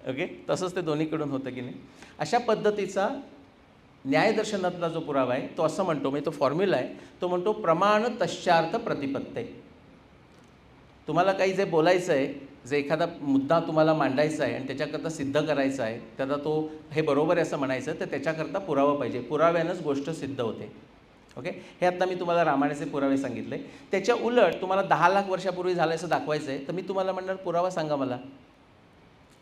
Okay, तसंच ते दोन्हीकडून होतं की नाही. अशा पद्धतीचा न्यायदर्शनातला जो पुरावा आहे तो असं म्हणतो, म्हणजे तो फॉर्म्युला आहे, तो म्हणतो प्रमाण तश्चार्थ प्रतिपत्ते. तुम्हाला काही जे बोलायचं आहे, जे एखादा मुद्दा तुम्हाला मांडायचा आहे आणि त्याच्याकरता सिद्ध करायचा आहे, त्याला तो हे बरोबर आहे असं म्हणायचं, तर त्याच्याकरता पुरावा पाहिजे. पुराव्यानंच गोष्ट सिद्ध होते. ओके, हे आता मी तुम्हाला रामायणाचे पुरावे सांगितले. त्याच्या उलट तुम्हाला 10 लाख वर्षापूर्वी झालं असं दाखवायचं आहे, तर मी तुम्हाला म्हणणार पुरावा सांगा मला.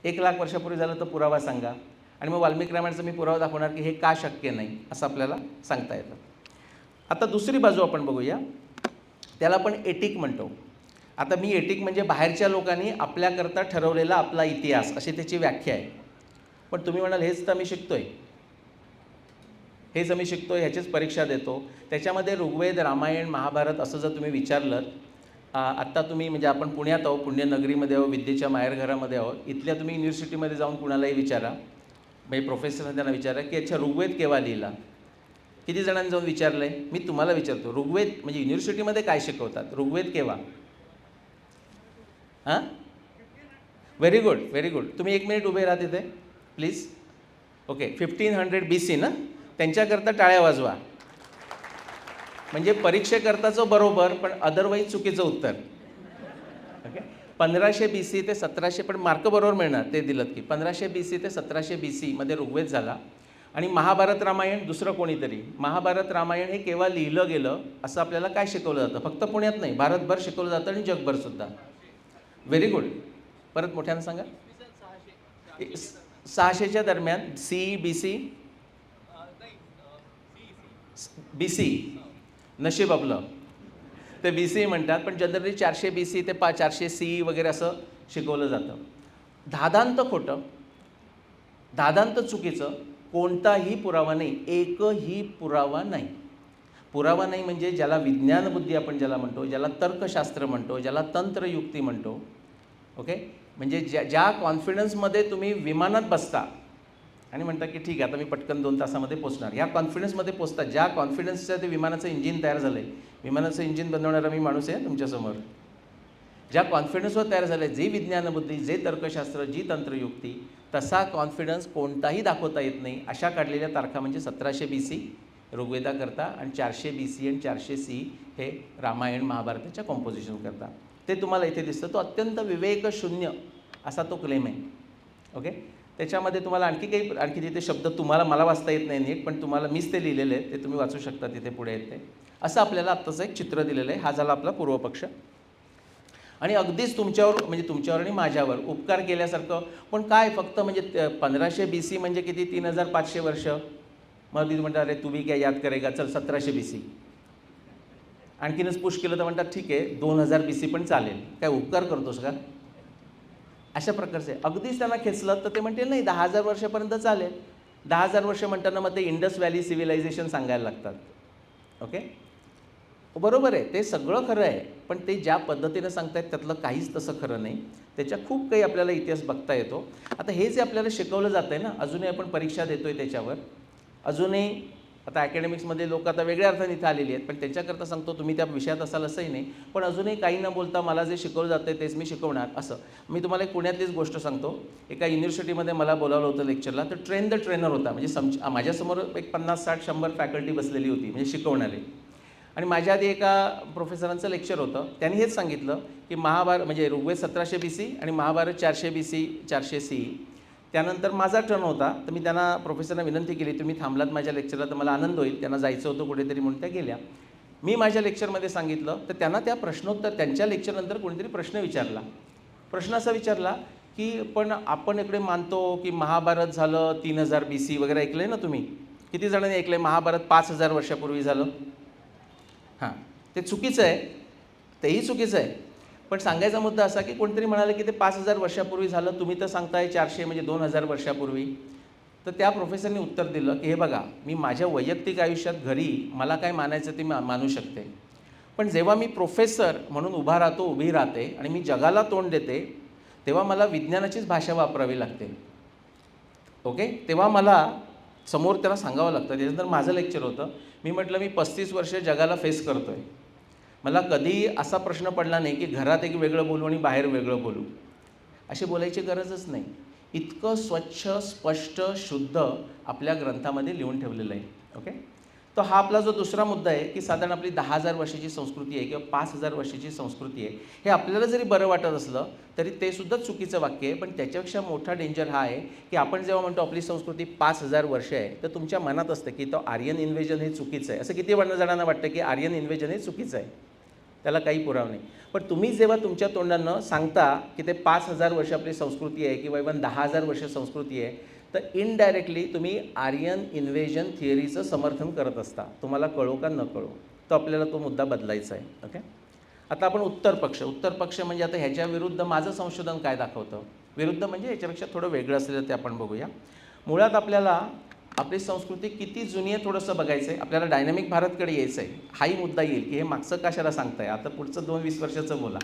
1 लाख वर्षापूर्वी झालं तर पुरावा सांगा. आणि मग वाल्मिकी रामायणाचा मी पुरावा दाखवणार की हे का शक्य नाही असं आपल्याला सांगता येतं. आता दुसरी बाजू आपण बघूया, त्याला आपण एटिक म्हणतो. आता मी एटिक म्हणजे बाहेरच्या लोकांनी आपल्याकरता ठरवलेला आपला इतिहास अशी त्याची व्याख्या आहे. पण तुम्ही म्हणाल हेच तर आम्ही शिकतोय, हेच आम्ही शिकतोय, ह्याचीच परीक्षा देतो. त्याच्यामध्ये ऋग्वेद, रामायण, महाभारत असं जर तुम्ही विचारलं, आत्ता तुम्ही म्हणजे आपण पुण्यात आहो, पुण्यनगरीमध्ये आहो, विद्येच्या माहेरघरामध्ये आहो, इथल्या तुम्ही युनिव्हर्सिटीमध्ये जाऊन कुणालाही विचारा, म्हणजे प्रोफेसर त्यांना विचारा की अच्छा ऋग्वेद केव्हा लिहिला. किती जणांनी जाऊन विचारलं आहे? मी तुम्हाला विचारतो, ऋग्वेद म्हणजे युनिव्हर्सिटीमध्ये काय शिकवतात, ऋग्वेद केव्हा? हां, व्हेरी गुड, व्हेरी गुड. तुम्ही 1 मिनिट उभे राहा तिथे प्लीज. ओके, 1500 BC ना. त्यांच्याकरता टाळ्या वाजवा. म्हणजे परीक्षेकरताचं बरोबर पण अदरवाईज चुकीचं उत्तर. ओके, 1500 BC ते 1700, पण मार्क बरोबर मिळणार ते दिलं की 1500 BC ते 1700 BC मध्ये ऋग्वेद झाला. आणि महाभारत रामायण दुसरं कोणीतरी, महाभारत रामायण हे केव्हा लिहिलं गेलं असं आपल्याला काय शिकवलं जातं? फक्त पुण्यात नाही, भारतभर शिकवलं जातं आणि जगभर सुद्धा. Very good. परत मोठ्यानं सांगा. 600च्या दरम्यान. CE BC? BC. नशीब आपलं, ते BC म्हणतात, पण जनरली 400 BC ते 400 CE वगैरे असं शिकवलं जातं. धादांत खोटं, धादांत चुकीचं, कोणताही पुरावा नाही, एकही पुरावा नाही. पुरावा नाही म्हणजे ज्याला विज्ञान बुद्धी आपण ज्याला म्हणतो, ज्याला तर्कशास्त्र म्हणतो, ज्याला तंत्रयुक्ती म्हणतो. ओके, म्हणजे ज्या कॉन्फिडन्समध्ये तुम्ही विमानात बसता आणि म्हणता की ठीक आहे आता मी पटकन 2 तासामध्ये पोचणार, ह्या कॉन्फिडन्समध्ये पोचतात, ज्या कॉन्फिडन्सचं ते विमानाचं इंजिन तयार झालं आहे, विमानाचं इंजिन बनवणारा मी माणूस आहे तुमच्यासमोर, ज्या कॉन्फिडन्सवर तयार झालं आहे, जी विज्ञानबुद्धी, जे तर्कशास्त्र, जी तंत्रयुक्ती, तसा कॉन्फिडन्स कोणताही दाखवता येत नाही. अशा काढलेल्या तारखा म्हणजे 1700 BC ऋग्वेदाकरता आणि 400 BC आणि 400 CE हे रामायण महाभारताच्या कॉम्पोजिशन करता. ते तुम्हाला इथे दिसतं. तो अत्यंत विवेकशून्य असा तो क्लेम आहे. ओके, त्याच्यामध्ये तुम्हाला आणखी तिथे शब्द तुम्हाला मला वाचता येत नाही नीट, पण तुम्हाला मीच ते लिहिलेले आहेत, ते तुम्ही वाचू शकता तिथे पुढे येते. असं आपल्याला आत्ताचं एक चित्र दिलेलं आहे. हा झाला आपला पूर्वपक्ष. आणि अगदीच तुमच्यावर म्हणजे तुमच्यावर आणि माझ्यावर उपकार केल्यासारखं. पण काय फक्त म्हणजे 1500 BC म्हणजे किती? 3500 वर्ष. मग ती म्हणतात अरे तुम्ही काय याद करेगा, चल 1700 BC. आणखीनच पुश केलं तर म्हणतात ठीक आहे 2000 BC पण चालेल, काय उपकार करतोस का? अशा प्रकारचे अगदीच त्यांना खेचलं तर ते म्हणतील नाही 10,000 वर्षापर्यंत चालेल. 10,000 वर्ष म्हणताना मग ते इंडस व्हॅली सिव्हिलायझेशन सांगायला लागतात. ओके, बरोबर आहे, ते सगळं खरं आहे, पण ते ज्या पद्धतीनं सांगतायत त्यातलं काहीच तसं खरं नाही. त्याच्या खूप काही आपल्याला इतिहास बघता येतो. आता हे जे आपल्याला शिकवलं जातं आहे ना, अजूनही आपण परीक्षा देतो आहे त्याच्यावर, अजूनही आता अकॅडमिक्समध्ये लोक आता वेगळ्या अर्थाने इथं आलेली आहेत, पण त्यांच्याकरता सांगतो तुम्ही त्या विषयात असाल असंही नाही, पण अजूनही काही न बोलता मला जे शिकवलं जातं आहे तेच मी शिकवणार असं. मी तुम्हाला एक पुण्यातलीच गोष्ट सांगतो. एका युनिव्हर्सिटीमध्ये मला बोलावलं होतं लेक्चरला, तर ट्रेन द ट्रेनर होता, म्हणजे माझ्यासमोर एक 50, 60, 100 फॅकल्टी बसलेली होती म्हणजे शिकवणारे. आणि माझ्या आधी एका प्रोफेसरांचं लेक्चर होतं, त्यांनी हेच सांगितलं की महाभारत म्हणजे ऋग्वेद 1700 BC आणि महाभारत 400 BC 400 CE. त्यानंतर माझा टर्न होता, तर मी त्यांना प्रोफेसरना विनंती केली तुम्ही थांबलात माझ्या लेक्चरला तर मला आनंद होईल. त्यांना जायचं होतं कुठेतरी म्हणून त्या गेल्या. मी माझ्या लेक्चरमध्ये सांगितलं तर त्यांना त्या प्रश्नोत्तर, त्यांच्या लेक्चरनंतर कोणीतरी प्रश्न विचारला. प्रश्न असा विचारला की पण आपण इकडे मानतो की महाभारत झालं 3000 BC वगैरे, ऐकलं आहे ना तुम्ही? किती जणांनी ऐकलं आहे महाभारत 5000 वर्षापूर्वी झालं? हां, ते चुकीचं आहे, तेही चुकीचं आहे. पण सांगायचा मुद्दा असा की कोणतरी म्हणाले की ते 5000 वर्षापूर्वी झालं, तुम्ही तर सांगताय 400 म्हणजे 2000 वर्षापूर्वी. तर त्या प्रोफेसरने उत्तर दिलं की हे बघा, मी माझ्या वैयक्तिक आयुष्यात घरी मला काय मानायचं ते मानू शकते, पण जेव्हा मी प्रोफेसर म्हणून उभा राहतो, उभी राहते आणि मी जगाला तोंड देते, तेव्हा मला विज्ञानाचीच भाषा वापरावी लागते. ओके, तेव्हा मला समोर त्याला सांगावं लागतं. त्याच्यानंतर माझं लेक्चर होतं. मी म्हटलं मी 35 वर्ष जगाला फेस करतो आहे, मला कधी असा प्रश्न पडला नाही की घरात एक वेगळं बोलू आणि बाहेर वेगळं बोलू. अशी बोलायची गरजच नाही. इतकं स्वच्छ, स्पष्ट, शुद्ध आपल्या ग्रंथामध्ये लिहून ठेवलेलं आहे. ओके, तर हा आपला जो दुसरा मुद्दा आहे की साधारण आपली 10,000 वर्षाची संस्कृती आहे किंवा 5,000 वर्षाची संस्कृती आहे, हे आपल्याला जरी बरं वाटत असलं तरी ते सुद्धा चुकीचं वाक्य आहे. पण त्याच्यापेक्षा मोठा डेंजर हा आहे की आपण जेव्हा म्हणतो आपली संस्कृती 5,000 वर्ष आहे, तर तुमच्या मनात असतं की तो आर्यन इन्व्हेजन हे चुकीचं आहे. असं किती जणांना वाटतं की आर्यन इन्व्हेजन हे चुकीचं आहे, त्याला काही पुरावा नाही. पण तुम्ही जेव्हा तुमच्या तोंडानं सांगता की ते 5,000 वर्ष आपली संस्कृती आहे किंवा इव्हन 10,000 वर्ष संस्कृती आहे, तर इनडायरेक्टली तुम्ही आर्यन इन्व्हेजन थिअरीचं समर्थन करत असता, तुम्हाला कळो का न कळो. तो आपल्याला तो मुद्दा बदलायचा आहे. ओके, आता आपण उत्तर पक्ष म्हणजे आता ह्याच्या विरुद्ध माझं संशोधन काय दाखवतं, विरुद्ध म्हणजे ह्याच्यापेक्षा थोडं वेगळं असलेलं ते आपण बघूया. मुळात आपल्याला आपली संस्कृती किती जुनी आहे थोडंसं बघायचं आहे. आपल्याला डायनॅमिक भारतकडे यायचं आहे. हाही मुद्दा येईल की हे मागचं कशाला सांगताय, आता पुढचं 2-20 वर्षाचं बोला,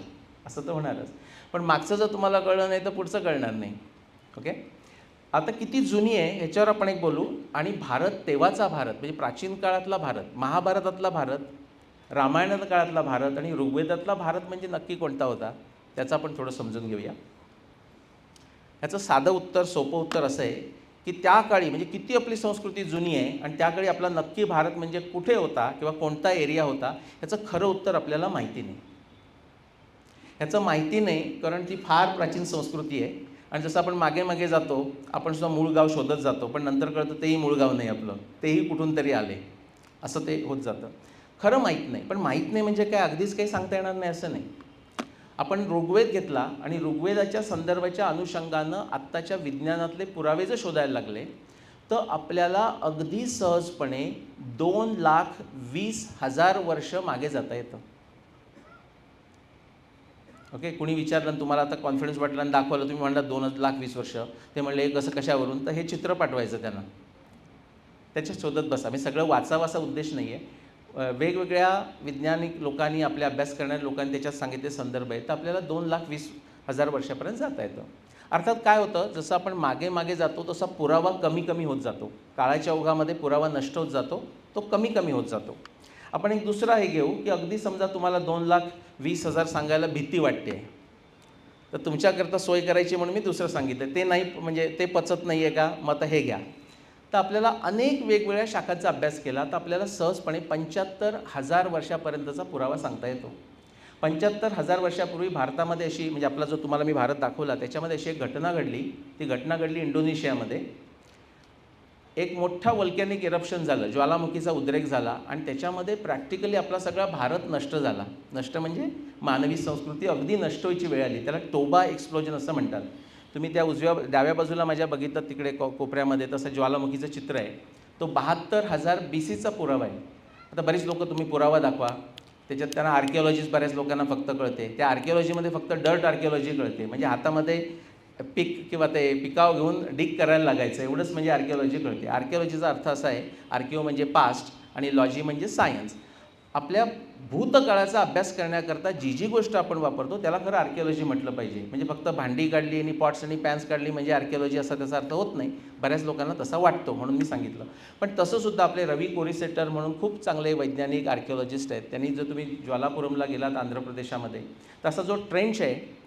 असं तर होणारच. पण मागचं जर तुम्हाला कळलं नाही तर पुढचं कळणार नाही. ओके, आता किती जुनी आहे ह्याच्यावर आपण एक बोलू. आणि भारत, तेव्हाचा भारत म्हणजे प्राचीन काळातला भारत, महाभारतातला भारत, रामायणाच्या काळातला भारत आणि ऋग्वेदातला भारत म्हणजे नक्की कोणता होता, त्याचं आपण थोडं समजून घेऊया. ह्याचं साधं उत्तर, सोपं उत्तर असं आहे की त्या काळी म्हणजे किती आपली संस्कृती जुनी आहे आणि त्या काळी आपला नक्की भारत म्हणजे कुठे होता किंवा कोणता एरिया होता, ह्याचं खरं उत्तर आपल्याला माहिती नाही. ह्याचं माहिती नाही कारण ती फार प्राचीन संस्कृती आहे. आणि जसं आपण मागे जातो, आपण सुद्धा मूळ गाव शोधत जातो, पण नंतर कळतं तेही मूळ गाव नाही आपलं, तेही कुठून तरी आले, असं ते होत जातं. खरं माहीत नाही. पण माहीत नाही म्हणजे काय अगदीच काही सांगता येणार नाही असं नाही. आपण ऋग्वेद घेतला आणि ऋग्वेदाच्या संदर्भाच्या अनुषंगानं आत्ताच्या विज्ञानातले पुरावे जर शोधायला लागले तर आपल्याला अगदी सहजपणे 2,20,000 वर्ष मागे जाता येतं. ओके, कुणी विचारलं तुम्हाला आता कॉन्फिडन्स वाटला आणि दाखवलं, तुम्ही म्हणला 2,20,000 वर्ष, ते म्हणले कसं कशावरून, तर हे चित्र पाठवायचं त्यांना, त्याच्यात शोधत बसा. मी सगळं वाचावं असा उद्देश नाही आहे. वेगवेगळ्या वैज्ञानिक लोकांनी, आपले अभ्यास करणाऱ्या लोकांनी त्याच्यात सांगितले संदर्भ आहे, तर आपल्याला 2,20,000 वर्षापर्यंत जाता येतं. अर्थात काय होतं, जसं आपण मागे जातो तसा पुरावा कमी होत जातो. काळाच्या ओघामध्ये पुरावा नष्ट होत जातो, तो कमी होत जातो. आपण एक दुसरा हे घेऊ की अगदी समजा तुम्हाला 2,20,000 सांगायला भीती वाटते, तर तुमच्याकरता सोय करायची म्हणून मी दुसरं सांगितलं, ते नाही म्हणजे ते पचत नाही आहे का, मग आता हे घ्या. तर आपल्याला अनेक वेगवेगळ्या शाखांचा अभ्यास केला तर आपल्याला सहजपणे 75,000 वर्षापर्यंतचा पुरावा सांगता येतो. 75,000 वर्षापूर्वी भारतामध्ये अशी, म्हणजे आपला जो तुम्हाला मी भारत दाखवला त्याच्यामध्ये अशी एक घटना घडली. ती घटना घडली इंडोनेशियामध्ये. एक मोठा वल्कॅनिक इरप्शन झालं, ज्वालामुखीचा उद्रेक झाला आणि त्याच्यामध्ये प्रॅक्टिकली आपला सगळा भारत नष्ट झाला. नष्ट म्हणजे मानवी संस्कृती अगदी नष्ट व्हायची वेळ आली. त्याला टोबा एक्सप्लोजन असं म्हणतात. तुम्ही त्या डाव्या बाजूला माझ्या बघितलं तिकडे कोपऱ्यामध्ये तसं ज्वालामुखीचं चित्र आहे. तो 72,000 BCचा पुरावा आहे. आता बरीच लोकं तुम्ही पुरावा दाखवा, त्याच्यात त्यांना आर्किओलॉजीच बऱ्याच लोकांना फक्त कळते. त्या आर्किओलॉजीमध्ये फक्त डर्ट आर्किओलॉजी कळते, म्हणजे हातामध्ये पीक किंवा ते पिकाव घेऊन डिग करायला लागायचं, एवढंच म्हणजे आर्किओलॉजी कळते. आर्किओलॉजीचा अर्थ असा आहे, आर्किओ म्हणजे पास्ट आणि लॉजी म्हणजे सायन्स. आपल्या भूतकाळाचा अभ्यास करण्याकरता जी गोष्ट आपण वापरतो त्याला खरं आर्किओलॉजी म्हटलं पाहिजे. म्हणजे फक्त भांडी काढली आणि पॉट्स आणि पॅन्स काढली म्हणजे आर्किओलॉजी असा त्याचा अर्थ होत नाही. बऱ्याच लोकांना तसा वाटतो म्हणून मी सांगितलं. पण तसंसुद्धा आपले रवी कोरिसेटर म्हणून खूप चांगले वैज्ञानिक आर्किओलॉजिस्ट आहेत. त्यांनी जर तुम्ही ज्वालापुरमला गेलात आंध्र प्रदेशामध्ये, तसा जो ट्रेंच आहे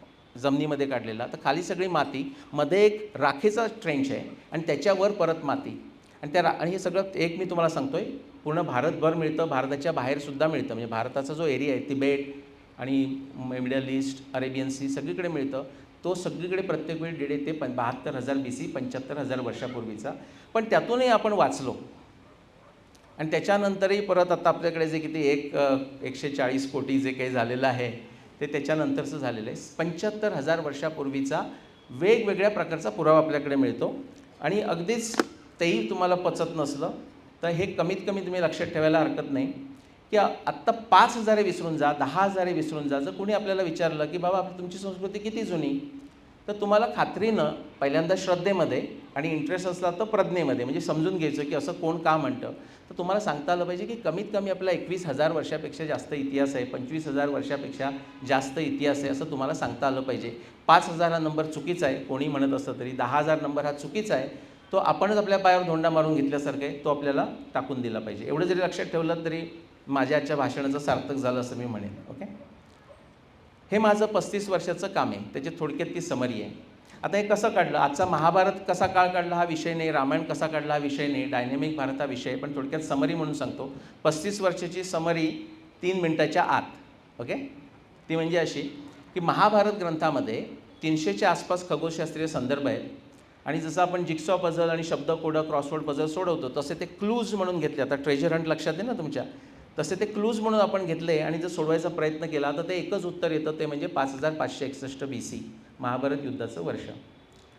जमिनीमध्ये काढलेला, तर खाली सगळी माती, मध्ये एक राखेचा ट्रेंच आहे आणि त्याच्यावर परत माती आणि आणि हे सगळं एक मी तुम्हाला सांगतोय पूर्ण भारतभर मिळतं, भारताच्या बाहेरसुद्धा मिळतं. म्हणजे भारताचा जो एरिया आहे तिबेट आणि मिडल ईस्ट, अरेबियन सी सगळीकडे मिळतं. तो सगळीकडे प्रत्येक वेळी 1.5 ते 72,000 BC, 75,000 वर्षापूर्वीचा. पण त्यातूनही आपण वाचलो आणि त्याच्यानंतरही परत आता आपल्याकडे जे किती 140 कोटी जे काही झालेलं आहे ते त्याच्यानंतरचं झालेलं आहे. 75,000 वर्षापूर्वीचा वेगवेगळ्या प्रकारचा पुरावा आपल्याकडे मिळतो. आणि अगदीच तेही तुम्हाला पचत नसलं तर हे कमीत कमी तुम्ही लक्षात ठेवायला हरकत नाही की आत्ता 5,000 विसरून जा, 10,000 विसरून जा. जर कुणी आपल्याला विचारलं की बाबा तुमची संस्कृती किती जुनी, तर तुम्हाला खात्रीनं पहिल्यांदा श्रद्धेमध्ये आणि इंटरेस्ट असला तर प्रज्ञेमध्ये म्हणजे समजून घ्यायचं की असं कोण का म्हणतं, तर तुम्हाला सांगता आलं पाहिजे की कमीत कमी आपला 21,000 वर्षापेक्षा जास्त इतिहास आहे, 25,000 वर्षापेक्षा जास्त इतिहास आहे असं तुम्हाला सांगता आलं पाहिजे. 5,000 हा नंबर चुकीचा आहे कोणी म्हणत असतं तरी, 10,000 नंबर हा चुकीचा आहे. तो आपणच आपल्या पायावर धोंडा मारून घेतल्यासारखं आहे, तो आपल्याला टाकून दिला पाहिजे. एवढं जरी लक्षात ठेवलं तरी माझ्या आजच्या भाषणाचं सार्थक झालं असं मी म्हणेन. ओके, हे माझं 35 वर्षाचं काम आहे, त्याची थोडक्यात ती समरी आहे. आता हे कसं काढलं, आजचा महाभारत कसा काळ काढला हा विषय नाही, रामायण कसा काढला हा विषय नाही, डायनॅमिक भारत हा विषय, पण थोडक्यात समरी म्हणून सांगतो. 35 वर्षाची समरी 3 मिनिटाच्या आत. ओके, ती म्हणजे अशी की महाभारत ग्रंथामध्ये 300च्या आसपास खगोलशास्त्रीय संदर्भ आहेत. आणि जसं आपण जिक्सॉ पझल आणि शब्दकोडं क्रॉसवर्ड पझल सोडवतो तसे ते क्लूज म्हणून घेतले. आता ट्रेजर हंट लक्षात आहे ना तुमच्या, तसे ते क्लूज म्हणून आपण घेतले आणि जर सोडवायचा प्रयत्न केला तर ते एकच उत्तर येतं, ते म्हणजे 5561 BC, महाभारत युद्धाचं वर्ष.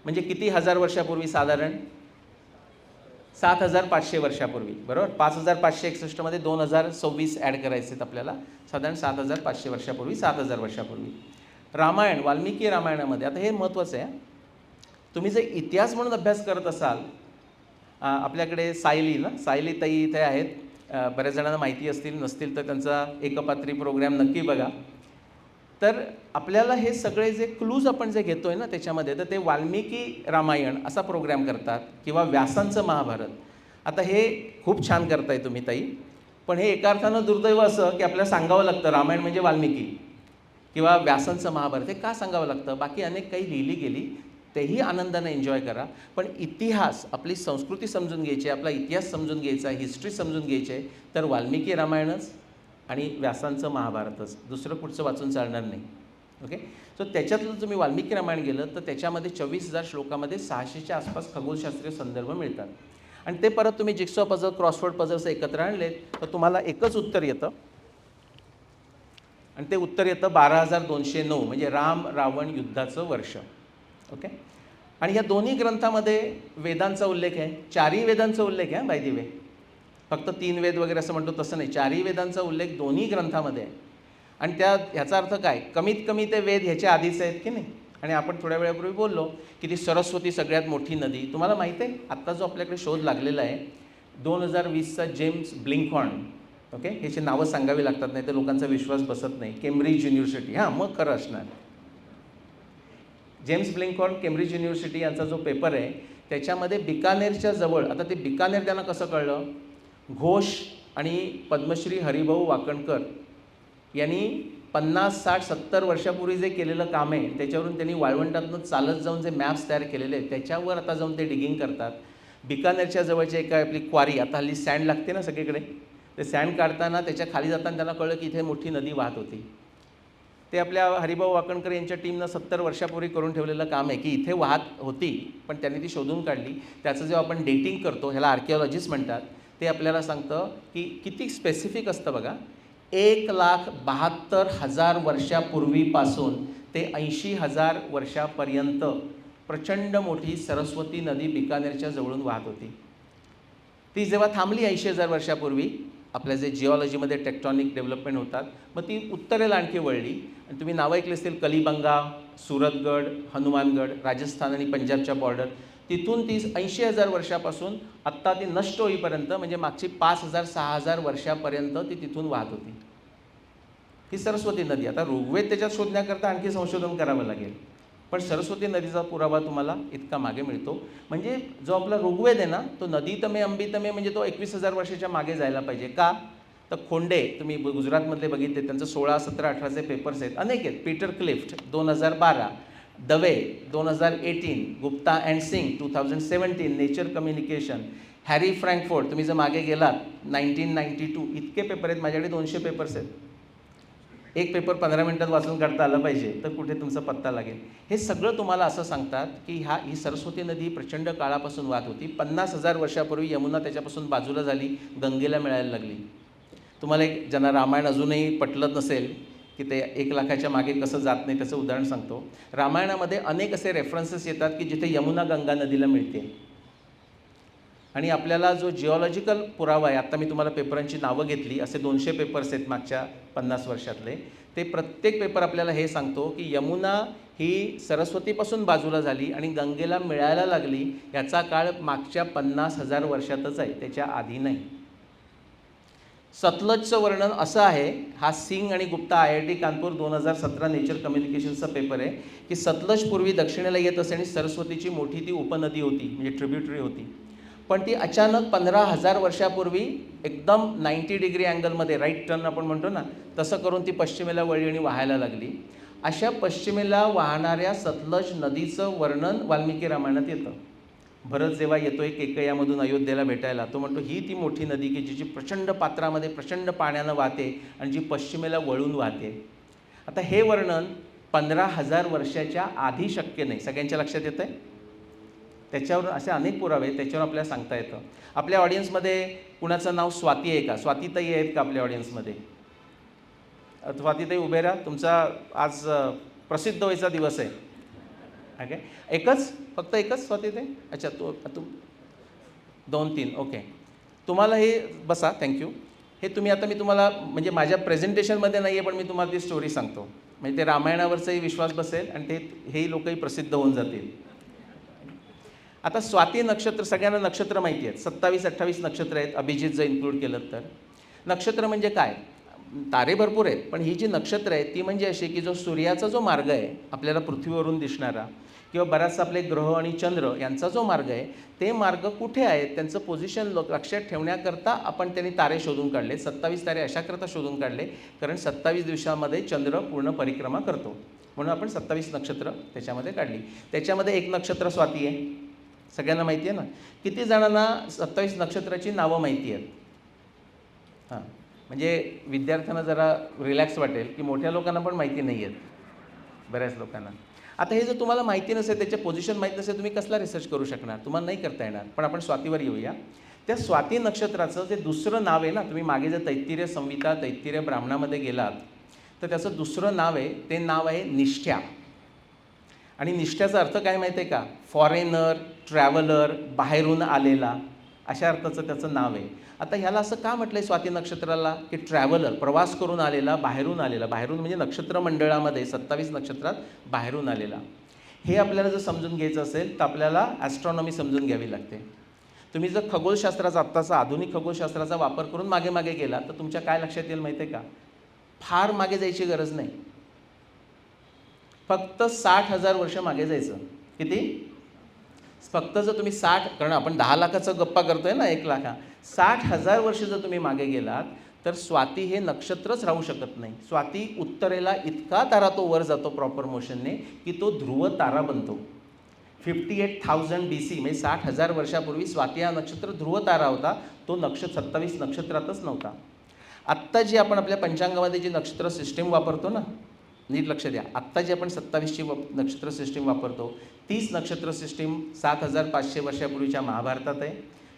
म्हणजे किती हजार वर्षापूर्वी? साधारण 7500 वर्षापूर्वी, बरोबर. 5561 मध्ये 2026 ॲड करायचे आहेत आपल्याला, साधारण 7500 वर्षापूर्वी, 7000 वर्षापूर्वी. रामायण, वाल्मिकी रामायणामध्ये, आता हे महत्त्वाचं आहे, तुम्ही जर इतिहास म्हणून अभ्यास करत असाल, आपल्याकडे सायली ना, सायली ताई इथे आहेत, बऱ्याच जणांना माहिती असतील, नसतील तर त्यांचा एकपात्री प्रोग्राम नक्की बघा. तर आपल्याला हे सगळे जे क्लूज आपण जे घेतो आहे ना त्याच्यामध्ये, तर ते वाल्मिकी रामायण असा प्रोग्राम करतात किंवा व्यासांचं महाभारत. आता हे खूप छान करताय तुम्ही ताई, पण हे एका अर्थानं दुर्दैव असं की आपल्याला सांगावं लागतं रामायण म्हणजे वाल्मिकी किंवा व्यासांचं महाभारत. हे का सांगावं लागतं? बाकी अनेक काही लिहिली गेली, तेही आनंदाने एन्जॉय करा, पण इतिहास, आपली संस्कृती समजून घ्यायची आहे, आपला इतिहास समजून घ्यायचा आहे, हिस्ट्री समजून घ्यायची आहे, तर वाल्मिकी रामायणच आणि व्यासांचं महाभारतच, दुसरं कुठचं वाचून चालणार नाही. ओके, सो त्याच्यातलं तुम्ही वाल्मिकी रामायण गेलं तर त्याच्यामध्ये 24,000 श्लोकामध्ये 600च्या आसपास खगोलशास्त्रीय संदर्भ मिळतात. आणि ते परत तुम्ही जिक्सॉ पझल, क्रॉसवर्ड पझल्स एकत्र आणले तर तुम्हाला एकच उत्तर येतं, आणि ते उत्तर येतं 12,209, म्हणजे राम रावण युद्धाचं वर्ष. ओके, आणि या दोन्ही ग्रंथामध्ये वेदांचा उल्लेख आहे, 4ही वेदांचा उल्लेख आहे बाय द वे, फक्त 3 वेद वगैरे असं म्हणतो तसं नाही, 4ही वेदांचा उल्लेख दोन्ही ग्रंथामध्ये आहे. आणि ह्याचा अर्थ काय, कमीत कमी ते वेद ह्याच्या आधीच आहेत की नाही. आणि आपण थोड्या वेळापूर्वी बोललो की ती सरस्वती सगळ्यात मोठी नदी. तुम्हाला माहिती आहे आत्ता जो आपल्याकडे शोध लागलेला आहे 2020चा जेम्स ब्लिंकहॉर्न, ओके, ह्याची नावं सांगावी लागतात, नाही तर लोकांचा विश्वास बसत नाही. केम्ब्रिज युनिव्हर्सिटी, हां मग खरं असणार. जेम्स ब्लिंकहॉर्न, केम्ब्रिज युनिव्हर्सिटी यांचा जो पेपर आहे त्याच्यामध्ये बिकानेरच्या जवळ, आता ते बिकानेर त्यांना कसं कळलं, घोष आणि पद्मश्री हरिभाऊ वाकणकर यांनी 50, 60, 70 वर्षापूर्वी जे केलेलं काम आहे त्याच्यावरून त्यांनी वाळवंटातून चालत जाऊन जे मॅप्स तयार केलेले आहेत त्याच्यावर आता जाऊन ते डिगिंग करतात. बिकानेरच्या जवळची एक आपली क्वारी, आता हल्ली सँड लागते ना सगळीकडे, ते सँड काढताना त्याच्या खाली जाताना त्यांना कळलं की इथे मोठी नदी वाहत होती. ते आपल्या हरिभाऊ वाकणकर यांच्या टीमनं 70 वर्षापूर्वी करून ठेवलेलं काम आहे की इथे वाहत होती, पण त्यांनी ती शोधून काढली. त्याचं जेव्हा आपण डेटिंग करतो, ह्याला आर्किओलॉजिस्ट म्हणतात, ते आपल्याला सांगतं की किती स्पेसिफिक असतं बघा, 1,72,000 वर्षापूर्वीपासून ते 80,000 वर्षापर्यंत प्रचंड मोठी सरस्वती नदी बिकानेरच्या जवळून वाहत होती. ती जेव्हा थांबली 80,000 वर्षापूर्वी, आपल्या जे जिओलॉजीमध्ये टेक्टॉनिक डेव्हलपमेंट होतात, मग ती उत्तरेला आणखी वळली. आणि तुम्ही नावं ऐकली असतील, कलिबंगा, सुरतगड, हनुमानगड, राजस्थान आणि पंजाबच्या बॉर्डर, तिथून ती 80,000 वर्षापासून आत्ता ती नष्ट होईपर्यंत, म्हणजे मागची 5,000, 6,000 वर्षापर्यंत ती तिथून वाहत होती, ही सरस्वती नदी. आता ऋग्वेद त्याच्यात शोधण्याकरता आणखी संशोधन करावं लागेल, पण सरस्वती नदीचा पुरावा तुम्हाला इतका मागे मिळतो. म्हणजे जो आपला ऋग्वेद आहे ना, तो नदीतमे अंबितमे, म्हणजे तो 21,000 वर्षाच्या मागे जायला पाहिजे. का तर खोंडे, तुम्ही गुजरातमधले बघितले, त्यांचं 16, 17, 18चे पेपर्स आहेत, अनेक आहेत. Peter Clift 2012, Dave 2018, Gupta and Singh 2017, nature communication, Harry Frankfurt, तुम्ही जर मागे गेलात 1992, इतके पेपर आहेत. माझ्याकडे 200 पेपर्स आहेत. एक पेपर 15 मिनिटात वाचून काढता आलं पाहिजे तर कुठे तुमचा पत्ता लागेल. हे सगळं तुम्हाला असं सांगतात की ही सरस्वती नदी प्रचंड काळापासून वाहत होती. 50,000 वर्षापूर्वी यमुना त्याच्यापासून बाजूला झाली, गंगेला मिळायला लागली. तुम्हाला एक, ज्यांना रामायण अजूनही पटलं नसेल की ते 1,00,000च्या मागे कसं जात नाही, त्याचं उदाहरण सांगतो. रामायणामध्ये अनेक असे रेफरन्सेस येतात की जिथे यमुना गंगा नदीला मिळते. आणि आपल्याला जो जिओलॉजिकल पुरावा आहे, आत्ता मी तुम्हाला पेपरांची नावं घेतली, असे 200 पेपर्स आहेत मागच्या 50 वर्षातले, ते प्रत्येक पेपर आपल्याला हे सांगतो की यमुना ही सरस्वतीपासून बाजूला झाली आणि गंगेला मिळायला लागली, याचा काळ मागच्या 50,000 वर्षातच आहे, त्याच्या आधी नाही. सतलजचं वर्णन असं आहे, हा सिंग आणि गुप्ता IIT कानपूर 2017 नेचर कम्युनिकेशनचा पेपर आहे, की सतलज पूर्वी दक्षिणेला येत असे आणि सरस्वतीची मोठी ती उपनदी होती, म्हणजे ट्रिब्युटरी होती. पण ती अचानक 15,000 वर्षापूर्वी एकदम 90 डिग्री अँगलमध्ये, राईट टर्न आपण म्हणतो ना, तसं करून ती पश्चिमेला वळली आणि वाहायला लागली. अशा पश्चिमेला वाहणाऱ्या सतलज नदीचं वर्णन वाल्मिकी रामायणात येतं. भरत जेव्हा येतोय केकयामधून अयोध्येला भेटायला, तो म्हणतो ही ती मोठी नदी की जी प्रचंड पात्रामध्ये प्रचंड पाण्यानं वाहते आणि जी पश्चिमेला वळून वाहते. आता हे वर्णन 15,000 वर्षाच्या आधी शक्य नाही. सगळ्यांच्या लक्षात येतं आहे? त्याच्यावर असे अनेक पुरावे त्याच्यावर आपल्याला सांगता येतं. आपल्या ऑडियन्समध्ये कुणाचं नाव स्वाती आहे का? स्वातीताई आहेत का आपल्या ऑडियन्समध्ये? स्वातीताई उभे राहा. तुमचा आज प्रसिद्ध व्हायचा दिवस आहे. ओके, एकच, फक्त एकच स्वातीताई? अच्छा, तू 2-3. ओके, तुम्हाला हे बसा. थँक्यू. हे तुम्ही आता मी तुम्हाला म्हणजे माझ्या प्रेझेंटेशनमध्ये नाही आहे, पण मी तुम्हाला ती स्टोरी सांगतो. म्हणजे ते रामायणावरचाही विश्वास बसेल आणि ते हेही लोकही प्रसिद्ध होऊन जातील. आता स्वाती नक्षत्र, सगळ्यांना नक्षत्र माहिती आहेत. 27-28 नक्षत्र आहेत, अभिजित जर इन्क्लूड केलं तर. नक्षत्र म्हणजे काय? तारे भरपूर आहेत, पण ही जी नक्षत्र आहेत ती म्हणजे अशी की जो सूर्याचा जो मार्ग आहे आपल्याला पृथ्वीवरून दिसणारा, किंवा बराचसा आपले ग्रह आणि चंद्र यांचा जो मार्ग आहे, ते मार्ग कुठे आहेत त्यांचं पोझिशन लक्षात ठेवण्याकरता आपण त्यांनी तारे शोधून काढले. 27 तारे अशाकरता शोधून काढले कारण 27 दिवसामध्ये चंद्र पूर्ण परिक्रमा करतो, म्हणून आपण 27 नक्षत्र त्याच्यामध्ये काढली. त्याच्यामध्ये एक नक्षत्र स्वाती आहे, सगळ्यांना माहिती आहे ना. किती जणांना 27 नक्षत्राची नावं माहिती आहेत? हां, म्हणजे विद्यार्थ्यांना जरा रिलॅक्स वाटेल की मोठ्या लोकांना पण माहिती नाही आहेत, बऱ्याच लोकांना. आता हे जर तुम्हाला माहिती नसेल, त्याचे पोझिशन माहीत नसेल, तुम्ही कसला रिसर्च करू शकणार? तुम्हाला नाही करता येणार. पण आपण स्वातीवर येऊया. त्या स्वाती नक्षत्राचं जे दुसरं नाव आहे ना, तुम्ही मागे जर तैत्तिरीय संहिता, तैत्तिरीय ब्राह्मणामध्ये गेलात तर त्याचं दुसरं नाव आहे, ते नाव आहे निष्ठ्या. आणि निष्ठ्याचा अर्थ काय माहिती आहे का? फॉरेनर, ट्रॅव्हलर, बाहेरून आलेला, अशा अर्थाचं त्याचं नाव आहे. आता ह्याला असं का म्हटलं आहे स्वाती नक्षत्राला की ट्रॅव्हलर, प्रवास करून आलेला, बाहेरून आलेला. बाहेरून म्हणजे नक्षत्र मंडळामध्ये 27 नक्षत्रात बाहेरून आलेला. हे आपल्याला जर समजून घ्यायचं असेल तर आपल्याला ॲस्ट्रॉनॉमी समजून घ्यावी लागते. तुम्ही जर खगोलशास्त्राचा, आत्ताचा आधुनिक खगोलशास्त्राचा वापर करून मागे मागे गेला तर तुमच्या काय लक्षात येईल माहिती आहे का? फार मागे जायची गरज नाही, फक्त 60,000 वर्ष मागे जायचं. किती? फक्त जर तुम्ही 60, कारण आपण 10 लाखाचं गप्पा करतोय ना, 1 लाख, 60,000 वर्ष जर तुम्ही मागे गेलात तर स्वाती हे नक्षत्रच राहू शकत नाही. स्वाती उत्तरेला इतका तारा तो वर जातो प्रॉपर मोशनने की तो ध्रुव तारा बनतो. 58,000 BC म्हणजे 60,000 वर्षापूर्वी स्वाती हा नक्षत्र ध्रुव तारा होता. तो 27 नक्षत्रातच नव्हता. आत्ता जी आपण आपल्या पंचांगामध्ये जी नक्षत्र सिस्टीम वापरतो ना, नीट लक्ष द्या, आत्ता जी आपण 27ची नक्षत्र सिस्टीम वापरतो, 30 नक्षत्र सिस्टीम 7,500 वर्षापूर्वीच्या महाभारतात आहे.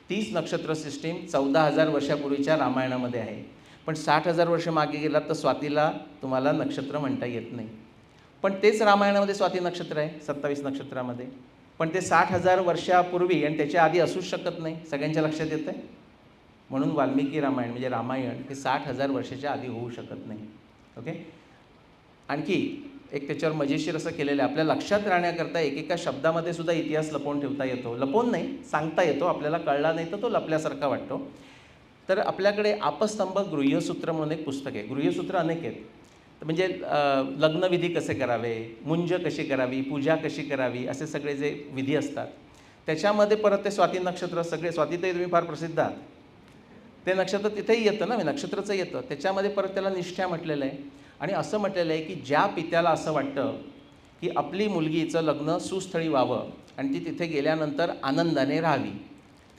30 नक्षत्र सिस्टीम 14,000 वर्षापूर्वीच्या रामायणामध्ये आहे. पण 60,000 वर्ष मागे गेलात तर स्वातीला तुम्हाला नक्षत्र म्हणता येत नाही. पण तेच रामायणामध्ये स्वाती नक्षत्र आहे 27 नक्षत्रामध्ये. पण ते 60,000 वर्षापूर्वी आणि त्याच्या आधी असूच शकत नाही. सगळ्यांच्या लक्षात येतं आहे? म्हणून वाल्मिकी रामायण म्हणजे रामायण हे 60,000 वर्षाच्या आधी होऊ शकत नाही. ओके, आणखी एक त्याच्यावर मजेशीर असं केलेलं आहे. आपल्या लक्षात राहण्याकरता एकेका शब्दामध्ये सुद्धा इतिहास लपवून ठेवता येतो. लपवून नाही, सांगता येतो. आपल्याला कळला नाही तर तो लपल्यासारखा वाटतो. तर आपल्याकडे आपस्तंभ गृह्यसूत्र म्हणून एक पुस्तक आहे. गृह्यसूत्र अनेक आहेत. म्हणजे लग्नविधी कसे करावे, मुंज कशी करावी, पूजा कशी करावी, असे सगळे जे विधी असतात त्याच्यामध्ये परत ते स्वाती नक्षत्र सगळे, स्वातीतही तुम्ही फार प्रसिद्ध आहात, ते नक्षत्र तिथेही येतं ना, नक्षत्राचं येतं. त्याच्यामध्ये परत त्याला निष्ठा म्हटलेलं आहे. आणि असं म्हटलेलं आहे की ज्या पित्याला असं वाटतं की आपली मुलगीचं लग्न सुस्थळी व्हावं आणि ती तिथे गेल्यानंतर आनंदाने राहावी,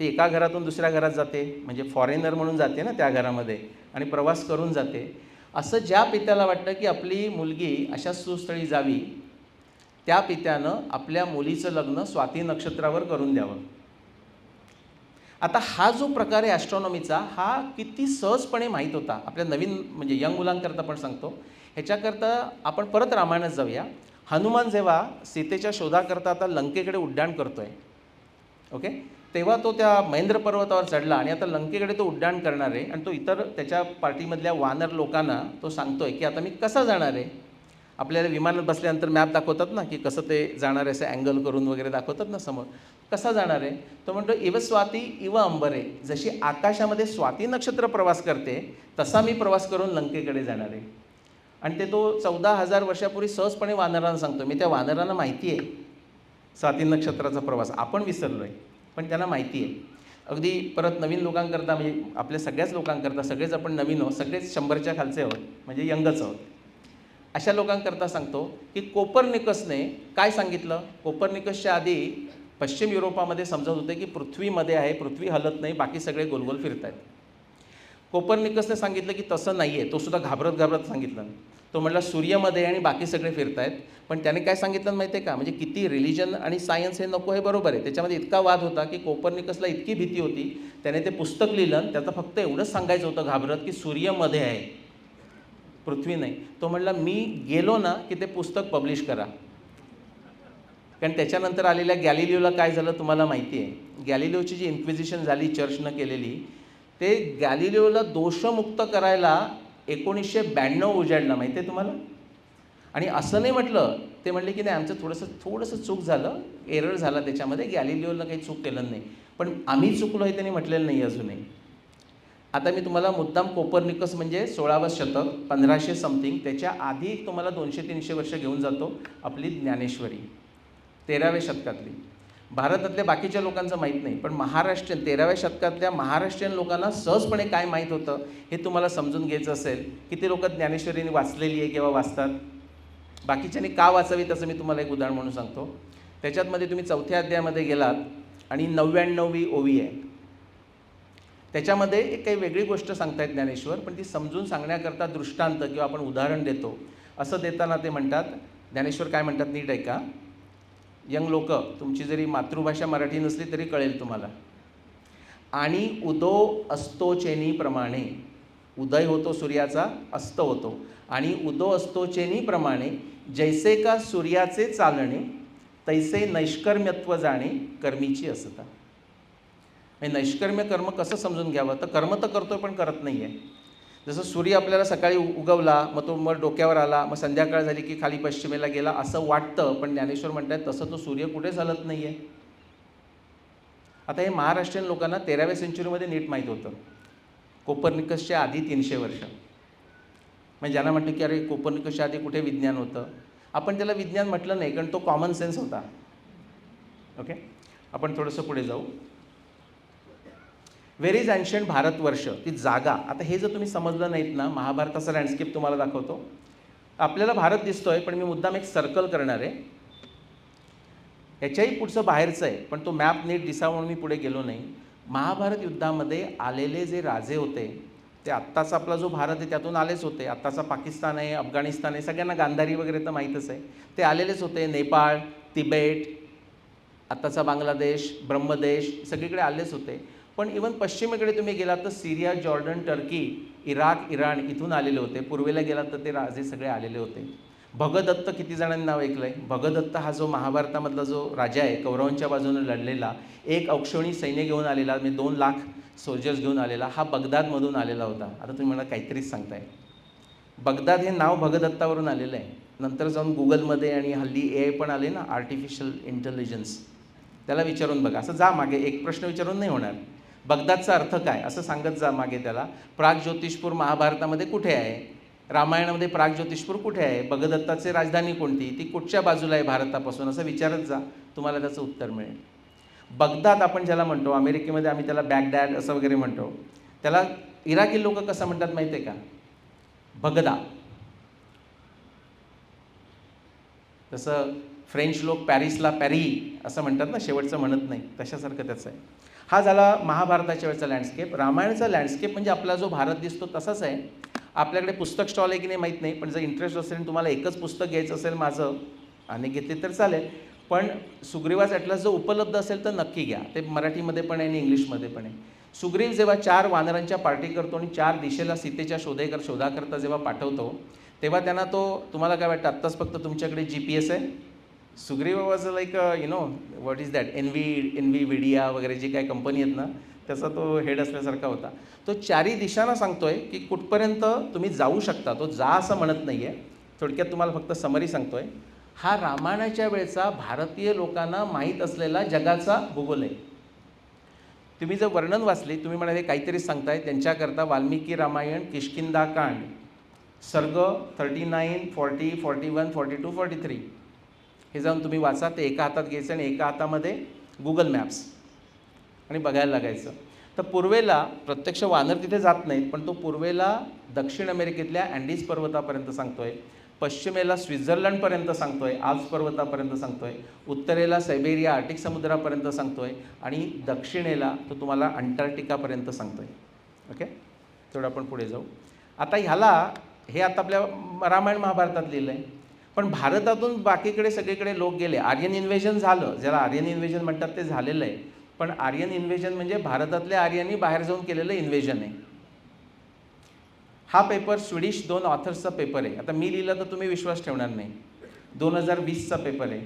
ती एका घरातून दुसऱ्या घरात जाते, म्हणजे फॉरेनर म्हणून जाते ना त्या घरामध्ये, आणि प्रवास करून जाते. असं ज्या पित्याला वाटतं की आपली मुलगी अशा सुस्थळी जावी, त्या पित्यानं आपल्या मुलीचं लग्न स्वाती नक्षत्रावर करून द्यावं. आता हा जो प्रकार आहे ॲस्ट्रॉनॉमीचा, हा किती सहजपणे माहीत होता आपल्या नवीन म्हणजे यंग मुलांकरता पण सांगतो. ह्याच्याकरता आपण परत रामायणात जाऊया. हनुमान जेव्हा सीतेच्या शोधाकरता आता लंकेकडे उड्डाण करतो आहे, ओके, तेव्हा तो त्या महेंद्र पर्वतावर चढला आणि आता लंकेकडे तो उड्डाण करणार आहे. आणि तो इतर त्याच्या पार्टीमधल्या वानर लोकांना तो सांगतोय की आता मी कसा जाणार आहे. आपल्याला विमानात बसल्यानंतर मॅप दाखवतात ना की कसं ते जाणार आहे, असं अँगल करून वगैरे दाखवतात ना समोर, कसा जाणार आहे. तो म्हणतो इव स्वाती इव अंबरे, जशी आकाशामध्ये स्वाती नक्षत्र प्रवास करते तसा मी प्रवास करून लंकेकडे जाणार आहे. आणि ते तो 14,000 वर्षापूर्वी सहजपणे वानरांना सांगतो. मी त्या वानरांना माहिती आहे स्वाती नक्षत्राचा प्रवास, आपण विसरलो आहे पण त्यांना माहिती आहे. अगदी परत नवीन लोकांकरता म्हणजे आपल्या सगळ्याच लोकांकरता, सगळेच आपण नवीन आहोत, सगळेच 100च्या खालचे आहोत म्हणजे यंगच आहोत. अशा लोकांकरता सांगतो की कोपर्निकसने काय सांगितलं. कोपर्निकसच्या आधी पश्चिम युरोपामध्ये समजत होते की पृथ्वीमध्ये आहे, पृथ्वी हलत नाही, बाकी सगळे गोलगोल फिरत आहेत. कोपर्निकसने सांगितलं की तसं नाही आहे. तो सुद्धा घाबरत घाबरत सांगितलं. तो म्हटला सूर्यामध्ये आणि बाकी सगळे फिरत आहेत. पण त्याने काय सांगितलं माहिती आहे का, म्हणजे किती रिलिजन आणि सायन्स हे नको हे बरोबर आहे, त्याच्यामध्ये इतका वाद होता की कोपर्निकसला इतकी भीती होती, त्याने ते पुस्तक लिहिलं. त्याचं फक्त एवढंच सांगायचं होतं घाबरत की सूर्यामध्ये आहे, पृथ्वी नाही. तो म्हटला मी गेलो ना की ते पुस्तक पब्लिश करा. कारण त्याच्यानंतर आलेल्या गॅलिलिओला काय झालं तुम्हाला माहिती आहे. गॅलिलिओची जी इन्क्विजिशन झाली चर्चनं केलेली, ते गॅलिलिओला दोषमुक्त करायला 1992 उजाडला, माहिती आहे तुम्हाला. आणि असं नाही म्हटलं, ते म्हटले की नाही आमचं थोडंसं चूक झालं, एरर झाला त्याच्यामध्ये, गॅलिलिओला काही चूक केलं नाही, पण आम्ही चुकलो हे त्यांनी म्हटलेलं नाही अजूनही. आता मी तुम्हाला मुद्दाम कोपर्निकस म्हणजे 16वं शतक 1500 समथिंग, त्याच्या आधी तुम्हाला 200-300 वर्ष घेऊन जातो. आपली ज्ञानेश्वरी 13व्या शतकातली. भारतातल्या बाकीच्या लोकांचं माहीत नाही, पण महाराष्ट्रीयन 13व्या शतकातल्या महाराष्ट्रीयन लोकांना सहजपणे काय माहीत होतं हे तुम्हाला समजून घ्यायचं असेल. किती लोक ज्ञानेश्वरीने वाचलेली आहे किंवा वाचतात, बाकीच्यांनी का वाचावी त्याचं मी तुम्हाला एक उदाहरण म्हणून सांगतो. त्याच्यातमध्ये तुम्ही 4थ्या अध्यायामध्ये गेलात आणि 99वी ओवी आहे. त्याच्यामध्ये एक काही वेगळी गोष्ट सांगतायत ज्ञानेश्वर, पण ती समजून सांगण्याकरता दृष्टांत किंवा आपण उदाहरण देतो. असं देताना ते म्हणतात, ज्ञानेश्वर काय म्हणतात नीट ऐका. यंग लोक, तुमची जरी मातृभाषा मराठी नसली तरी कळेल तुम्हाला. आणि उदो असतो चेनीप्रमाणे, उदय होतो सूर्याचा, अस्त होतो. आणि उदो असतो चेनीप्रमाणे जैसे का सूर्याचे चालणे, तैसे नैष्कर्म्यत्व जाणे कर्मीची असता. म्हणजे नैष्कर्म्य कर्म कसं समजून घ्यावं, तर कर्म तर करतोय पण करत नाही आहे. जसं सूर्य आपल्याला सकाळी उगवला, मग तो डोक्यावर आला, मग संध्याकाळ झाली की खाली पश्चिमेला गेला असं वाटतं, पण ज्ञानेश्वर म्हणतात तसं तो सूर्य कुठेच हलत नाही आहे. आता हे महाराष्ट्रीयन लोकांना 13व्या सेंचुरीमध्ये नीट माहीत होतं, कोपर्निकसच्या आधी 300 वर्ष. म्हणजे ज्यांना म्हटलं की अरे कोपर्निकसच्या आधी कुठे विज्ञान होतं, आपण त्याला विज्ञान म्हटलं नाही, कारण तो कॉमन सेन्स होता. ओके, आपण थोडंसं पुढे जाऊ. व्हेर इज एन्शंट भारतवर्ष, ती जागा. आता हे जर तुम्ही समजलं नाहीत ना, महाभारताचा लँडस्केप तुम्हाला दाखवतो. आपल्याला भारत दिसतोय, पण मी मुद्दाम एक सर्कल करणार आहे. याच्याही पुढचं बाहेरचं आहे, पण तो मॅप नीट दिसावा म्हणून मी पुढे गेलो नाही. महाभारत युद्धामध्ये आलेले जे राजे होते ते आत्ताचा आपला जो भारत आहे त्यातून आलेच होते. आत्ताचा पाकिस्तान आहे, अफगाणिस्तान आहे, सगळ्यांना गांधारी वगैरे तर माहीतच आहे, ते आलेलेच होते. नेपाळ, तिबेट, आत्ताचा बांगलादेश, ब्रह्मदेश, सगळीकडे आलेच होते. पण इवन पश्चिमेकडे तुम्ही गेलात तर सिरिया, जॉर्डन, टर्की, इराक, इराण इथून आलेले होते. पूर्वेला गेलात तर ते राजे सगळे आलेले होते. भगदत्त किती जणांनी नाव ऐकलं आहे. भगदत्त हा जो महाभारतामधला जो राजा आहे, कौरवांच्या बाजूने लढलेला, एक औक्षणी सैन्य घेऊन आलेला, म्हणजे 2 लाख सोल्जर्स घेऊन आलेला, हा बगदादमधून आलेला होता. आता तुम्ही मला काहीतरीच सांगताय. बगदाद हे नाव भगदत्तावरून आलेलं आहे. नंतर जाऊन गुगलमध्ये आणि हल्ली AI पण आले ना, आर्टिफिशियल इंटेलिजन्स, त्याला विचारून बघा. असं जा मागे, एक प्रश्न विचारून नाही होणार. बगदादचा अर्थ काय असं सांगत जा मागे त्याला. प्रागज्योतिषपूर महाभारतामध्ये कुठे आहे, रामायणामध्ये प्रागज्योतिषपूर कुठे आहे, भगदत्ताची राजधानी कोणती, ती कुठच्या बाजूला आहे भारतापासून, असं विचारत जा, तुम्हाला त्याचं उत्तर मिळेल. बगदाद आपण ज्याला म्हणतो, अमेरिकेमध्ये आम्ही त्याला बॅगडॅड असं वगैरे म्हणतो, त्याला इराकी लोक कसं म्हणतात माहिती आहे का, बगदा. तसं फ्रेंच लोक पॅरिसला पॅरी असं म्हणतात ना, शेवटचं म्हणत नाही, तशासारखं त्याचं आहे. हा झाला महाभारताच्या वेळचा लँडस्केप. रामायणाचा लँडस्केप म्हणजे आपला जो भारत दिसतो तसाच आहे. आपल्याकडे पुस्तक स्टॉल आहे की नाही माहीत नाही, पण जर इंटरेस्ट असेल तुम्हाला एकच पुस्तक घ्यायचं असेल माझं, आणि घेतले तर चालेल, पण सुग्रीवास ॲटलास जर उपलब्ध असेल तर नक्की घ्या. ते मराठीमध्ये पण आहे आणि इंग्लिशमध्ये पण आहे. सुग्रीव जेव्हा 4 वानरांच्या पार्टी करतो आणि 4 दिशेला सीतेच्या शोधाकरता जेव्हा पाठवतो, तेव्हा त्यांना तो, तुम्हाला काय वाटतं आत्ताच फक्त तुमच्याकडे GPS आहे. Sugriva was like what is that, NVIDIA वगैरे जी काही कंपनी आहेत ना, त्याचा तो हेड असल्यासारखा होता. तो 4ही दिशांना सांगतोय की कुठपर्यंत तुम्ही जाऊ शकता. तो जा असं म्हणत नाही आहे. थोडक्यात तुम्हाला फक्त समरी सांगतोय. हा रामायणाच्या वेळचा भारतीय लोकांना माहीत असलेला जगाचा भूगोल आहे. तुम्ही जर वर्णन वाचली, तुम्ही म्हणाले काहीतरी सांगताय, त्यांच्याकरता वाल्मिकी रामायण किष्किंधाकांड सर्ग 39, 40, 41, 42, 43 हे जाऊन तुम्ही वाचा. ते एका हातात घ्यायचं आणि एका हातामध्ये गुगल मॅप्स आणि बघायला लागायचं. तर पूर्वेला प्रत्यक्ष वानर तिथे जात नाहीत, पण तो पूर्वेला दक्षिण अमेरिकेतल्या अँडीज पर्वतापर्यंत सांगतोय. पश्चिमेला स्वित्झर्लंडपर्यंत सांगतोय, आल्प्स पर्वतापर्यंत सांगतोय, उत्तरेला सायबेरिया आर्टिक समुद्रापर्यंत सांगतोय आणि दक्षिणेला तो तुम्हाला अंटार्क्टिकापर्यंत सांगतोय. ओके, तेवढं आपण पुढे जाऊ. आता ह्याला हे आता आपल्या रामायण महाभारतात लिहिलं आहे, पण भारतातून बाकीकडे सगळीकडे लोक गेले. आर्यन इन्व्हेजन झालं, ज्याला आर्यन इन्व्हेजन म्हणतात ते झालेलं आहे. पण आर्यन इन्व्हेजन म्हणजे भारतातल्या आर्यांनी बाहेर जाऊन केलेलं इन्व्हेजन आहे. हा पेपर स्वीडिश 2 ऑथर्सचा पेपर आहे. आता मी लिहिलं तर तुम्ही विश्वास ठेवणार नाही. 2020चा पेपर आहे.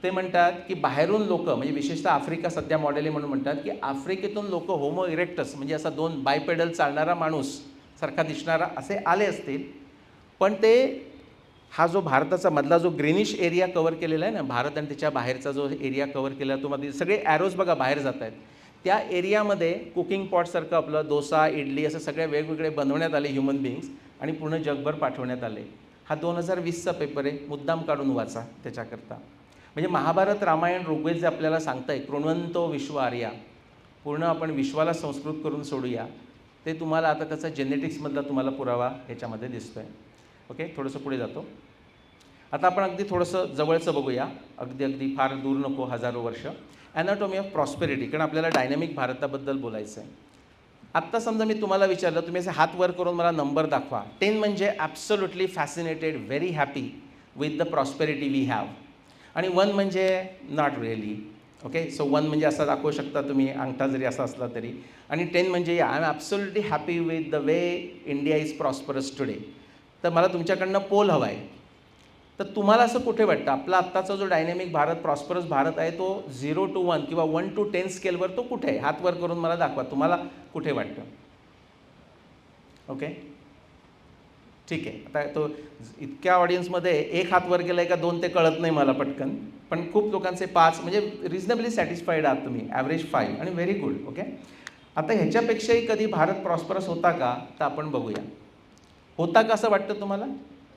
ते म्हणतात की बाहेरून लोक, म्हणजे विशेषतः आफ्रिका सध्या मॉडेल आहे म्हणून म्हणतात की आफ्रिकेतून लोक होमो इरेक्टस म्हणजे असा 2 बायपेडल चालणारा माणूस सारखा दिसणारा असे आले असतील, पण ते हा जो भारताचा मधला जो ग्रीनिश एरिया कव्हर केलेला आहे ना, भारत आणि त्याच्या बाहेरचा जो एरिया कव्हर केला, तुम्हाला सगळे ॲरोज बघा बाहेर जात आहेत. त्या एरियामध्ये कुकिंग पॉटसारखं आपलं डोसा, इडली असं सगळे वेगवेगळे बनवण्यात आले ह्युमन बिईंग्स आणि पूर्ण जगभर पाठवण्यात आले. हा 2020चा पेपर आहे, मुद्दाम काढून वाचा त्याच्याकरता. म्हणजे महाभारत, रामायण, ऋग्वेद जे आपल्याला सांगतं आहे, कृण्वंतो विश्व आर्या, पूर्ण आपण विश्वाला संस्कृत करून सोडूया, ते तुम्हाला आता त्याचा जेनेटिक्समधला तुम्हाला पुरावा ह्याच्यामध्ये दिसतो आहे. ओके, थोडंसं पुढे जातो. आता आपण अगदी थोडंसं जवळचं बघूया, अगदी फार दूर नको, हजारो वर्ष. ॲनाटॉमी ऑफ प्रॉस्पेरिटी, कारण आपल्याला डायनॅमिक भारताबद्दल बोलायचं आहे. आत्ता समजा मी तुम्हाला विचारलं, तुम्ही असे हात वर करून मला नंबर दाखवा. 10 म्हणजे absolutely fascinated, very happy with the prosperity we have, आणि 1 म्हणजे नॉट रिअली. ओके, सो 1 म्हणजे असा दाखवू शकता तुम्ही, अंगठा जरी असा असला तरी. आणि 10 म्हणजे I am absolutely happy with the way India is prosperous today. तर मला तुमच्याकडनं पोल हवा आहे. तर तुम्हाला असं कुठे वाटतं आपला आत्ताचा जो डायनॅमिक भारत, प्रॉस्परस भारत आहे, तो 0 to 1 किंवा 1 to 10 स्केलवर तो कुठे आहे? हात वर करून मला दाखवा, तुम्हाला कुठे वाटतं? ओके, ठीक आहे. आता तो इतक्या ऑडियन्समध्ये 1 हात वर गेला आहे का 2 ते कळत नाही मला पटकन, पण खूप लोकांचे 5 म्हणजे रिजनेबली सॅटिस्फाईड आहात तुम्ही, ॲव्हरेज 5 आणि व्हेरी गुड. ओके, आता ह्याच्यापेक्षाही कधी भारत प्रॉस्परस होता का? तर आपण बघूया. होता का असं वाटतं तुम्हाला?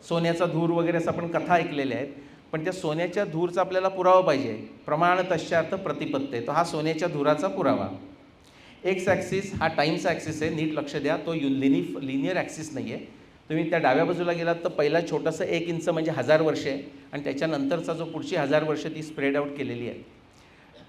सोन्याचा धूर वगैरे असं आपण कथा ऐकलेल्या आहेत, पण त्या सोन्याच्या धूरचा आपल्याला पुरावा पाहिजे. प्रमाण तश्यार्थ प्रतिपत्ते, तो हा सोन्याच्या धुराचा पुरावा. एक्स ॲक्सिस हा टाईमचा ॲक्सिस आहे, नीट लक्ष द्या, तो लिनियर ॲक्सिस नाही आहे. तुम्ही त्या डाव्या बाजूला गेलात तर पहिला छोटंसं 1 इंच म्हणजे 1000 वर्षे आहे, आणि त्याच्यानंतरचा जो पुढची 1000 वर्षे ती स्प्रेड आउट केलेली आहे.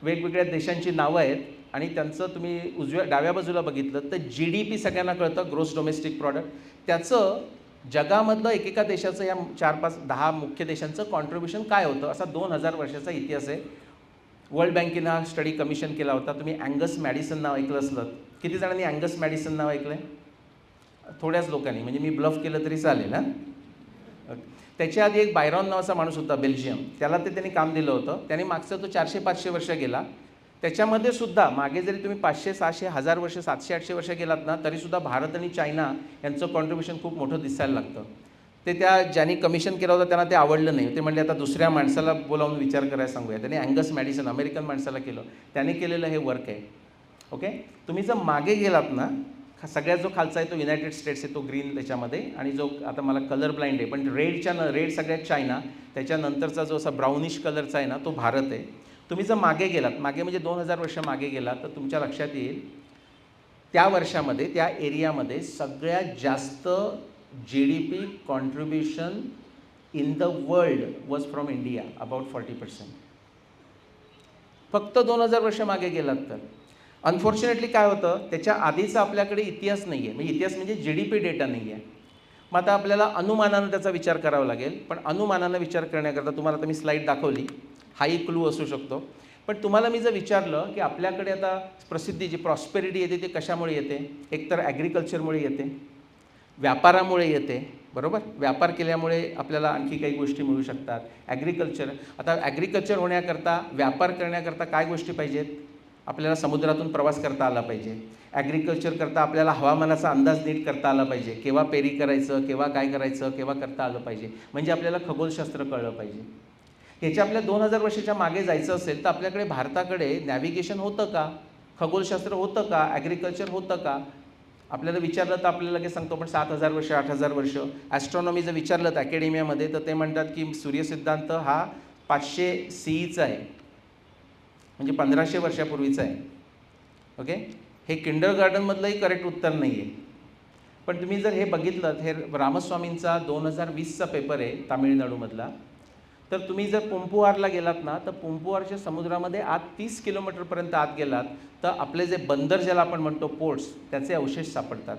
वेगवेगळ्या देशांची नावं आहेत आणि त्यांचं तुम्ही डाव्या बाजूला बघितलं तर GDP सगळ्यांना कळतं, ग्रोस डोमेस्टिक प्रॉडक्ट. त्याचं जगामधलं एकेका देशाचं, या 4-5-10 मुख्य देशांचं कॉन्ट्रीब्युशन काय होतं, असा 2000 वर्षाचा इतिहास आहे. वर्ल्ड बँकेनं हा स्टडी कमिशन केला होता. तुम्ही अँगस मॅडिसन नाव ऐकलं असलं, किती जणांनी अँगस मॅडिसन नाव ऐकलं आहे? थोड्याच लोकांनी, म्हणजे मी ब्लफ केलं तरी चालेल. हां, त्याच्या आधी एक बायरॉन नावाचा माणूस होता, बेल्जियम, त्याला ते त्यांनी काम दिलं होतं. त्याने मागचा तो 400-500 वर्ष गेला. त्याच्यामध्ये सुद्धा मागे जरी तुम्ही 500-600-1000 वर्ष, 700-800 वर्ष गेलात ना, तरीसुद्धा भारत आणि चायना यांचं कॉन्ट्रीब्युशन खूप मोठं दिसायला लागतं. ते त्या ज्यांनी कमिशन केलं होतं त्यांना ते आवडलं नाही. ते म्हणले आता दुसऱ्या माणसाला बोलावून विचार करायला सांगूया. त्याने अँगस मॅडिसन अमेरिकन माणसाला केलं, त्याने केलेलं हे वर्क आहे. ओके, तुम्ही जर मागे गेलात ना, सगळ्यात जो खालचा आहे तो युनायटेड स्टेट्स आहे, तो ग्रीन त्याच्यामध्ये, आणि जो आता मला कलर ब्लाइंड आहे पण रेड सगळ्यात चायना, त्याच्यानंतरचा जो असा ब्राउनिश कलरचा आहे ना, तो भारत आहे. तुम्ही जर मागे गेलात, मागे म्हणजे 2000 वर्ष मागे गेलात, तर तुमच्या लक्षात येईल त्या वर्षामध्ये त्या एरियामध्ये सगळ्यात जास्त GDP contribution in the world was from India, about 40%. फक्त 2000 वर्ष मागे गेलात तर. अनफॉर्च्युनेटली काय होतं, त्याच्या आधीचा आपल्याकडे इतिहास नाही आहे, म्हणजे इतिहास म्हणजे GDP डेटा नाही आहे. मग आता आपल्याला अनुमानानं त्याचा विचार करावा लागेल. पण अनुमानानं विचार करण्याकरता तुम्हाला आता मी स्लाईड दाखवली, हाही क्लू असू शकतो. पण तुम्हाला मी जर विचारलं की आपल्याकडे आता प्रसिद्धी जी प्रॉस्पेरिटी येते ती कशामुळे येते? एकतर ॲग्रिकल्चरमुळे येते, व्यापारामुळे येते, बरोबर. व्यापार केल्यामुळे आपल्याला आणखी काही गोष्टी मिळू शकतात. ॲग्रिकल्चर, आता ॲग्रिकल्चर होण्याकरता, व्यापार करण्याकरता काय गोष्टी पाहिजेत? आपल्याला समुद्रातून प्रवास करता आला पाहिजे. ॲग्रिकल्चर करता आपल्याला हवामानाचा अंदाज नीट करता आला पाहिजे, केव्हा पेरी करायचं, केव्हा काय करायचं, केव्हा करता आलं पाहिजे. म्हणजे आपल्याला खगोलशास्त्र कळलं पाहिजे. ह्याच्या आपल्या 2000 वर्षाच्या मागे जायचं असेल तर आपल्याकडे भारताकडे नॅव्हिगेशन होतं का? खगोलशास्त्र होतं का? ॲग्रिकल्चर होतं का? आपल्याला विचारलं तर आपल्याला लगेच सांगतो पण 7000 वर्ष, 8000 वर्ष. ॲस्ट्रॉनॉमी जर विचारलं तर अकॅडेमियामध्ये तर ते म्हणतात की सूर्यसिद्धांत हा 500 CEचा आहे, म्हणजे 1500 वर्षापूर्वीचा आहे. ओके, हे किंडरगार्टनमधलंही करेक्ट उत्तर नाही आहे. पण तुम्ही जर हे बघितलं, हे रामस्वामींचा 2020चा पेपर आहे तामिळनाडूमधला, तर तुम्ही जर पुंपुआरला गेलात ना, तर पुंपुआरच्या समुद्रामध्ये आत 30 किलोमीटरपर्यंत आत गेलात तर आपले जे बंदर ज्याला आपण म्हणतो पोर्ट्स, त्याचे अवशेष सापडतात.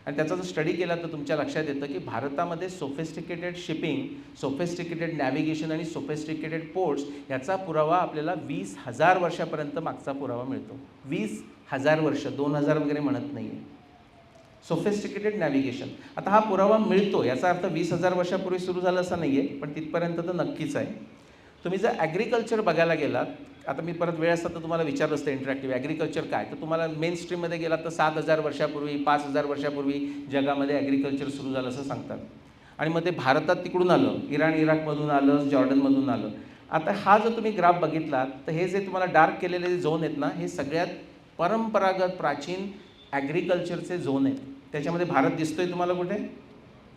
आणि त्याचा जर स्टडी केला तर तुमच्या लक्षात येतं की भारतामध्ये सोफिस्टिकेटेड शिपिंग, सोफिस्टिकेटेड नॅव्हिगेशन आणि सोफिस्टिकेटेड पोर्ट्स याचा पुरावा आपल्याला 20,000 वर्षापर्यंत मागचा पुरावा मिळतो. 20,000 वर्ष, 2,000 वगैरे म्हणत नाही आहे. Sophisticated navigation. आता हा पुरावा मिळतो याचा अर्थ 20,000 वर्षापूर्वी सुरू झालं असं नाही आहे, पण तिथपर्यंत तर नक्कीच आहे. तुम्ही जर ॲग्रिकल्चर बघायला गेलात, आता मी परत वेळ असता तर तुम्हाला विचारलं असतं इंटरॅक्टिव्ह ॲग्रिकल्चर काय, तर तुम्हाला मेन स्ट्रीममध्ये गेलात तर 7,000 वर्षापूर्वी, 5,000 वर्षापूर्वी जगामध्ये ॲग्रिकल्चर सुरू झालं असं सांगतात. आणि मग ते भारतात तिकडून आलं, इराकमधून आलं, जॉर्डनमधून आलं. आता हा जो तुम्ही ग्राफ बघितलात तर हे जे तुम्हाला डार्क केलेले जे झोन आहेत ना, हे सगळ्यात परंपरागत प्राचीन ॲग्रिकल्चरचे झोन आहेत. त्याच्यामध्ये भारत दिसतोय तुम्हाला कुठे?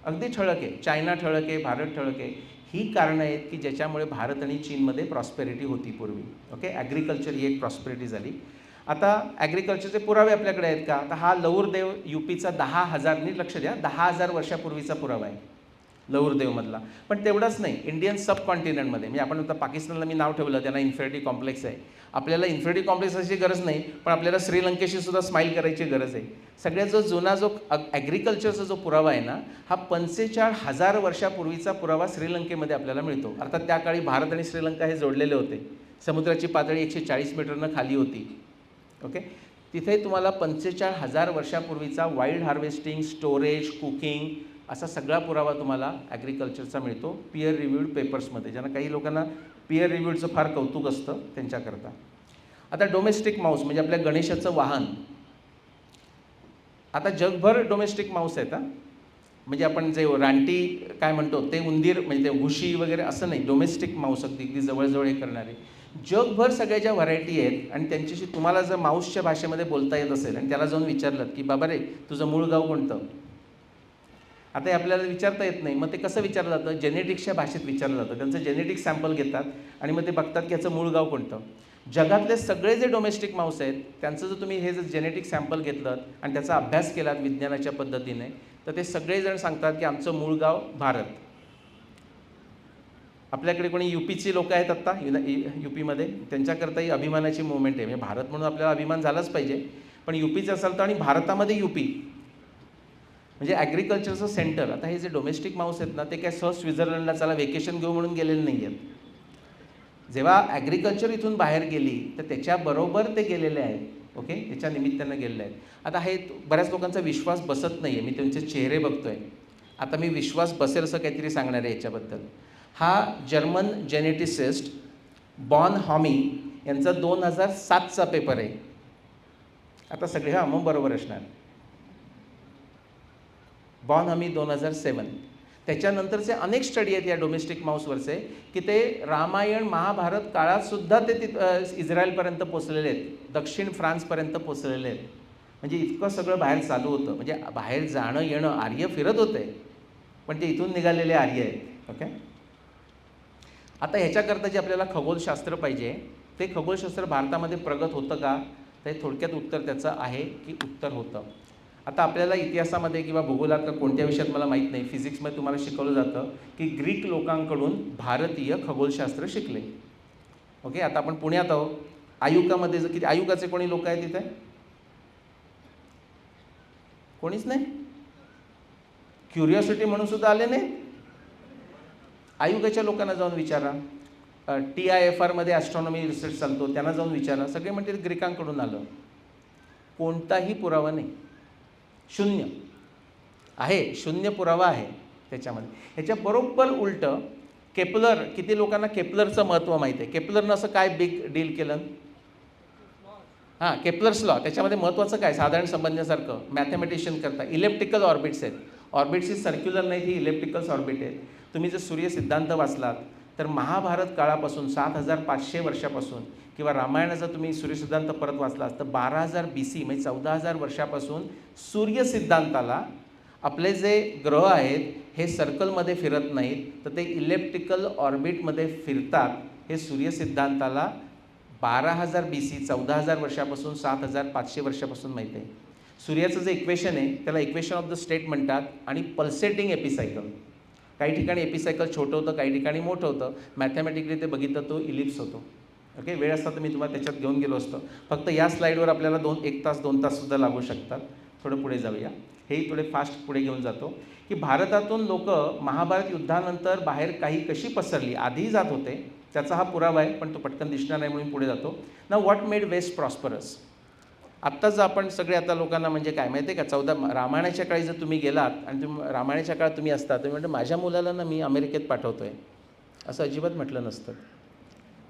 अगदी ठळक आहे. चायना ठळक आहे, भारत ठळक आहे. ही कारणं आहेत की ज्याच्यामुळे भारत आणि चीनमध्ये प्रॉस्पेरिटी होती पूर्वी. ओके, ॲग्रिकल्चर ही एक प्रॉस्पेरिटी झाली. आता ॲग्रिकल्चरचे पुरावे आपल्याकडे आहेत का? तर हा लौरदेव यूपीचा 10,000, नीट लक्ष द्या, 10,000 वर्षापूर्वीचा पुरावा आहे लौरदेवमधला. पण तेवढंच नाही, इंडियन सब कॉन्टिनेंटमध्ये, म्हणजे आपण आता पाकिस्तानला मी नाव ठेवलं, त्यांना इन्फिनिटी कॉम्प्लेक्स आहे. आपल्याला इन्फिनिटी कॉम्प्लेक्सची गरज नाही, पण आपल्याला श्रीलंकेशी सुद्धा स्माईल करायची गरज आहे. सगळ्यात जो जुना जो ॲग्रिकल्चरचा जो पुरावा आहे ना, हा 45,000 वर्षापूर्वीचा पुरावा श्रीलंकेमध्ये आपल्याला मिळतो. अर्थात त्या काळी भारत आणि श्रीलंका हे जोडलेले होते. समुद्राची पातळी 140 मीटरनं खाली होती. ओके, तिथे तुम्हाला 45,000 वर्षापूर्वीचा वाईल्ड हार्वेस्टिंग, स्टोरेज, कुकिंग असा सगळा पुरावा तुम्हाला ॲग्रिकल्चरचा मिळतो पिअर रिव्ह्यूड पेपर्समध्ये, ज्यांना काही लोकांना पिअर रिव्ह्यूडचं फार कौतुक असतं त्यांच्याकरता. आता डोमेस्टिक माऊस म्हणजे आपल्या गणेशाचं वाहन. आता जगभर डोमेस्टिक माऊस आहेत. म्हणजे आपण जे रानटी काय म्हणतो ते उंदीर, म्हणजे ते घुशी वगैरे असं नाही, डोमेस्टिक माऊस अगदी जवळजवळ हे करणारे. जगभर सगळ्या ज्या व्हरायटी आहेत आणि त्यांच्याशी तुम्हाला जर माऊसच्या भाषेमध्ये बोलता येत असेल आणि त्याला जाऊन विचारलं की बाबा रे तुझं मूळ गाव कोणतं, आता हे आपल्याला विचारता येत नाही. मग ते कसं विचारलं जातं? जेनेटिक्सच्या भाषेत विचारलं जातं. त्यांचं जेनेटिक्स सॅम्पल घेतात आणि मग ते बघतात की याचं मूळ गाव कोणतं. जगातले सगळे जे डोमेस्टिक माऊस आहेत त्यांचं जर तुम्ही हे जर जेनेटिक सॅम्पल घेतलं आणि त्याचा अभ्यास केलात विज्ञानाच्या पद्धतीने, तर ते सगळेजण सांगतात की आमचं मूळ गाव भारत. आपल्याकडे कोणी यूपीची लोकं आहेत आत्ता यूपीमध्ये, त्यांच्याकरताही अभिमानाची मुवमेंट आहे. म्हणजे भारत म्हणून आपल्याला अभिमान झालाच पाहिजे, पण यूपीचं असेल तर आणि भारतामध्ये यूपी म्हणजे ॲग्रिकल्चरचं सेंटर. आता हे जे डोमेस्टिक माऊस आहेत ना, ते काय सहज स्वित्झर्लंडला चला वेकेशन घेऊ म्हणून गेलेले नाही आहेत. जेव्हा ॲग्रिकल्चर इथून बाहेर गेली तर त्याच्याबरोबर ते गेलेले आहेत. ओके, त्याच्या निमित्तानं गेलेले आहेत. आता हे बऱ्याच लोकांचा विश्वास बसत नाही आहे, मी त्यांचे चेहरे बघतोय. आता मी विश्वास बसेल असं काहीतरी सांगणार आहे याच्याबद्दल. हा जर्मन जेनेटिसिस्ट बॉन हॉमी यांचा 2007चा पेपर आहे. आता सगळे मग बरोबर असणार. बॉन हमी 2007. त्याच्यानंतरचे अनेक स्टडी आहेत या डोमेस्टिक माऊसवरचे की ते रामायण महाभारत काळात सुद्धा ते इस्रायलपर्यंत पोचलेले आहेत, दक्षिण फ्रान्सपर्यंत पोचलेले आहेत. म्हणजे इतकं सगळं बाहेर चालू होतं. म्हणजे बाहेर जाणं येणं आर्य फिरत होते, पण ते इथून निघालेले आर्य आहेत. ओके, आता ह्याच्याकरता जे आपल्याला खगोलशास्त्र पाहिजे ते खगोलशास्त्र भारतामध्ये प्रगत होतं का? तर थोडक्यात उत्तर त्याचं आहे की उत्तर होतं. आता आपल्याला इतिहासामध्ये किंवा भूगोलात का कोणत्या विषयात मला माहीत नाही, फिजिक्समध्ये तुम्हाला शिकवलं जातं की ग्रीक लोकांकडून भारतीय खगोलशास्त्र शिकले. ओके, आता आपण पुण्यात आहोत. आयुकामध्ये जर किती आयुकाचे कोणी लोक आहेत तिथे? कोणीच नाही. क्युरिओसिटी म्हणून सुद्धा आले नाही. आयुकाच्या लोकांना जाऊन विचारा. TIFRमध्ये ॲस्ट्रॉनॉमी रिसर्च चालतो, त्यांना जाऊन विचारा. सगळे म्हणते ग्रीकांकडून आलं. कोणताही पुरावा नाही, शून्य आहे, शून्य पुरावा आहे त्याच्यामध्ये. ह्याच्या बरोबर उलटं केपलर, किती लोकांना केपलरचं महत्त्व माहिती आहे? केपलरनं असं काय बिग डील केलं? Kepler's law. त्याच्यामध्ये महत्त्वाचं काय? साधारण संबंधासारखं मॅथमॅटिशियन करता इलेप्टिकल ऑर्बिट्स आहेत. ऑर्बिट्स ही सर्क्युलर नाही, ही इलेप्टिकल्स ऑर्बिट आहेत. तुम्ही जर सूर्य सिद्धांत वाचलात तर महाभारत काळापासून 7,500 वर्षापासून किंवा रामायणाचा तुम्ही सूर्यसिद्धांत परत वाचलात तर 12,000 BC म्हणजे 14,000 वर्षापासून सूर्यसिद्धांताला आपले जे ग्रह आहेत हे सर्कलमध्ये फिरत नाहीत, तर ते इलेप्टिकल ऑर्बिटमध्ये फिरतात. हे सूर्यसिद्धांताला 12,000 BC 14,000 वर्षापासून 7,500 वर्षापासून माहीत आहे. सूर्याचं जे इक्वेशन आहे त्याला इक्वेशन ऑफ द स्टेट म्हणतात आणि पल्सेटिंग एपिसायकल. काही ठिकाणी एपिसायकल छोटं होतं, काही ठिकाणी मोठं होतं. मॅथमॅटिकली ते बघितलं तो इलिप्स होतो. ओके, वेळ असता तर मी तुम्हाला त्याच्यात घेऊन गेलो असतो. फक्त या स्लाईडवर आपल्याला 1 तास 2 ताससुद्धा लागू शकतात. थोडं पुढे जाऊया, हेही थोडे फास्ट पुढे घेऊन जातो की भारतातून लोक महाभारत युद्धानंतर बाहेर काही कशी पसरली, आधीही जात होते, त्याचा हा पुरावा आहे, पण तो पटकन दिसणार नाही म्हणून पुढे जातो. ना व्हॉट मेड वेस्ट प्रॉस्परस. आत्ताच आपण सगळे आता लोकांना म्हणजे काय माहिती आहे का, रामायणाच्या काळी जर तुम्ही गेलात आणि रामायणाच्या काळात तुम्ही असता तुम्ही म्हणजे माझ्या मुलाला ना मी अमेरिकेत पाठवतो आहे असं अजिबात म्हटलं नसतं.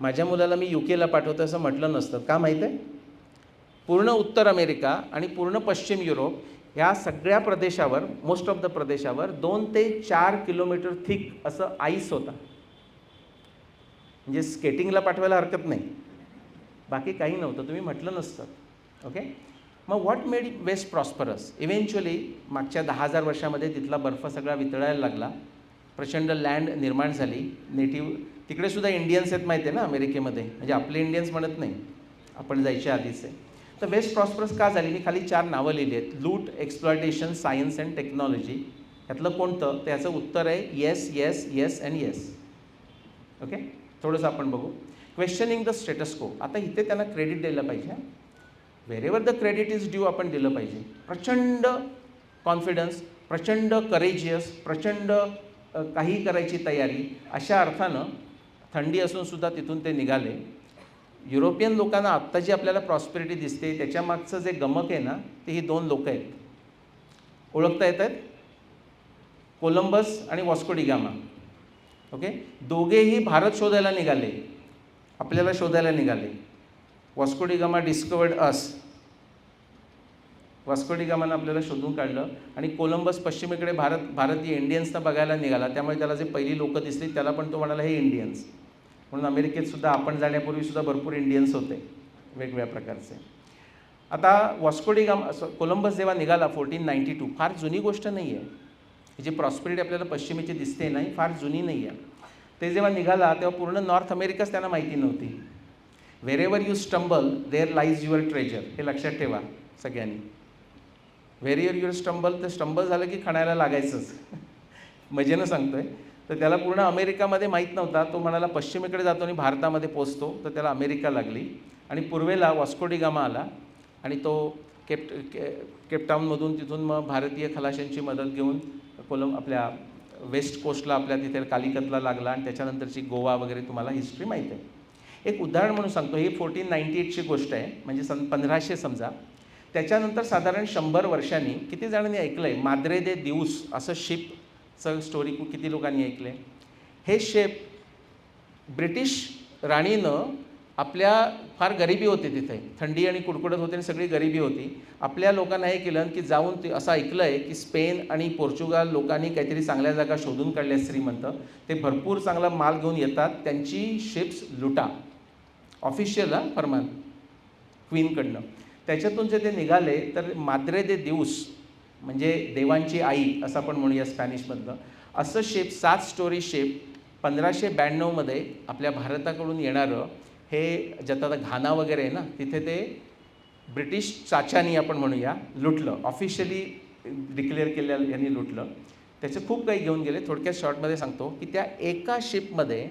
माझ्या मुलाला मी UK ला पाठवतो असं म्हटलं नसतं. का माहीत आहे, पूर्ण उत्तर अमेरिका आणि पूर्ण पश्चिम युरोप ह्या सगळ्या प्रदेशावर, मोस्ट ऑफ द प्रदेशावर 2 ते 4 किलोमीटर थिक असं आईस होता. म्हणजे स्केटिंगला पाठवायला हरकत नाही, बाकी काही नव्हतं, तुम्ही म्हटलं नसतं. ओके, मग what made west prosperous. Eventually मागच्या 10,000 वर्षामध्ये तिथला बर्फ सगळा वितळायला लागला, प्रचंड लँड निर्माण झाली. नेटिव्ह तिकडे सुद्धा इंडियन्स आहेत माहिती आहे ना अमेरिकेमध्ये, म्हणजे आपले इंडियन्स म्हणत नाही, आपण जायच्या आधीच आहे. तर वेस्ट प्रॉस्परस का झाली, मी खाली 4 नावं लिहिली आहेत. लूट, एक्सप्लॉयटेशन, सायन्स अँड टेक्नॉलॉजी. यातलं कोणतं, तर याचं उत्तर आहे yes, yes, yes and yes. Okay, थोडंसं आपण बघू. क्वेश्चनिंग द स्टेटस को. आता इथे त्यांना क्रेडिट द्यायला पाहिजे. Wherever the credit is due आपण दिलं पाहिजे. प्रचंड कॉन्फिडन्स, प्रचंड करेजियस, प्रचंड काही करायची तयारी, अशा अर्थानं थंडी असून सुद्धा तिथून ते निघाले. युरोपियन लोकांना आत्ता जी आपल्याला प्रॉस्पेरिटी दिसते त्याच्या मागचं जे गमक आहे ना, ते ही 2 लोक आहेत. ओळखता येत आहेत, कोलंबस आणि वॉस्को डी गामा. ओके, दोघेही भारत शोधायला निघाले, आपल्याला शोधायला निघाले. वॉस्को डी गामा डिस्कवर्ड अस. वॉस्को डी गामानं आपल्याला शोधून काढलं आणि कोलंबस पश्चिमेकडे भारतीय इंडियन्सना बघायला निघाला. त्यामुळे त्याला जे पहिली लोकं दिसली त्याला पण तो म्हणाला हे इंडियन्स. म्हणून अमेरिकेत सुद्धा आपण जाण्यापूर्वी सुद्धा भरपूर इंडियन्स होते वेगवेगळ्या प्रकारचे. आता वॉस्को डी गामा, कोलंबस जेव्हा निघाला 1492, फार जुनी गोष्ट नाही आहे. ही जी प्रॉस्पेरिटी आपल्याला पश्चिमेची दिसते ना, ही फार जुनी नाही आहे. ते जेव्हा निघाला तेव्हा पूर्ण नॉर्थ अमेरिकाच त्यांना माहिती नव्हती. Wherever you stumble there lies your treasure. हे लक्षात ठेवा सगळ्यांनी. व्हेरेवर युअर स्टंबल, ते स्टंबल झालं की खाण्याला लागायचंच. मजेनं सांगतोय. तर त्याला पूर्ण अमेरिकामध्ये माहीत नव्हता. तो म्हणाला पश्चिमेकडे जातो आणि भारतामध्ये पोचतो, तर त्याला अमेरिका लागली. आणि पूर्वेला वॉस्को डी गामा आला आणि तो केपटाऊनमधून तिथून मग भारतीय खलाशांची मदत घेऊन आपल्या वेस्ट कोस्टला आपल्या तिथे कालिकतला लागला आणि त्याच्यानंतरची गोवा वगैरे तुम्हाला हिस्ट्री माहीत आहे. एक उदाहरण म्हणून सांगतो, ही 1498ची गोष्ट आहे, म्हणजे 1500 समजा. त्याच्यानंतर साधारण 100 वर्षांनी, किती जणांनी ऐकलं आहे माद्रे दे दिवस असं शिपचं स्टोरी, किती लोकांनी ऐकले. हे शिप ब्रिटिश राणीनं आपल्या, फार गरिबी होती तिथे, थंडी आणि कुडकुडत होते आणि सगळी गरिबी होती. आपल्या लोकांना हे केलं की जाऊन ते असं ऐकलं आहे की स्पेन आणि पोर्चुगाल लोकांनी काहीतरी चांगल्या जागा शोधून काढल्या श्रीमंत, ते भरपूर चांगला माल घेऊन येतात, त्यांची शिप्स लुटा. ऑफिशियल फरमान क्वीनकडनं. त्याच्यातून जे ते निघाले तर माद्रे दे दिवस म्हणजे देवांची आई असं आपण म्हणूया स्पॅनिशमधलं, असं शिप 7 स्टोरी शिप 1592मध्ये आपल्या भारताकडून येणारं, हे ज्यात आता घाना वगैरे आहे ना तिथे, ते ब्रिटिश चाचानी आपण म्हणूया लुटलं. ऑफिशियली डिक्लेअर केलेलं यांनी लुटलं. त्याचं खूप काही घेऊन गेले. थोडक्यात शॉर्टमध्ये सांगतो की त्या एका शिपमध्ये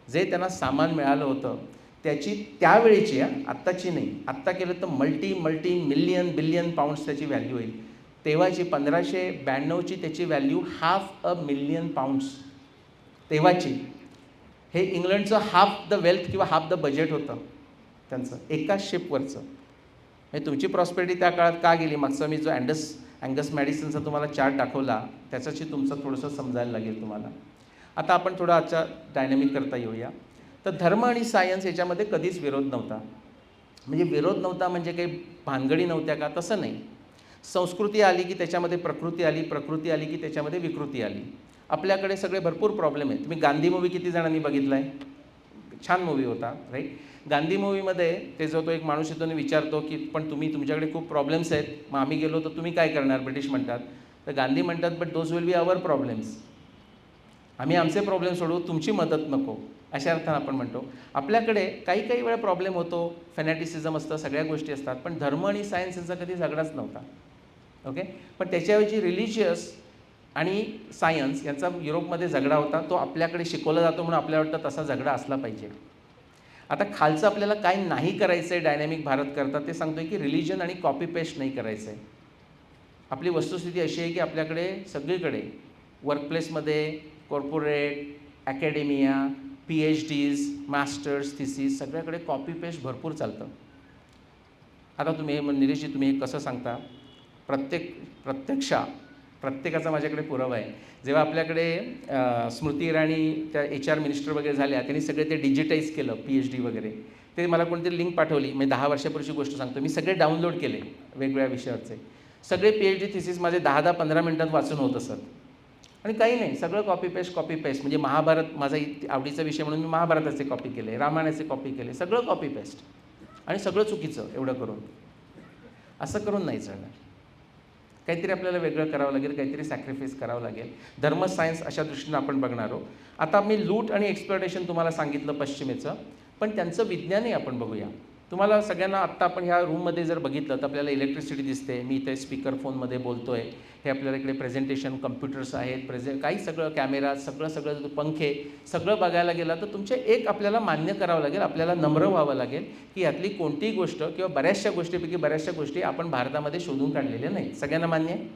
जे त्यांना सामान मिळालं होतं त्याची त्यावेळेची, आत्ताची नाही, आत्ता केलं तर मल्टी मिलियन बिलियन पाऊंड्स त्याची व्हॅल्यू होईल. तेव्हाची 1592ची त्याची व्हॅल्यू 500,000 पाऊंड्स तेव्हाची. हे इंग्लंडचं हाफ द वेल्थ किंवा हाफ द बजेट होतं त्यांचं एका शिपवरचं. म्हणजे तुमची प्रॉस्पेरिटी त्या काळात का गेली, मागचा मी जो अँगस मॅडिसनचा तुम्हाला चार्ट दाखवला त्याच्याशी तुमचं थोडंसं समजायला लागेल तुम्हाला. आता आपण थोडं आजच्या डायनॅमिक करता येऊया. तर धर्म आणि सायन्स याच्यामध्ये कधीच विरोध नव्हता. म्हणजे विरोध नव्हता म्हणजे काही भानगडी नव्हत्या का, तसं नाही. संस्कृती आली की त्याच्यामध्ये प्रकृती आली, प्रकृती आली की त्याच्यामध्ये विकृती आली. आपल्याकडे सगळे भरपूर प्रॉब्लेम आहेत. तुम्ही गांधी मूवी किती जणांनी बघितला आहे, छान मूवी होता राईट. गांधी मूवीमध्ये ते जो तो एक माणूस येतो आणि विचारतो की पण तुमच्याकडे खूप प्रॉब्लेम्स आहेत, मग आम्ही गेलो तर तुम्ही काय करणार, ब्रिटिश म्हणतात. तर गांधी म्हणतात but those will be our problems. आम्ही आमचे प्रॉब्लेम सोडवू, तुमची मदत नको, अशा अर्थानं आपण म्हणतो. आपल्याकडे काही वेळा प्रॉब्लेम होतो, फॅनॅटिसिझम असतं, सगळ्या गोष्टी असतात, पण धर्म आणि सायन्स यांचा कधी झगडाच नव्हता. ओके. पण त्याच्याऐवजी रिलिजियस आणि सायन्स यांचा युरोपमध्ये झगडा होता, तो आपल्याकडे शिकवला जातो म्हणून आपल्याला वाटतं तसा झगडा असला पाहिजे. आता खालचं आपल्याला काय नाही करायचं आहे डायनॅमिक भारत करता ते सांगतोय की रिलिजन आणि कॉपी पेस्ट नाही करायचं आहे. आपली वस्तुस्थिती अशी आहे की आपल्याकडे सगळीकडे वर्कप्लेसमध्ये, corporate, academia, PhDs, masters, thesis सगळ्याकडे कॉपी पेस्ट भरपूर चालतं. आता तुम्ही हे निलेशजी तुम्ही हे कसं सांगता? प्रत्येकाचा माझ्याकडे पुरावा आहे. जेव्हा आपल्याकडे स्मृती इराणी त्या HR मिनिस्टर वगैरे झाल्या, त्यांनी सगळे ते डिजिटाईज केलं PhD वगैरे. ते मला कोणतरी लिंक पाठवली, मी 10 वर्षापूर्वीची गोष्ट सांगतो. मी सगळे डाउनलोड केले वेगवेगळ्या विषयावरचे. सगळे PhD थिसिस माझे 10-15 मिनिटात वाचून होत असत. आणि काही नाही, सगळं कॉपी पेस्ट म्हणजे महाभारत माझा आवडीचा विषय म्हणून मी महाभारताचे कॉपी केले, रामायणाचे कॉपी केले, सगळं कॉपी पेस्ट. आणि सगळं चुकीचं एवढं करून. असं करून नाही चालणार. काहीतरी आपल्याला वेगळं करावं लागेल, काहीतरी सॅक्रिफाईस करावं लागेल. धर्म सायन्स अशा दृष्टीनं आपण बघणार आहोत. आता मी लूट आणि एक्सप्लॉयटेशन तुम्हाला सांगितलं पश्चिमेचं, पण त्यांचं विज्ञानही आपण बघूया. तुम्हाला सगळ्यांना आत्ता आपण ह्या रूममध्ये जर बघितलं तर आपल्याला इलेक्ट्रिसिटी दिसते. मी इथे स्पीकर फोनमध्ये बोलतो आहे. हे आपल्याला इकडे प्रेझेंटेशन कम्प्युटर्स आहेत, काही सगळं कॅमेरा, सगळं पंखे सगळं बघायला गेलं तर तुमचे एक आपल्याला मान्य करावं लागेल, आपल्याला नम्र व्हावं लागेल की यातली कोणतीही गोष्ट किंवा बऱ्याचशा गोष्टी आपण भारतामध्ये शोधून काढलेल्या नाही. सगळ्यांना मान्य आहे?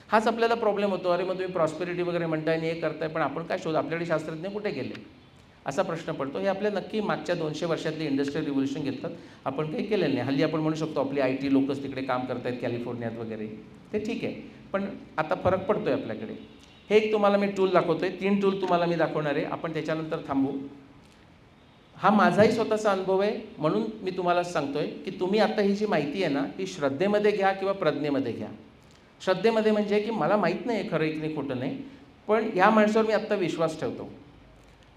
हाच आपल्याला प्रॉब्लेम होतो. अरे मग तुम्ही प्रॉस्पेरिटी वगैरे म्हणताय आणि हे करताय, पण आपण काय आपल्याकडे शास्त्रज्ञ कुठे गेले असा प्रश्न पडतो. हे आपल्या नक्की मागच्या 200 वर्षातली इंडस्ट्रियल रिव्होल्यूशन घेतलं, आपण काही केलेलं नाही. हल्ली आपण म्हणू शकतो आपली IT लोकच तिकडे काम करत आहेत कॅलिफोर्नियात वगैरे, ते ठीक आहे. पण आता फरक पडतो आहे आपल्याकडे. हे एक तुम्हाला मी टूल दाखवतो आहे, 3 टूल तुम्हाला मी दाखवणार आहे. आपण त्याच्यानंतर थांबू. हा माझाही स्वतःचा अनुभव आहे म्हणून मी तुम्हाला सांगतो आहे की तुम्ही आता ही जी माहिती आहे ना ती श्रद्धेमध्ये घ्या किंवा प्रज्ञेमध्ये घ्या. श्रद्धेमध्ये म्हणजे की मला माहीत नाही खरं की नाही खोटं नाही, पण ह्या माणसावर मी आत्ता विश्वास ठेवतो.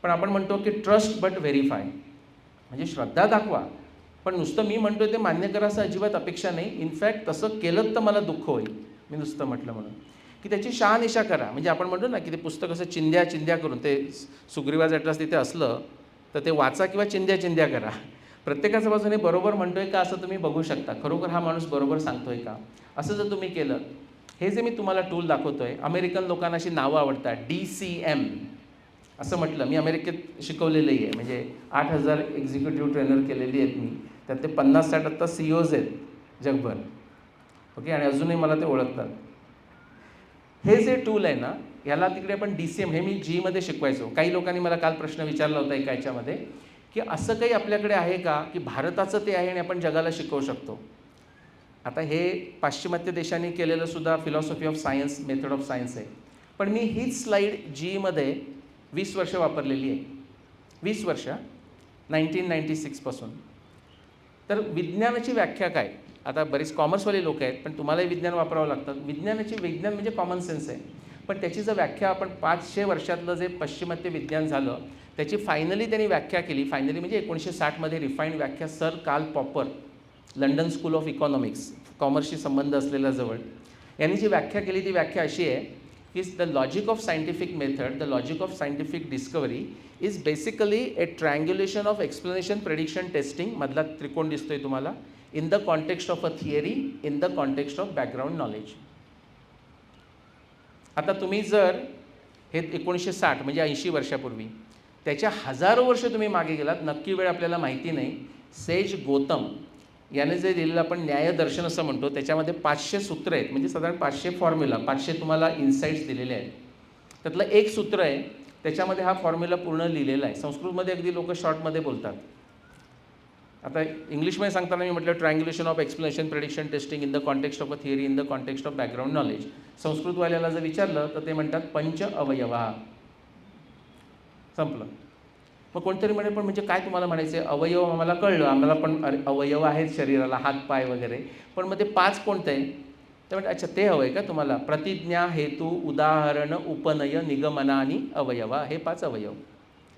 पण आपण म्हणतो की ट्रस्ट बट व्हेरीफाय, म्हणजे श्रद्धा दाखवा, पण नुसतं मी म्हणतो ते मान्य करा असं अजिबात अपेक्षा नाही. इनफॅक्ट तसं केलं तर मला दुःख होईल मी नुसतं म्हटलं म्हणून. की त्याची शहानिशा करा. म्हणजे आपण म्हणतो ना की ते पुस्तक असं चिंध्या करून ते सुग्रीवाज ॲटलास तिथे असलं तर ते वाचा किंवा चिंध्या करा. प्रत्येकाच्या बाजूने बरोबर म्हणतोय का असं तुम्ही बघू शकता. खरोखर हा माणूस बरोबर सांगतोय का असं जर तुम्ही केलं. हे जे मी तुम्हाला टूल दाखवतोय, अमेरिकन लोकांना अशी नावं आवडतात. DCM असं म्हटलं. मी अमेरिकेत शिकवलेलंही आहे, म्हणजे 8,000 एक्झिक्युटिव्ह ट्रेनर केलेली आहेत मी. त्यात ते 50-60 आत्ता CEOज आहेत जगभर. ओके. आणि अजूनही मला ते ओळखतात. हे जे टूल आहे ना ह्याला तिकडे आपण DCM, हे मी Gमध्ये शिकवायचो. काही लोकांनी मला काल प्रश्न विचारला होता एका याच्यामध्ये की असं काही आपल्याकडे आहे का की भारताचं ते आहे आणि आपण जगाला शिकवू शकतो. आता हे पाश्चिमात्य देशांनी केलेलं सुद्धा philosophy of science, method of science आहे. पण मी हीच स्लाईड Gमध्ये 20 वर्ष वापरलेली आहे. 20 वर्ष, 1996 पासून. तर विज्ञानाची व्याख्या काय? आता बरेच कॉमर्सवाले लोक आहेत, पण तुम्हालाही विज्ञान वापरावं लागतं. विज्ञान म्हणजे कॉमन सेन्स आहे. पण त्याची जर व्याख्या आपण 500 वर्षातलं जे पाश्चिमात्य विज्ञान झालं त्याची फायनली त्यांनी व्याख्या केली. फायनली म्हणजे 1960मध्ये रिफाईंड व्याख्या sir Karl Popper, London school of economics, कॉमर्सशी संबंध असलेल्या जवळ, यांनी जी व्याख्या केली ती व्याख्या अशी आहे की the logic of scientific method, the logic of scientific discovery is basically a triangulation of explanation, prediction, testing, मधला त्रिकोण दिसतोय तुम्हाला, in the context of a theory, in the context of background knowledge. आता तुम्ही जर हे 1960 म्हणजे 80 वर्षापूर्वी त्याच्या हजारो वर्ष तुम्ही मागे गेलात, नक्की वेळ आपल्याला माहिती नाही. सेज गौतम याने जे दिलेलं आपण न्यायदर्शन असं म्हणतो त्याच्यामध्ये 500 सूत्र आहेत, म्हणजे साधारण 500 फॉर्म्युला, 500 तुम्हाला इन्साईट्स दिलेले आहेत. त्यातलं एक सूत्र आहे त्याच्यामध्ये हा फॉर्म्युला पूर्ण लिहिलेला आहे. संस्कृतमध्ये अगदी लोक शॉर्टमध्ये बोलतात. आता इंग्लिशमध्ये सांगताना मी म्हटलं triangulation of explanation, prediction, testing in the context of a theory, in the context of background knowledge. संस्कृतवाल्याला जर विचारलं तर ते म्हणतात पंच अवयवा. संपलं. मग कोणतरी म्हणे पण म्हणजे काय तुम्हाला म्हणायचं? अवयव आम्हाला कळलं, आम्हाला पण अवयव आहेत शरीराला, हात पाय वगैरे, पण मग ते 5 कोणतं आहे? तर म्हणजे अच्छा ते हवं आहे का तुम्हाला? प्रतिज्ञा, हेतू, उदाहरण, उपनय, निगमना आणि अवयवा, हे 5 अवयव.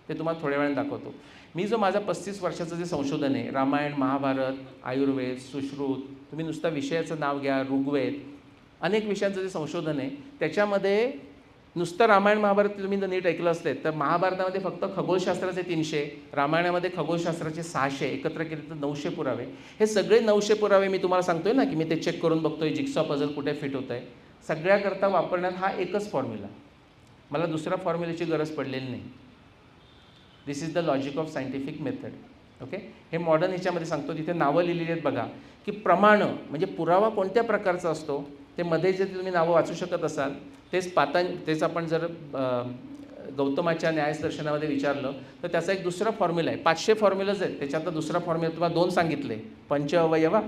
ते तुम्हाला थोड्या वेळाने दाखवतो. मी जो माझा 35 वर्षाचं जे संशोधन आहे, रामायण, महाभारत, आयुर्वेद, सुश्रुत, तुम्ही नुसतं विषयाचं नाव घ्या, ऋग्वेद, अनेक विषयांचं जे संशोधन आहे त्याच्यामध्ये नुसतं रामायण महाभारत तुम्ही जर नीट ऐकलं असले तर महाभारतामध्ये फक्त खगोलशास्त्राचे 300, रामायणामध्ये खगोलशास्त्राचे 600, एकत्र केले तर 900 पुरावे. हे सगळे 900 पुरावे मी तुम्हाला सांगतोय ना की मी ते चेक करून बघतोय जिक्सॉ पझल कुठे फिट होत आहे. सगळ्याकरता वापरण्यात हा एकच फॉर्म्युला. मला दुसऱ्या फॉर्म्युल्याची गरज पडलेली नाही. This is the logic of scientific method. Okay, हे मॉडर्न ह्याच्यामध्ये सांगतो. तिथे नावं लिहिलेली आहेत बघा की प्रमाणं म्हणजे पुरावा कोणत्या प्रकारचा असतो ते मध्ये जे तुम्ही नावं वाचू शकत असाल तेच आपण जर गौतमाच्या न्यायदर्शनामध्ये विचारलं तर त्याचा एक दुसरा फॉर्म्युला आहे. 500 फॉर्म्युलाज आहेत, त्याच्यातला दुसरा फॉर्म्युला तुम्हाला 2 सांगितले, पंच अवयवा,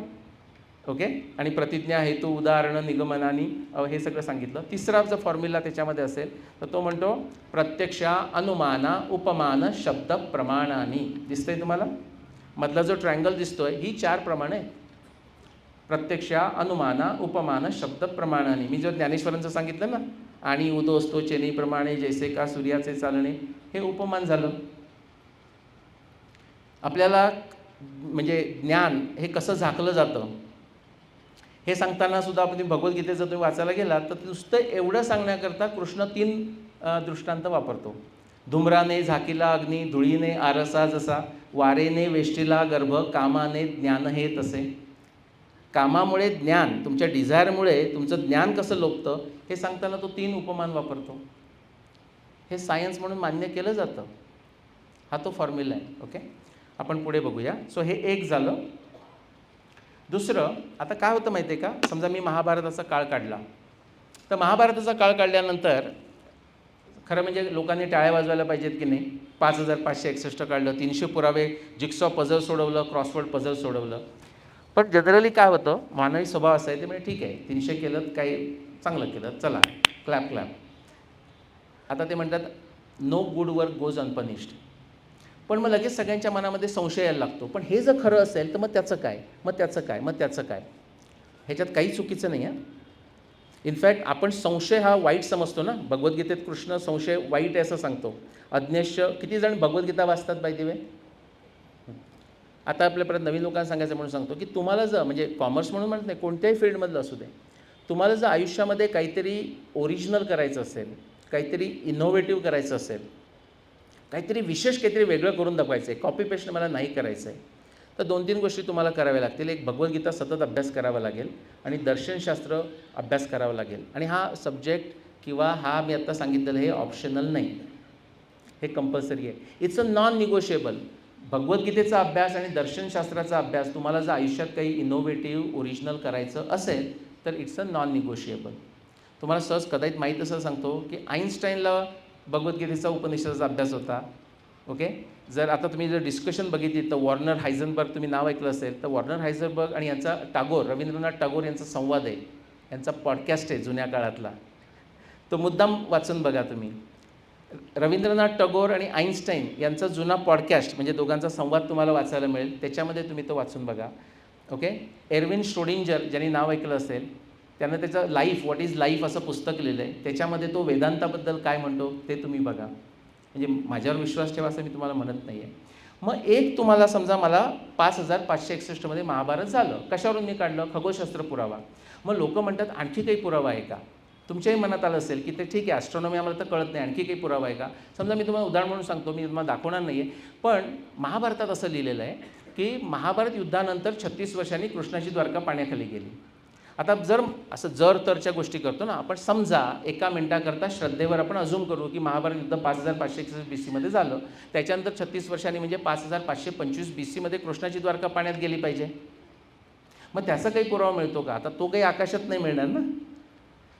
ओके, आणि प्रतिज्ञा, हेतू, उदाहरणं, निगमनानी, हे सगळं सांगितलं. तिसरा जो फॉर्म्युला त्याच्यामध्ये असेल तर तो म्हणतो प्रत्यक्षा, अनुमाना, उपमान, शब्द प्रमाणानी. दिसतंय तुम्हाला मधला जो ट्रायंगल दिसतोय ही 4 प्रमाणे आहेत. प्रत्यक्षा, अनुमाना, उपमान, शब्द प्रमाणाने. मी जो ज्ञानेश्वरांचं सांगितलं ना, आणि उदोस्तो चेनीप्रमाणे जैसे का सूर्याचे चालणे, हे उपमान झालं. आपल्याला म्हणजे ज्ञान हे कसं झाकलं जातं हे सांगताना सुद्धा आपण भगवद्गीतेचं तुम्ही वाचायला गेलात तर नुसतं एवढं सांगण्याकरता कृष्ण 3 दृष्टांत वापरतो. धूम्राने झाकीला अग्नी, धुळीने आरसा जसा, वारेने वेष्टीला गर्भ, कामाने ज्ञान हे तसे. कामामुळे ज्ञान, तुमच्या डिझायरमुळे तुमचं ज्ञान कसं लोपतं हे सांगताना तो 3 उपमान वापरतो. हे सायन्स म्हणून मान्य केलं जातं. हा तो फॉर्म्युला आहे. ओके, आपण पुढे बघूया. सो हे एक झालं. दुसरं, आता काय होतं माहिती आहे का, समजा मी महाभारताचा काळ काढला तर महाभारताचा काळ काढल्यानंतर खरं म्हणजे लोकांनी टाळ्या वाजवायला पाहिजेत की नाही. 5561 काढलं, 300 पुरावे, जिक्सॉ पझल सोडवलं, क्रॉसवर्ड पझल सोडवलं. पण जनरली काय होतं, मानवी स्वभाव असा आहे ते म्हणजे ठीक आहे 300 केलं काही चांगलं केलं, चला क्लॅप क्लॅप. आता ते म्हणतात नो गुड वर्क गोज अनपनिश्ड. पण मग लगेच सगळ्यांच्या मनामध्ये संशय यायला लागतो, पण हे जर खरं असेल तर मग त्याचं काय, मग त्याचं काय, मग त्याचं काय. ह्याच्यात काही चुकीचं नाही आहे. इनफॅक्ट आपण संशय हा वाईट समजतो ना. भगवद्गीतेत कृष्ण संशय वाईट आहे असं सांगतो. अज्ञेश्य, किती जण भगवद्गीता वाचतात बाय द वे. आता आपल्यापर्यंत नवीन लोकांना सांगायचं म्हणून सांगतो की तुम्हाला जर म्हणजे कॉमर्स म्हणून म्हणत नाही, कोणत्याही फील्डमधलं असू दे, तुम्हाला जर आयुष्यामध्ये काहीतरी ओरिजिनल करायचं असेल, काहीतरी इनोव्हेटिव्ह करायचं असेल, काहीतरी विशेष काहीतरी वेगळं करून दाखवायचं आहे, कॉपी पेस्ट मला नाही करायचं आहे, तर 2-3 गोष्टी तुम्हाला कराव्या लागतील. एक, भगवद्गीता सतत अभ्यास करावा लागेल आणि दर्शनशास्त्र अभ्यास करावा लागेल. आणि हा सब्जेक्ट किंवा हा मी आत्ता सांगितलेलं हे ऑप्शनल नाही, हे कंपल्सरी आहे. It's a non negotiable. भगवद्गीतेचा अभ्यास आणि दर्शनशास्त्राचा अभ्यास तुम्हाला जर आयुष्यात काही इनोव्हेटिव्ह ओरिजिनल करायचं असेल तर इट्स अ नॉन निगोशिएबल. तुम्हाला सहज कदाचित माहीत असं सांगतो की आईन्स्टाईनला भगवद्गीतेचा उपनिषदाचा अभ्यास होता. ओके, जर आता तुम्ही जर डिस्कशन बघितली तर वॉर्नर हायझनबर्ग, तुम्ही नाव ऐकलं असेल तर वॉर्नर हायझनबर्ग आणि यांचा टागोर, रवींद्रनाथ टागोर यांचा संवाद आहे, यांचा पॉडकास्ट आहे जुन्या काळातला, तो मुद्दाम वाचून बघा तुम्ही. रवींद्रनाथ टागोर आणि आईन्स्टाईन यांचा जुना पॉडकास्ट म्हणजे दोघांचा संवाद तुम्हाला वाचायला मिळेल, त्याच्यामध्ये तुम्ही तो वाचून बघा. ओके, एरविन श्रोडिंजर ज्यांनी नाव ऐकलं असेल त्यानं त्याचं लाईफ, व्हॉट इज लाईफ असं पुस्तक लिहिलं आहे, त्याच्यामध्ये तो वेदांताबद्दल काय म्हणतो ते तुम्ही बघा. म्हणजे माझ्यावर विश्वास ठेवा असं मी तुम्हाला म्हणत नाही आहे. मग एक तुम्हाला समजा मला 5561 महाभारत झालं, कशावरून मी काढलं, खगोलशास्त्र पुरावा. मग लोक म्हणतात आणखी काही पुरावा आहे का. तुमच्याही मनात आलं असेल की ते ठीक आहे ॲस्ट्रॉनॉमी आम्हाला तर कळत नाही, आणखी काही पुरावा आहे का. समजा मी तुम्हाला उदाहरण म्हणून सांगतो, मी तुम्हाला दाखवणार नाही आहे, पण महाभारतात असं लिहिलेलं आहे की महाभारत युद्धानंतर 36 वर्षांनी कृष्णाची द्वारका पाण्याखाली गेली. आता जर असं जर तरच्या गोष्टी करतो ना आपण, समजा एका मिनिटाकरता श्रद्धेवर आपण अझूम करू की महाभारत युद्ध 5561 BC झालं, त्याच्यानंतर 36 वर्षांनी म्हणजे 5525 BC कृष्णाची द्वारका पाण्यात गेली पाहिजे. मग त्याचा काही पुरावा मिळतो का. आता तो काही आकाशात नाही मिळणार ना.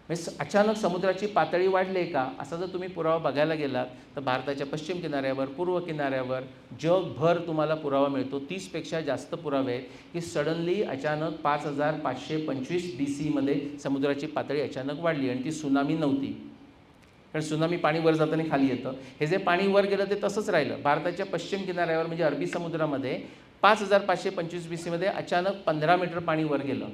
म्हणजे अचानक समुद्राची पातळी वाढली आहे का असा जर तुम्ही पुरावा बघायला गेलात तर भारताच्या पश्चिम किनाऱ्यावर, पूर्व किनाऱ्यावर जगभर तुम्हाला पुरावा मिळतो. 30पेक्षा जास्त पुरावे आहेत की सडनली अचानक 5525 BC समुद्राची पातळी अचानक वाढली आणि ती सुनामी नव्हती. कारण सुनामी पाणी वर जाताना खाली येतं, हे जे पाणी वर गेलं ते तसंच राहिलं. भारताच्या पश्चिम किनाऱ्यावर म्हणजे अरबी समुद्रामध्ये 5525 BC अचानक 15 मीटर पाणी वर गेलं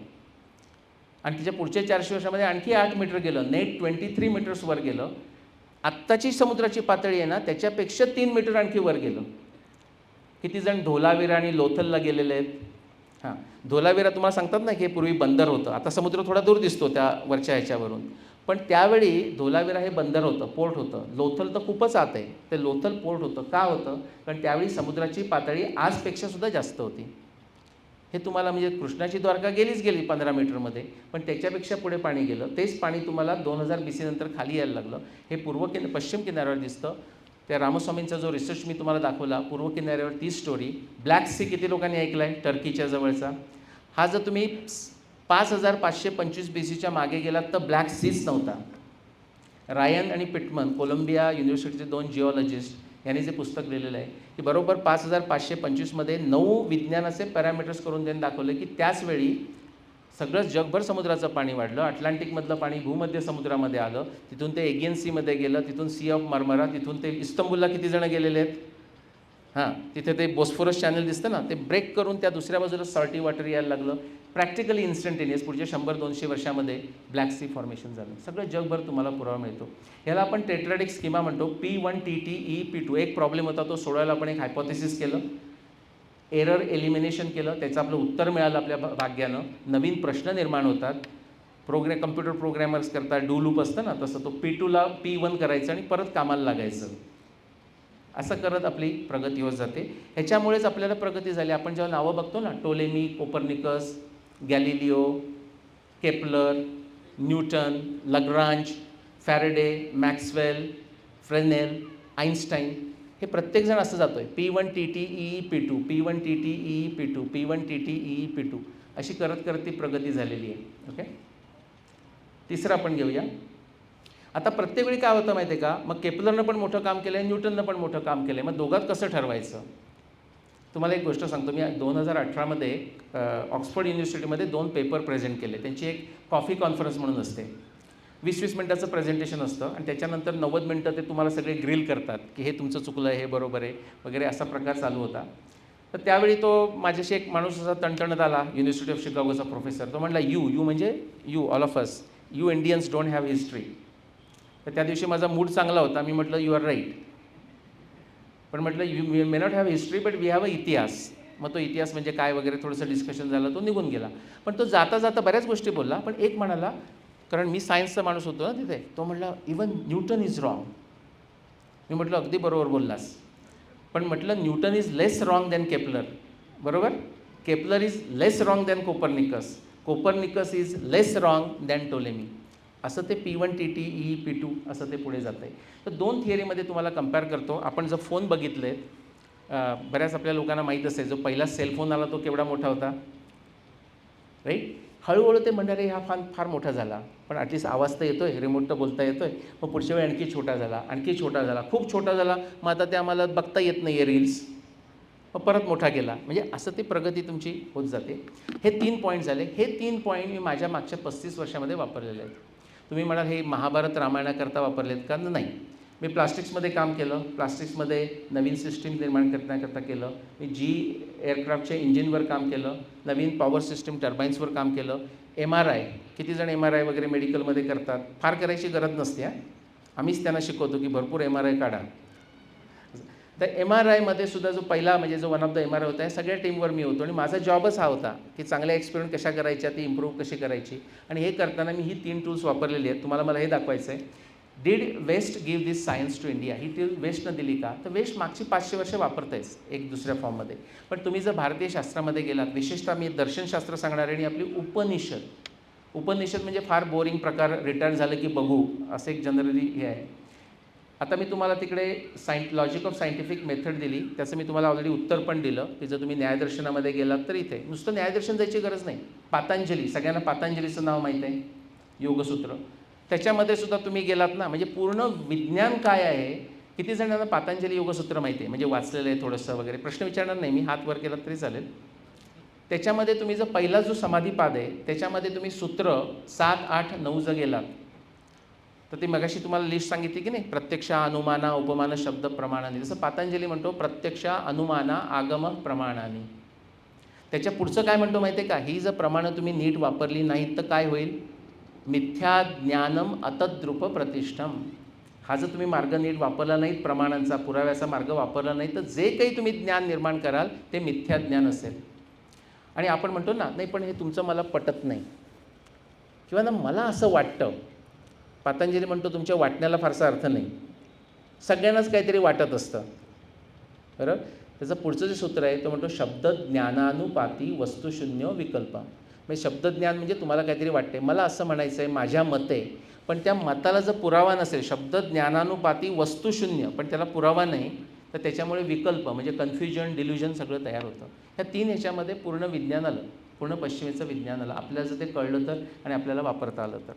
आणि तिच्या पुढच्या 400 वर्षामध्ये आणखी 8 मीटर गेलं, नेट 23 मीटर्स वर गेलं. आत्ताची समुद्राची पातळी आहे ना त्याच्यापेक्षा 3 मीटर आणखी वर गेलं. किती जण धोलावीरा आणि लोथलला गेलेले आहेत. धोलावीरा तुम्हाला सांगतात ना की हे पूर्वी बंदर होतं, आता समुद्र थोडा दूर दिसतो त्या वरच्या ह्याच्यावरून, पण त्यावेळी धोलावीरा हे बंदर होतं, पोर्ट होतं. लोथल तर खूपच आत आहे. ते लोथल पोर्ट होतं. का होतं? कारण त्यावेळी समुद्राची पातळी आजपेक्षासुद्धा जास्त होती. हे तुम्हाला म्हणजे कृष्णाची द्वारका गेली 15 मीटरमध्ये, पण त्याच्यापेक्षा पुढे पाणी गेलं. तेच पाणी तुम्हाला 2000 BC नंतर खाली यायला लागलं. हे पश्चिम किनाऱ्यावर दिसतं. त्या रामस्वामींचा जो रिसर्च मी तुम्हाला दाखवला, पूर्व किनाऱ्यावर ती स्टोरी. ब्लॅक सी किती लोकांनी ऐकला आहे? टर्कीच्या जवळचा. हा जर तुम्ही 5525 BCच्या मागे गेलात तर ब्लॅक सीच नव्हता. रायन आणि पिटमन, कोलंबिया युनिव्हर्सिटीचे 2 जिओलॉजिस्ट यांनी जे पुस्तक लिहिलेलं आहे की बरोबर 5525मध्ये 9 विज्ञानाचे पॅरामीटर्स करून त्यांनी दाखवले की त्याचवेळी सगळं जगभर समुद्राचं पाणी वाढलं. अटलांटिकमधलं पाणी भूमध्य समुद्रामध्ये आलं, तिथून ते एगियन सीमध्ये गेलं, तिथून सी ऑफ मार्मरा, तिथून ते इस्तंबूलला किती जण गेलेले आहेत? हां, तिथे ते बोस्फोरस चॅनल दिसतं ना, ते ब्रेक करून त्या दुसऱ्या बाजूला सॉल्टी वॉटर यायला लागलं. प्रॅक्टिकली इन्स्टंटेनियस पुढच्या 100-200 वर्षामध्ये ब्लॅक सी फॉर्मेशन झालं. सगळं जगभर तुम्हाला पुरावा मिळतो. ह्याला आपण टेट्राडिक स्कीमा म्हणतो. P1 TTE P2. एक प्रॉब्लेम होता, तो सोडवायला आपण एक हायपोथेसिस केलं, एरर एलिमिनेशन केलं, त्याचं आपलं उत्तर मिळालं आपल्या भाग्यानं. नवीन प्रश्न निर्माण होतात. कम्प्युटर प्रोग्रॅमर्स करतात, डू लूप असतं ना, तसं तो P2ला P1 करायचं आणि परत कामाला लागायचं. असं करत आपली प्रगती होत जाते. ह्याच्यामुळेच आपल्याला प्रगती झाली. आपण जेव्हा नावं बघतो ना, Ptolemy, Copernicus, Galileo, Kepler, Newton, Lagrange, Faraday, Maxwell, Fresnel, Einstein, हे प्रत्येकजण असं जातो आहे. P1 TTE P2, P1 TTE P2, P1 TTE P2, अशी करत करत ती प्रगती झालेली आहे. ओके, तिसरं आपण घेऊया. आता प्रत्येक वेळी काय होतं माहिती आहे का? मग केपलरनं पण मोठं काम केलं आहे, न्यूटननं पण मोठं काम केलं आहे. मग दोघात कसं ठरवायचं? तुम्हाला एक गोष्ट सांगतो. मी 2018मध्ये ऑक्सफोर्ड युनिव्हर्सिटीमध्ये 2 पेपर प्रेझेंट केले. त्यांची एक कॉफी कॉन्फरन्स म्हणून असते. 20-20 मिनटाचं प्रेझेंटेशन असतं आणि त्याच्यानंतर 90 मिनटं ते तुम्हाला सगळे ग्रिल करतात की हे तुमचं चुकलं आहे, हे बरोबर आहे वगैरे, असा प्रकार चालू होता. तर त्यावेळी तो माझ्याशी एक माणूस असा तणतणत आला, युनिव्हर्सिटी ऑफ शिकागोचा प्रोफेसर. तो म्हणला, यू म्हणजे you, all of us, you Indians don't have history. तर त्या दिवशी माझा मूड चांगला होता. मी म्हटलं, यू आर राईट. पण म्हटलं, you may not have history but we have a इतिहास. मग तो इतिहास म्हणजे काय वगैरे थोडंसं डिस्कशन झालं, तो निघून गेला. पण तो जाता जाता बऱ्याच गोष्टी बोलला. पण एक म्हणाला, कारण मी सायन्सचा माणूस होतो ना तिथे, तो म्हटला, इवन न्यूटन इज रॉंग. मी म्हटलं, अगदी बरोबर बोललास. पण म्हटलं, Newton is less wrong than Kepler. बरोबर? Kepler is less wrong than Copernicus. Copernicus is less wrong than Ptolemy. असं ते P1 TTE P2 असं ते पुढे जातं आहे. तर 2 थिअरीमध्ये तुम्हाला कंपेअर करतो. आपण जर फोन बघितले, बऱ्याच आपल्या लोकांना माहीत असेल, जो पहिला सेलफोन आला तो केवढा मोठा होता, राईट? हळूहळू ते म्हणणारे हा फार मोठा झाला, पण ॲटलिस्ट आवाज तर येतो आहे, रिमोट तर बोलता येतो आहे. मग पुढच्या वेळी आणखी छोटा झाला, आणखी छोटा झाला, खूप छोटा झाला. मग आता ते आम्हाला बघता येत नाही आहे रील्स. मग परत मोठा केला. म्हणजे असं ती प्रगती तुमची होत जाते. हे 3 पॉईंट झाले. हे 3 पॉईंट मी माझ्या मागच्या 35 वर्षामध्ये वापरलेले आहेत. तुम्ही म्हणाल हे महाभारत रामायणाकरता वापरलेत का? नाही. मी प्लास्टिक्समध्ये काम केलं. प्लास्टिक्समध्ये नवीन सिस्टीम निर्माण करण्याकरता केलं. मी एअरक्राफ्टच्या इंजिनवर काम केलं. नवीन पॉवर सिस्टीम टर्बाईन्सवर काम केलं. MRI, किती जण MRI वगैरे मेडिकलमध्ये करतात? फार करायची गरज नसते. आम्हीच त्यांना शिकवतो की भरपूर MRI काढा. तर MRIमध्ये सुद्धा जो पहिला म्हणजे जो वन ऑफ द MRI होता, सगळ्या टीमवर मी होतो आणि माझा जॉबच हा होता की चांगल्या एक्सपेरिमेंट कशा करायच्या, ती इम्प्रूव्ह कशी करायची. आणि हे करताना मी ही 3 टूल्स वापरलेली आहेत. तुम्हाला मला हे दाखवायचं आहे. Did west give this science to India? ही टूल वेस्टनं दिली का? तर वेस्ट मागची 500 वर्ष वापरतायच एक दुसऱ्या फॉर्ममध्ये. पण तुम्ही जर भारतीय शास्त्रामध्ये गेलात, विशेषतः मी दर्शनशास्त्र सांगणार आहे आणि आपली उपनिषद म्हणजे फार बोरिंग प्रकार, रिटायर झालं की बघू असं एक जनरली हे आहे. आता मी तुम्हाला तिकडे लॉजिक ऑफ सायंटिफिक मेथड दिली, त्याचं मी तुम्हाला ऑलरेडी उत्तर पण दिलं की जर तुम्ही न्यायदर्शनामध्ये गेलात तर इथे नुसतं न्यायदर्शन जायची गरज नाही. पातंजली, सगळ्यांना पातंजलीचं नाव माहीत आहे, योगसूत्र. त्याच्यामध्ये सुद्धा तुम्ही गेलात ना, म्हणजे पूर्ण विज्ञान काय आहे, किती जणांना पातंजली योगसूत्र माहिती आहे, म्हणजे वाचलेलं आहे थोडंसं वगैरे. प्रश्न विचारणार नाही मी, हात वर केला तरी चालेल. त्याच्यामध्ये तुम्ही जर पहिला जो समाधीपाद आहे त्याच्यामध्ये तुम्ही सूत्र 7, 8, 9 जर गेलात तर ती मगाशी तुम्हाला लिस्ट सांगितली की नाही, प्रत्यक्ष, अनुमाना, उपमान, शब्द, प्रमाणाने. जसं पातंजली म्हणतो प्रत्यक्ष, अनुमाना, आगम, प्रमाणाने. त्याच्या पुढचं काय म्हणतो माहिती आहे का? ही जर प्रमाणं तुम्ही नीट वापरली नाहीत तर काय होईल? मिथ्या ज्ञानम अतद्रुप प्रतिष्ठम. हा जर तुम्ही मार्ग नीट वापरला नाहीत, प्रमाणांचा, पुराव्याचा मार्ग वापरला नाही, तर जे काही तुम्ही ज्ञान निर्माण कराल ते मिथ्या ज्ञान असेल. आणि आपण म्हणतो ना, नाही पण हे तुमचं मला पटत नाही, किंवा ना मला असं वाटतं, पतंजली म्हणतो तुमच्या वाटण्याला फारसा अर्थ नाही, सगळ्यांनाच काहीतरी वाटत असतं. बरोबर. त्याचं पुढचं जे सूत्र आहे तो म्हणतो शब्द ज्ञानानुपाती वस्तुशून्य विकल्प. म्हणजे शब्दज्ञान म्हणजे तुम्हाला काहीतरी वाटते, मला असं म्हणायचं आहे, माझ्या मते, पण त्या मताला जर पुरावा नसेल, शब्द ज्ञानानुपाती वस्तुशून्य पण त्याला पुरावा नाही, तर त्याच्यामुळे विकल्प म्हणजे कन्फ्युजन, डिल्युजन सगळं तयार होतं. ह्या 3 ह्याच्यामध्ये पूर्ण विज्ञान आलं, पूर्ण पश्चिमेचं विज्ञान आलं, आपल्याला जर ते कळलं तर आणि आपल्याला वापरता आलं तर.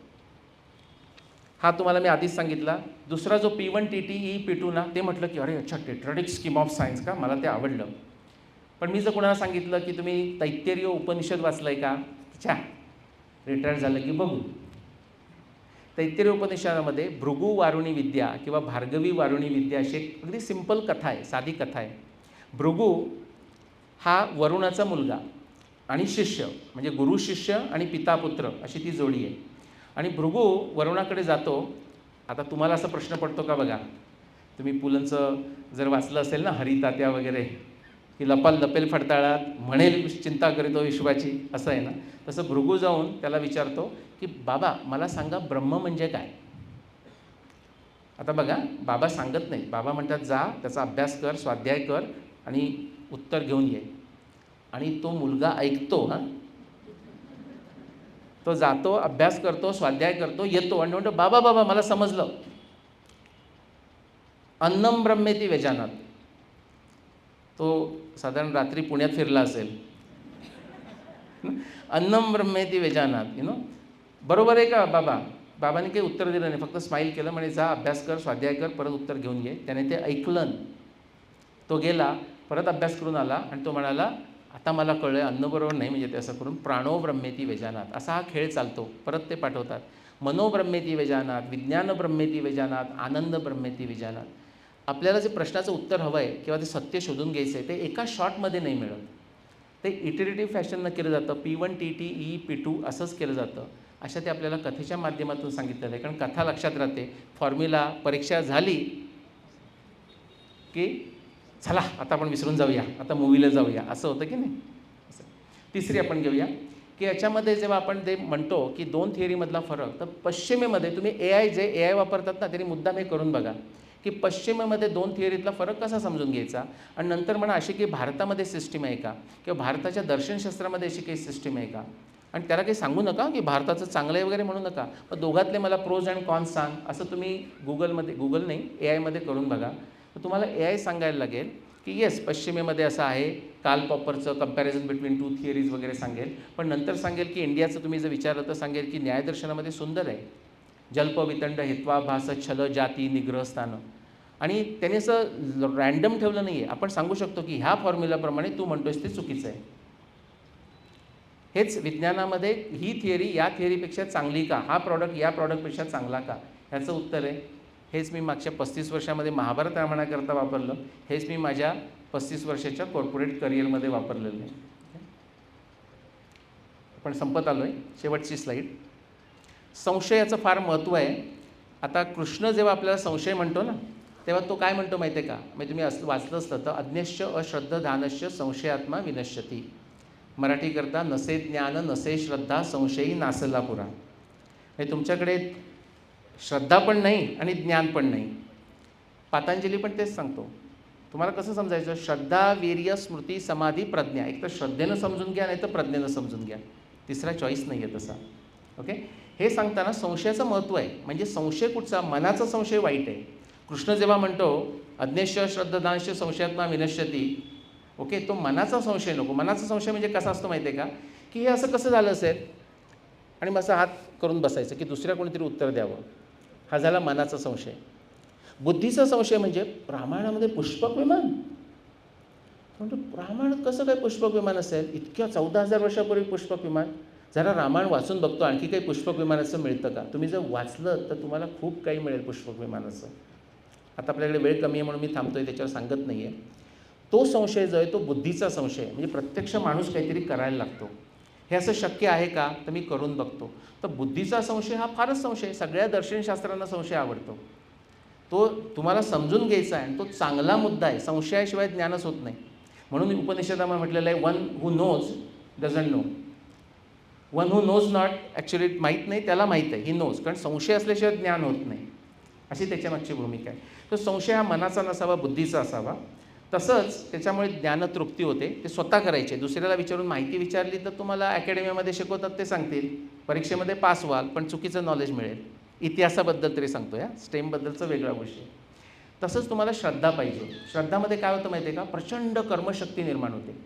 हा तुम्हाला मी आधीच सांगितला. दुसरा जो P1 TTE P2 ना, ते म्हटलं की अरे अच्छा टेट्राडिक स्कीम ऑफ सायन्स का, मला ते आवडलं. पण मी जर कोणाला सांगितलं की तुम्ही तैत्तिरीय उपनिषद वाचलं आहे का, अच्छा रिटायर झालं की बघू. तैत्तिरीय उपनिषदामध्ये भृगु वारुणी विद्या किंवा भार्गवी वारुणी विद्या अशी एक अगदी सिंपल कथा आहे, साधी कथा आहे. भृगु हा वरुणाचा मुलगा आणि शिष्य, म्हणजे गुरु शिष्य आणि पिता पुत्र अशी ती जोडी आहे. आणि भृगु वरुणाकडे जातो. आता तुम्हाला असा प्रश्न पडतो का बघा, तुम्ही पुलंचं जर वाचलं असेल ना, हरितात्या वगैरे, की लपाल लपेल फडताळात म्हणेल चिंता करीतो विश्वाची, असं आहे ना. तसं भृगु जाऊन त्याला विचारतो की बाबा मला सांगा ब्रह्म म्हणजे काय. आता बघा, बाबा सांगत नाही, बाबा म्हणतात जा त्याचा अभ्यास कर, स्वाध्याय कर आणि उत्तर घेऊन ये. आणि तो मुलगा ऐकतो. हां, तो जातो, अभ्यास करतो, स्वाध्याय करतो, येतो आणि म्हणतो बाबा बाबा मला समजलं, अन्नम ब्रह्मेती व्यजानात. तो साधारण रात्री पुण्यात फिरला असेल. अन्नम ब्रह्मेती व्यजानात, बरोबर आहे का बाबा. बाबांनी काही उत्तर दिलं नाही, फक्त स्माईल केलं, म्हणे जा अभ्यास कर, स्वाध्याय कर, परत उत्तर घेऊन ये. त्याने ते ऐकलं. तो गेला, परत अभ्यास करून आला आणि तो म्हणाला आता मला कळलं आहे, अन्न बरोबर नाही, म्हणजे ते असं करून प्राणो ब्रह्मेती व्यजानात असा हा खेळ चालतो. परत ते पाठवतात मनो ब्रह्मेती व्यजानात, विज्ञान ब्रह्मेती व्यजानात, आनंद ब्रह्मेती व्यजानात. आपल्याला जे प्रश्नाचं उत्तर हवं आहे किंवा ते सत्य शोधून घ्यायचं आहे ते एका शॉटमध्ये नाही मिळत. ते इटरेटिव्ह फॅशननं केलं जातं. P1 TTE P2 असंच केलं जातं. अशा ते आपल्याला कथेच्या माध्यमातून सांगितलेलं आहे. कारण कथा लक्षात राहते. फॉर्म्युला परीक्षा झाली की चला आता आपण विसरून जाऊया, आता मूवीला जाऊया, असं होतं की नाही. तिसरी आपण घेऊया की याच्यामध्ये जेव्हा आपण ते म्हणतो की 2 थिअरीमधला फरक, तर पश्चिमेमध्ये तुम्ही AI वापरतात ना, तरी मुद्दाम हे करून बघा की पश्चिमेमध्ये 2 थिअरीतला फरक कसा समजून घ्यायचा. आणि नंतर म्हणा अशी की भारतामध्ये सिस्टीम आहे का, किंवा भारताच्या दर्शनशास्त्रामध्ये अशी काही सिस्टीम आहे का. आणि त्याला काही सांगू नका की भारताचं चांगलं आहे वगैरे म्हणू नका, पण दोघातले मला प्रोज अँड कॉन्स सांग, असं तुम्ही गुगल नाही AI करून बघा. तर तुम्हाला AI सांगायला लागेल की येस पश्चिमेमध्ये असं आहे, कार्ल पॉपरचं कंपॅरिझन बिटवीन 2 थिअरीज वगैरे सांगेल. पण नंतर सांगेल की इंडियाचं तुम्ही जर विचारलं तर सांगेल की न्यायदर्शनामध्ये सुंदर आहे, जल्प वितंड हेत्वाभास छल जाती निग्रह स्थानं. आणि त्याने असं रँडम ठेवलं नाही आहे. आपण सांगू शकतो की ह्या फॉर्म्युलाप्रमाणे तू म्हणतोयस ते चुकीचं आहे. हेच विज्ञानामध्ये ही थिअरी या थिअरीपेक्षा चांगली का, हा प्रॉडक्ट या प्रॉडक्टपेक्षा चांगला का, ह्याचं उत्तर आहे. हेच मी मागच्या 35 वर्षामध्ये महाभारत रामायणाकरता वापरलं, हेच मी माझ्या 35 वर्षाच्या कॉर्पोरेट करिअरमध्ये वापरलेलं आहे. आपण संपत आलो आहे. शेवटची स्लाईड. संशयाचं फार महत्त्व आहे. आता कृष्ण जेव्हा आपल्याला संशय म्हणतो ना, तेव्हा तो काय म्हणतो माहिती आहे का, म्हणजे तुम्ही वाचलं असतं तर अज्ञश्च अश्रद्धधानश्च संशयात्मा विनश्यती. मराठी करता नसे ज्ञान नसे श्रद्धा संशयी नासला पुरा. म्हणजे तुमच्याकडे श्रद्धा पण नाही आणि ज्ञान पण नाही. पतंजली पण तेच सांगतो. तुम्हाला कसं समजायचं, श्रद्धा वीर्य स्मृती समाधी प्रज्ञा. एक तर श्रद्धेनं समजून घ्या, नाही तर प्रज्ञेनं समजून घ्या, तिसरा चॉईस नाही आहे तसा. ओके. हे सांगताना संशयाचं महत्त्व आहे. म्हणजे संशय कुठचा, मनाचा संशय वाईट आहे. कृष्ण जेव्हा म्हणतो अज्ञश्च श्रद्धांश संशयात्मा विनश्यती, ओके, तो मनाचा संशय नको. मनाचा संशय म्हणजे कसा असतो माहिती आहे का, की हे असं कसं झालं असेल आणि मग असं हात करून बसायचं की दुसऱ्या कोणीतरी उत्तर द्यावं. हा झाला मनाचा संशय. बुद्धीचा संशय म्हणजे रामायणामध्ये पुष्पक विमान, म्हणजे रामायणात कसं काय पुष्पक विमान असेल, इतक्या 14,000 वर्षापूर्वी पुष्पक विमान. जरा रामायण वाचून बघतो आणखी काही पुष्पक विमानाचं मिळतं का. तुम्ही जर वाचलं तर तुम्हाला खूप काही मिळेल पुष्पक विमानाचं. आता आपल्याकडे वेळ कमी आहे म्हणून मी थांबतोय, त्याच्यावर सांगत नाही आहे. तो संशय जो आहे तो बुद्धीचा संशय, म्हणजे प्रत्यक्ष माणूस काहीतरी करायला लागतो. हे असं शक्य आहे का, तर मी करून बघतो. तर बुद्धीचा संशय हा फारच संशय. सगळ्या दर्शनशास्त्रांना संशय आवडतो. तो तुम्हाला समजून घ्यायचा आहे आणि तो चांगला मुद्दा आहे. संशयाशिवाय ज्ञानच होत नाही. म्हणून उपनिषदामध्ये म्हटलेलं आहे one who knows doesn't know. One who knows not, actually माहीत नाही त्याला माहीत आहे, ही नोज, कारण संशय असल्याशिवाय ज्ञान होत नाही, अशी त्याच्यामागची भूमिका आहे. तो संशय हा मनाचा नसावा, बुद्धीचा असावा. तसंच त्याच्यामुळे ज्ञानतृप्ती होते. ते स्वतः करायचे. दुसऱ्याला विचारून माहिती विचारली तर तुम्हाला अकॅडमीमध्ये शिकवतात ते सांगतील, परीक्षेमध्ये पास व्हाल पण चुकीचं नॉलेज मिळेल. इतिहासाबद्दल तरी सांगतो या, स्टेमबद्दलचं वेगळा विषय. तसंच तुम्हाला श्रद्धा पाहिजे. श्रद्धामध्ये काय होतं माहिती आहे का, प्रचंड कर्मशक्ती निर्माण होते.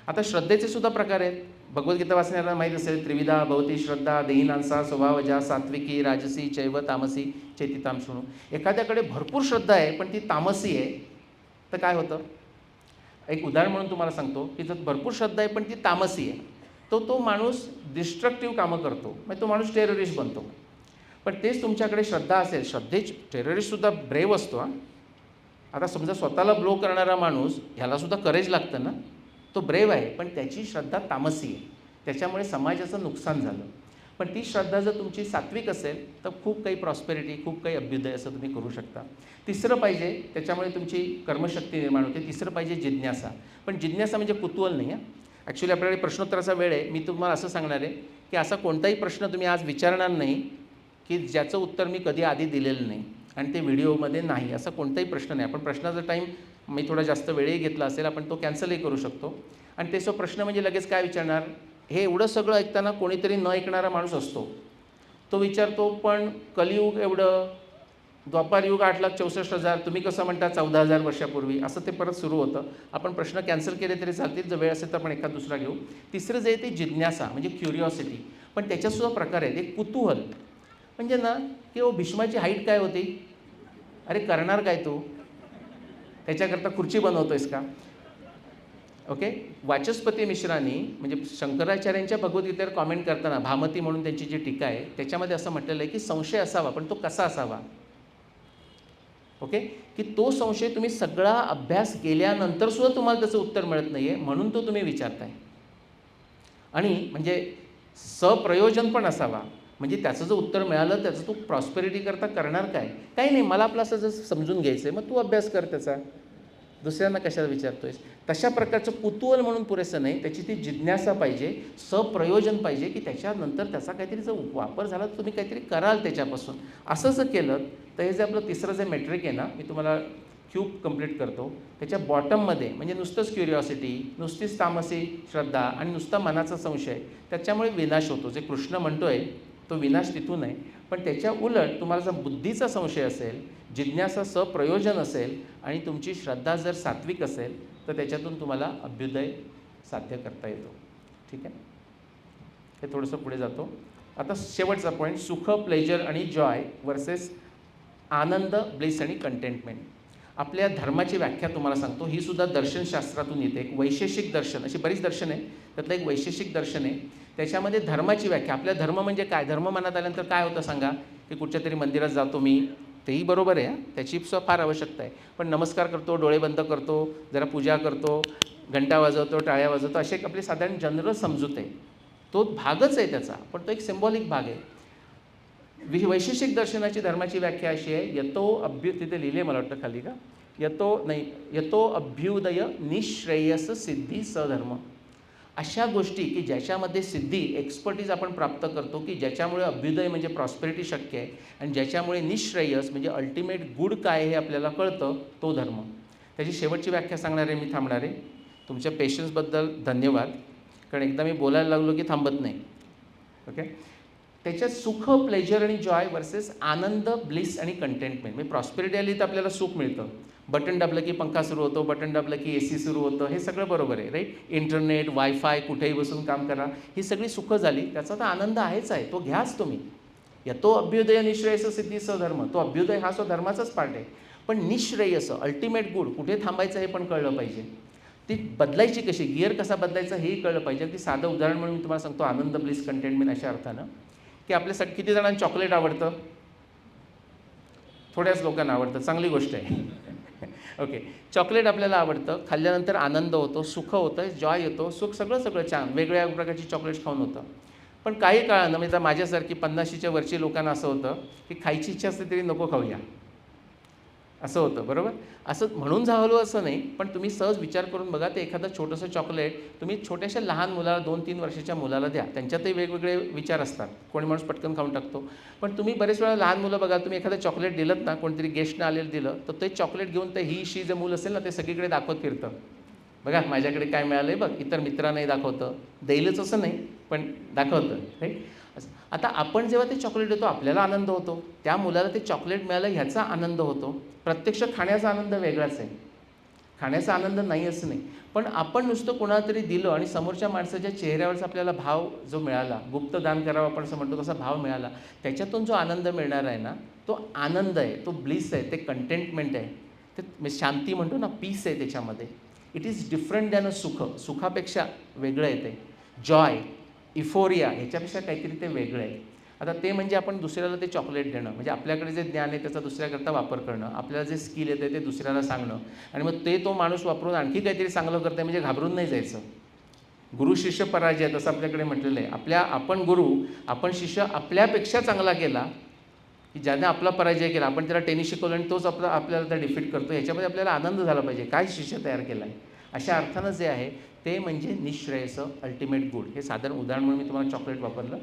आता श्रद्धेचे सुद्धा प्रकार आहेत. भगवद्गीता वाचण्याला माहीत असेल, त्रिविधा भवती श्रद्धा देहिनांसा स्वभावजा सात्विकी राजसी चैव तामसी चेतिताम शृणु. एखाद्याकडे भरपूर श्रद्धा आहे पण ती तामसी आहे तर काय होतं. एक उदाहरण म्हणून तुम्हाला सांगतो की जर भरपूर श्रद्धा आहे पण ती तामसी आहे, तो माणूस डिस्ट्रक्टिव्ह कामं करतो, म्हणजे तो माणूस टेररिस्ट बनतो. पण तेच तुमच्याकडे श्रद्धा असेल, श्रद्धेची टेररिस्टसुद्धा ब्रेव असतो. आता समजा स्वतःला ब्लो करणारा माणूस, ह्यालासुद्धा करेज लागतं ना, तो ब्रेव आहे पण त्याची श्रद्धा तामसी आहे, त्याच्यामुळे समाजाचं नुकसान झालं. पण ती श्रद्धा जर तुमची सात्विक असेल तर खूप काही प्रॉस्पेरिटी, खूप काही अभ्युदय असं तुम्ही करू शकता. तिसरं पाहिजे, त्याच्यामुळे तुमची कर्मशक्ती निर्माण होते. तिसरं पाहिजे जिज्ञासा. पण जिज्ञासा म्हणजे कुतूहल नाही. ॲक्च्युली आपल्याकडे प्रश्नोत्तराचा वेळ आहे. मी तुम्हाला असं सांगणार आहे की असा कोणताही प्रश्न तुम्ही आज विचारणार नाही की ज्याचं उत्तर मी कधी आधी दिलेलं नाही आणि ते व्हिडिओमध्ये नाही, असा कोणताही प्रश्न नाही. आपण प्रश्नाचा टाईम मी थोडा जास्त वेळही घेतला असेल, आपण तो कॅन्सलही करू शकतो. आणि ते प्रश्न म्हणजे लगेच काय विचारणार, हे एवढं सगळं ऐकताना कोणीतरी न ऐकणारा माणूस असतो, तो विचारतो पण कलियुग एवढं, द्वापारयुग 8,64,000, तुम्ही कसं म्हणता 14,000 वर्षापूर्वी, असं ते परत सुरू होतं. आपण प्रश्न कॅन्सल केले तरी चालतील, जर वेळ असेल तर आपण एखाद दुसरा घेऊ. तिसरं जे आहे ते जिज्ञासा म्हणजे क्युरिओसिटी. पण त्याच्यातसुद्धा प्रकार आहेत. एक कुतूहल म्हणजे ना की भीष्माची हाईट काय होती, अरे करणार काय तू, त्याच्याकरता खुर्ची बनवतोयस का. ओके. वाचस्पती मिश्रांनी म्हणजे शंकराचार्यांच्या भगवद्गीतेवर कॉमेंट करताना, भामती म्हणून त्यांची जी टीका आहे त्याच्यामध्ये असं म्हटलेलं आहे की संशय असावा पण तो कसा असावा. ओके. की तो संशय तुम्ही सगळा अभ्यास केल्यानंतर सुद्धा तुम्हाला त्याचं उत्तर मिळत नाही आहे म्हणून तो तुम्ही विचारताय. आणि म्हणजे सप्रयोजन पण असावा, म्हणजे त्याचं जर उत्तर मिळालं त्याचं तू प्रॉस्पेरिटी करता करणार काय, काही नाही, मला आपलं असं जर समजून घ्यायचं आहे मग तू अभ्यास कर त्याचा, दुसऱ्यांना कशाला विचारतोयस. तशा प्रकारचं कुतूहल म्हणून पुरेसं नाही, त्याची ती जिज्ञासा पाहिजे, सप्रयोजन पाहिजे की त्याच्यानंतर त्याचा काहीतरी जर वापर झाला तर तुम्ही काहीतरी कराल त्याच्यापासून. असं जर केलं तर हे जे आपलं तिसरं जे मेट्रिक आहे ना, मी तुम्हाला क्यूब कंप्लीट करतो, त्याच्या बॉटममध्ये म्हणजे नुसतंच क्युरिओसिटी, नुसतीच तामसी श्रद्धा आणि नुसता मनाचा संशय, त्याच्यामुळे विनाश होतो. जे कृष्ण म्हणतो आहे तो विनाश तिथून आहे. पण त्याच्या उलट तुम्हाला जर बुद्धीचा संशय असेल, जिज्ञासा सप्रयोजन असेल आणि तुमची श्रद्धा जर सात्विक असेल तर त्याच्यातून तुम्हाला अभ्युदय साध्य करता येतो. ठीक आहे. हे थोडंसं पुढे जातो. आता शेवटचा पॉईंट, सुख, प्लेजर आणि जॉय वर्सेस आनंद, ब्लिस आणि कंटेंटमेंट. आपल्या धर्माची व्याख्या तुम्हाला सांगतो, ही सुद्धा दर्शनशास्त्रातून येते. एक वैशेषिक दर्शन, अशी बरीच दर्शन आहे, त्यातलं एक वैशेषिक दर्शन आहे. त्याच्यामध्ये धर्माची व्याख्या, आपल्या धर्म म्हणजे काय, धर्म मनात आल्यानंतर काय होतं सांगा, की कुठच्या तरी मंदिरात जातो मी, तेही बरोबर आहे, त्याची फार आवश्यकता आहे. पण नमस्कार करतो, डोळे बंद करतो, जरा पूजा करतो, घंटा वाजवतो, टाळ्या वाजवतो, असे एक आपली साधारण जनरल समजूत आहे. तो भागच आहे त्याचा, पण तो एक सिम्बॉलिक भाग आहे. वैशेषिक दर्शनाची धर्माची व्याख्या अशी आहे, तिथे लिहिले मला वाटतं खाली का, यतो अभ्युदय निश्रेयस सिद्धी सधर्म. अशा गोष्टी की ज्याच्यामध्ये सिद्धी, एक्सपर्टीज आपण प्राप्त करतो, की ज्याच्यामुळे अभ्युदय म्हणजे प्रॉस्पेरिटी शक्य आहे आणि ज्याच्यामुळे निश्रेयस म्हणजे अल्टिमेट गुड काय हे आपल्याला कळतं, तो धर्म. त्याची शेवटची व्याख्या सांगणार आहे, मी थांबणार आहे. तुमच्या पेशन्सबद्दल धन्यवाद, कारण एकदा मी बोलायला लागलो की थांबत नाही. ओके. त्याच्यात सुख, प्लेजर आणि जॉय वर्सेस आनंद, ब्लिस आणि कंटेंटमेंट. म्हणजे प्रॉस्पेरिटी आली तर आपल्याला सुख मिळतं, बटन दाबलं की पंखा सुरू होतो, बटन दाबलं की AC सुरू होतं, हे सगळं बरोबर आहे, राईट. इंटरनेट, वायफाय, कुठेही बसून काम करा, ही सगळी सुखं झाली, त्याचा तर आनंद आहेच आहे, तो घ्याच तुम्ही. यतो अभ्युदय निश्रेयस सिद्धी सधर्म, तो अभ्युदय हा धर्माचाच पार्ट आहे. पण निश्रेयस, अल्टिमेट गुड, कुठे थांबायचं हे पण कळलं पाहिजे. ती बदलायची कशी, गिअर कसा बदलायचा हेही कळलं पाहिजे. अगदी साधं उदाहरण म्हणून मी तुम्हाला सांगतो, आनंद, ब्लिस, कंटेंटमेंट अशा अर्थानं, की आपल्यासाठी किती जणांना चॉकलेट आवडतं, थोड्याच लोकांना आवडतं, चांगली गोष्ट आहे. ओके. चॉकलेट आपल्याला आवडतं, खाल्ल्यानंतर आनंद होतो, सुख होतं, जॉय येतो, सुख सगळं छान, वेगवेगळ्या प्रकारची चॉकलेट्स खाऊन होतं. पण काही काळानं म्हणजे माझ्यासारखी 50च्या वरची लोकांना असं होतं की खायची इच्छा असते तरी नको खाऊया. असं होतं, बरोबर. असं म्हणून झालं असं नाही, पण तुम्ही सहज विचार करून बघा, ते एखादं छोटंसं चॉकलेट तुम्ही छोट्याशा लहान मुलाला 2-3 वर्षाच्या मुलाला द्या. त्यांच्यातही वेगवेगळे विचार असतात, कोणी माणूस पटकन खाऊन टाकतो. पण तुम्ही बरेच वेळा लहान मुलं बघा, तुम्ही एखादं चॉकलेट दिलं ना, कोणतरी गेस्टनं आलेलं दिलं, तर ते चॉकलेट घेऊन ते ही शी जे मूल असेल ना, ते सगळीकडे दाखवत फिरतं. बघा माझ्याकडे काय मिळालं आहे बघ, इतर मित्रांनाही दाखवतं, देईलच असं नाही पण दाखवतं, राईट. आता आपण जेव्हा ते चॉकलेट देतो आपल्याला आनंद होतो, त्या मुलाला ते चॉकलेट मिळालं ह्याचा आनंद होतो. प्रत्यक्ष खाण्याचा आनंद वेगळाच आहे, खाण्याचा आनंद नाही असं नाही. पण आपण नुसतं कोणाला तरी दिलं आणि समोरच्या माणसाच्या चेहऱ्यावरचा आपल्याला भाव जो मिळाला, गुप्त दान करावं आपण असं म्हणतो तसा भाव मिळाला, त्याच्यातून जो आनंद मिळणार आहे ना, तो आनंद आहे, तो ब्लिस आहे, ते कंटेंटमेंट आहे, ते शांती म्हणतो ना, पीस आहे त्याच्यामध्ये. It is different than a सुख. सुखापेक्षा वेगळं आहे ते. जॉय, इफोरिया ह्याच्यापेक्षा काहीतरी ते वेगळं आहे. आता ते म्हणजे आपण दुसऱ्याला ते चॉकलेट देणं, म्हणजे आपल्याकडे जे ज्ञान आहे त्याचा दुसऱ्याकरता वापर करणं, आपल्याला जे स्किल येतं ते दुसऱ्याला सांगणं, आणि मग ते तो माणूस वापरून आणखी काहीतरी चांगलं करतं आहे, म्हणजे घाबरून नाही जायचं. गुरु शिष्य पराजय तसं आपल्याकडे म्हटलेलं आहे. आपण गुरु, आपण शिष्य आपल्यापेक्षा चांगला केला, की ज्याने आपला पराजय केला, आपण त्याला टेनिस शिकवलं आणि तोच आपल्याला त्या डिफीट करतो, ह्याच्यामध्ये आपल्याला आनंद झाला पाहिजे. काय शिष्य तयार केला आहे, अशा अर्थानं जे आहे ते म्हणजे निःश्रेयसं, अल्टिमेट गुड. हे साधारण उदाहरण म्हणून मी तुम्हाला चॉकलेट वापरलं.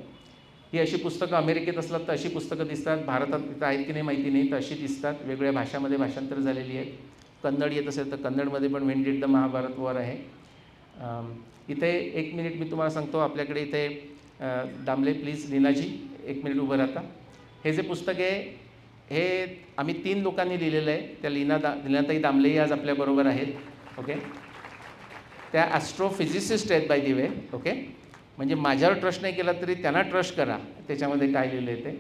ही अशी पुस्तकं अमेरिकेत असतात तर अशी पुस्तकं दिसतात, भारतात तिथं आहेत की नाही माहिती नाही, तर अशी दिसतात. वेगवेगळ्या भाषामध्ये भाषांतर झालेली आहेत. कन्नड येत असेल तर कन्नडमध्ये पण when did the Mahabharata war आहे. इथे 1 मिनिट मी तुम्हाला सांगतो, आपल्याकडे इथे दामले प्लीज, लीनाजी 1 मिनिट उभं राहता. हे जे पुस्तक आहे हे आम्ही 3 लोकांनी लिहिलेलं आहे. त्या लीनाताई दामलेही आज आपल्याबरोबर आहेत. ओके, त्या ॲस्ट्रोफिजिसिस्ट आहेत बाय दी वे. ओके, म्हणजे माझ्यावर ट्रस्ट नाही केला तरी त्यांना ट्रस्ट करा, त्याच्यामध्ये काय लिहिलं आहे ते.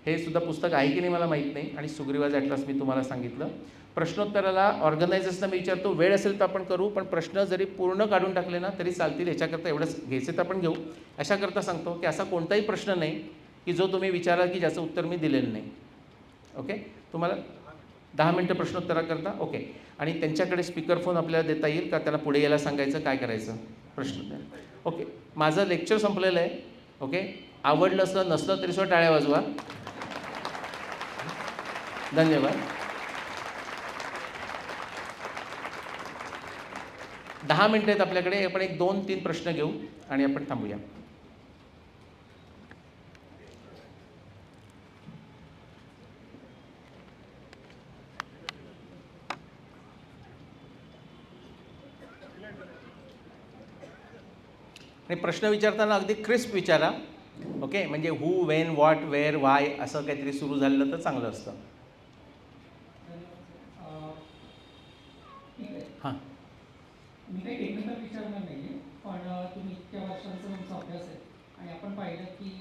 हे सुद्धा पुस्तक आहे की नाही मला माहीत नाही. आणि सुग्रीवाज ॲटलास मी तुम्हाला सांगितलं. प्रश्नोत्तराला ऑर्गनायझर्सना मी विचारतो, वेळ असेल तर आपण करू, पण प्रश्न जरी पूर्ण काढून टाकले ना तरी चालतील. याच्याकरता एवढंच घ्यायचं तर आपण घेऊ. अशाकरता सांगतो की असा कोणताही प्रश्न नाही की जो तुम्ही विचाराल की ज्याचं उत्तर मी दिलेलं नाही. ओके, तुम्हाला 10 मिनटं प्रश्नोत्तराकरता. ओके, आणि त्यांच्याकडे स्पीकरफोन आपल्याला देता येईल का, त्याला पुढे यायला सांगायचं, काय करायचं प्रश्न. ओके, माझं लेक्चर संपलेलं आहे. ओके, आवडलं असलं नसलं तरी सुद्धा टाळ्या वाजवा. धन्यवाद. 10 मिनटं आहेत आपल्याकडे. आपण 1-2-3 प्रश्न घेऊ आणि आपण थांबूया. आणि प्रश्न विचारताना अगदी क्रिस्प विचारा. ओके, म्हणजे हू, वेन, व्हॉट, वेअर, वाय असं काहीतरी सुरू झालेलं तर चांगलं असतं. हां, मी काही टेक्निकल विचारणार नाही आहे, पण तुम्ही इतक्या वर्षांचा तुमचा अभ्यास आहे आणि आपण पाहिलं की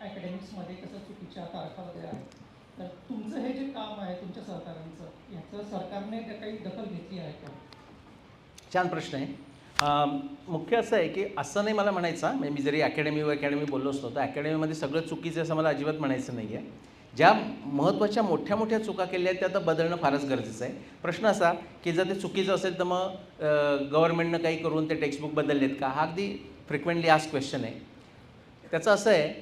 अकॅडमिक्समध्ये कसं चुकीच्या तारखा वगैरे आहेत, तर तुमचं हे जे काम आहे तुमच्या सहकाऱ्यांचं, याचं सरकारने काही दखल घेतली आहे का? छान प्रश्न आहे. मुख्य असं आहे की असं नाही मला म्हणायचं, म्हणजे मी जरी अकॅडमी बोललो असतो तर अकॅडमीमध्ये सगळं चुकीचं असं मला अजिबात म्हणायचं नाही आहे. ज्या महत्त्वाच्या मोठ्या मोठ्या चुका केल्या आहेत त्या तर बदलणं फारच गरजेचं आहे. प्रश्न असा की जर ते चुकीचं असेल तर मग गव्हर्नमेंटनं काही करून ते टेक्स्टबुक बदललेत का, हा अगदी फ्रिक्वेंटली आस्क क्वेश्चन आहे. त्याचं असं आहे,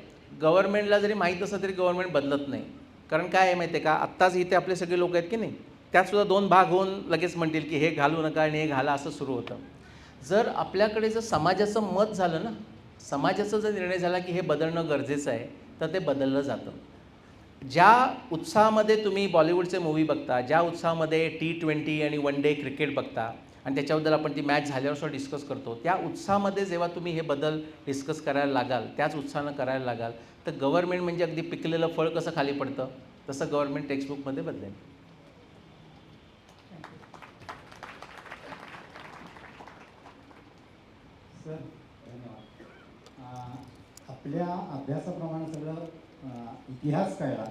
गव्हर्नमेंटला जरी माहीत असलं तरी गव्हर्नमेंट बदलत नाही. कारण काय आहे माहिती आहे का, आत्ताच इथे आपले सगळे लोक आहेत की नाही, त्यातसुद्धा 2 भाग होऊन लगेच म्हणतील की हे घालू नका आणि हे घाला, असं सुरू होतं. जर आपल्याकडे जर समाजाचं मत झालं ना, समाजाचा जर निर्णय झाला की हे बदलणं गरजेचं आहे, तर ते बदललं जातं. ज्या उत्साहामध्ये तुम्ही बॉलिवूडचे मूव्ही बघता, ज्या उत्साहामध्ये T20 आणि 1 डे क्रिकेट बघता आणि त्याच्याबद्दल आपण ती मॅच झाल्यावर डिस्कस करतो, त्या उत्साहामध्ये जेव्हा तुम्ही हे बदल डिस्कस करायला लागाल, त्याच उत्साहानं करायला लागाल, तर गव्हर्नमेंट म्हणजे अगदी पिकलेलं फळ कसं खाली पडतं तसं गव्हर्नमेंट टेक्स्टबुकमध्ये बदलेल. सर धन्यवाद. आपल्या अभ्यासाप्रमाणे सगळं इतिहास कळला,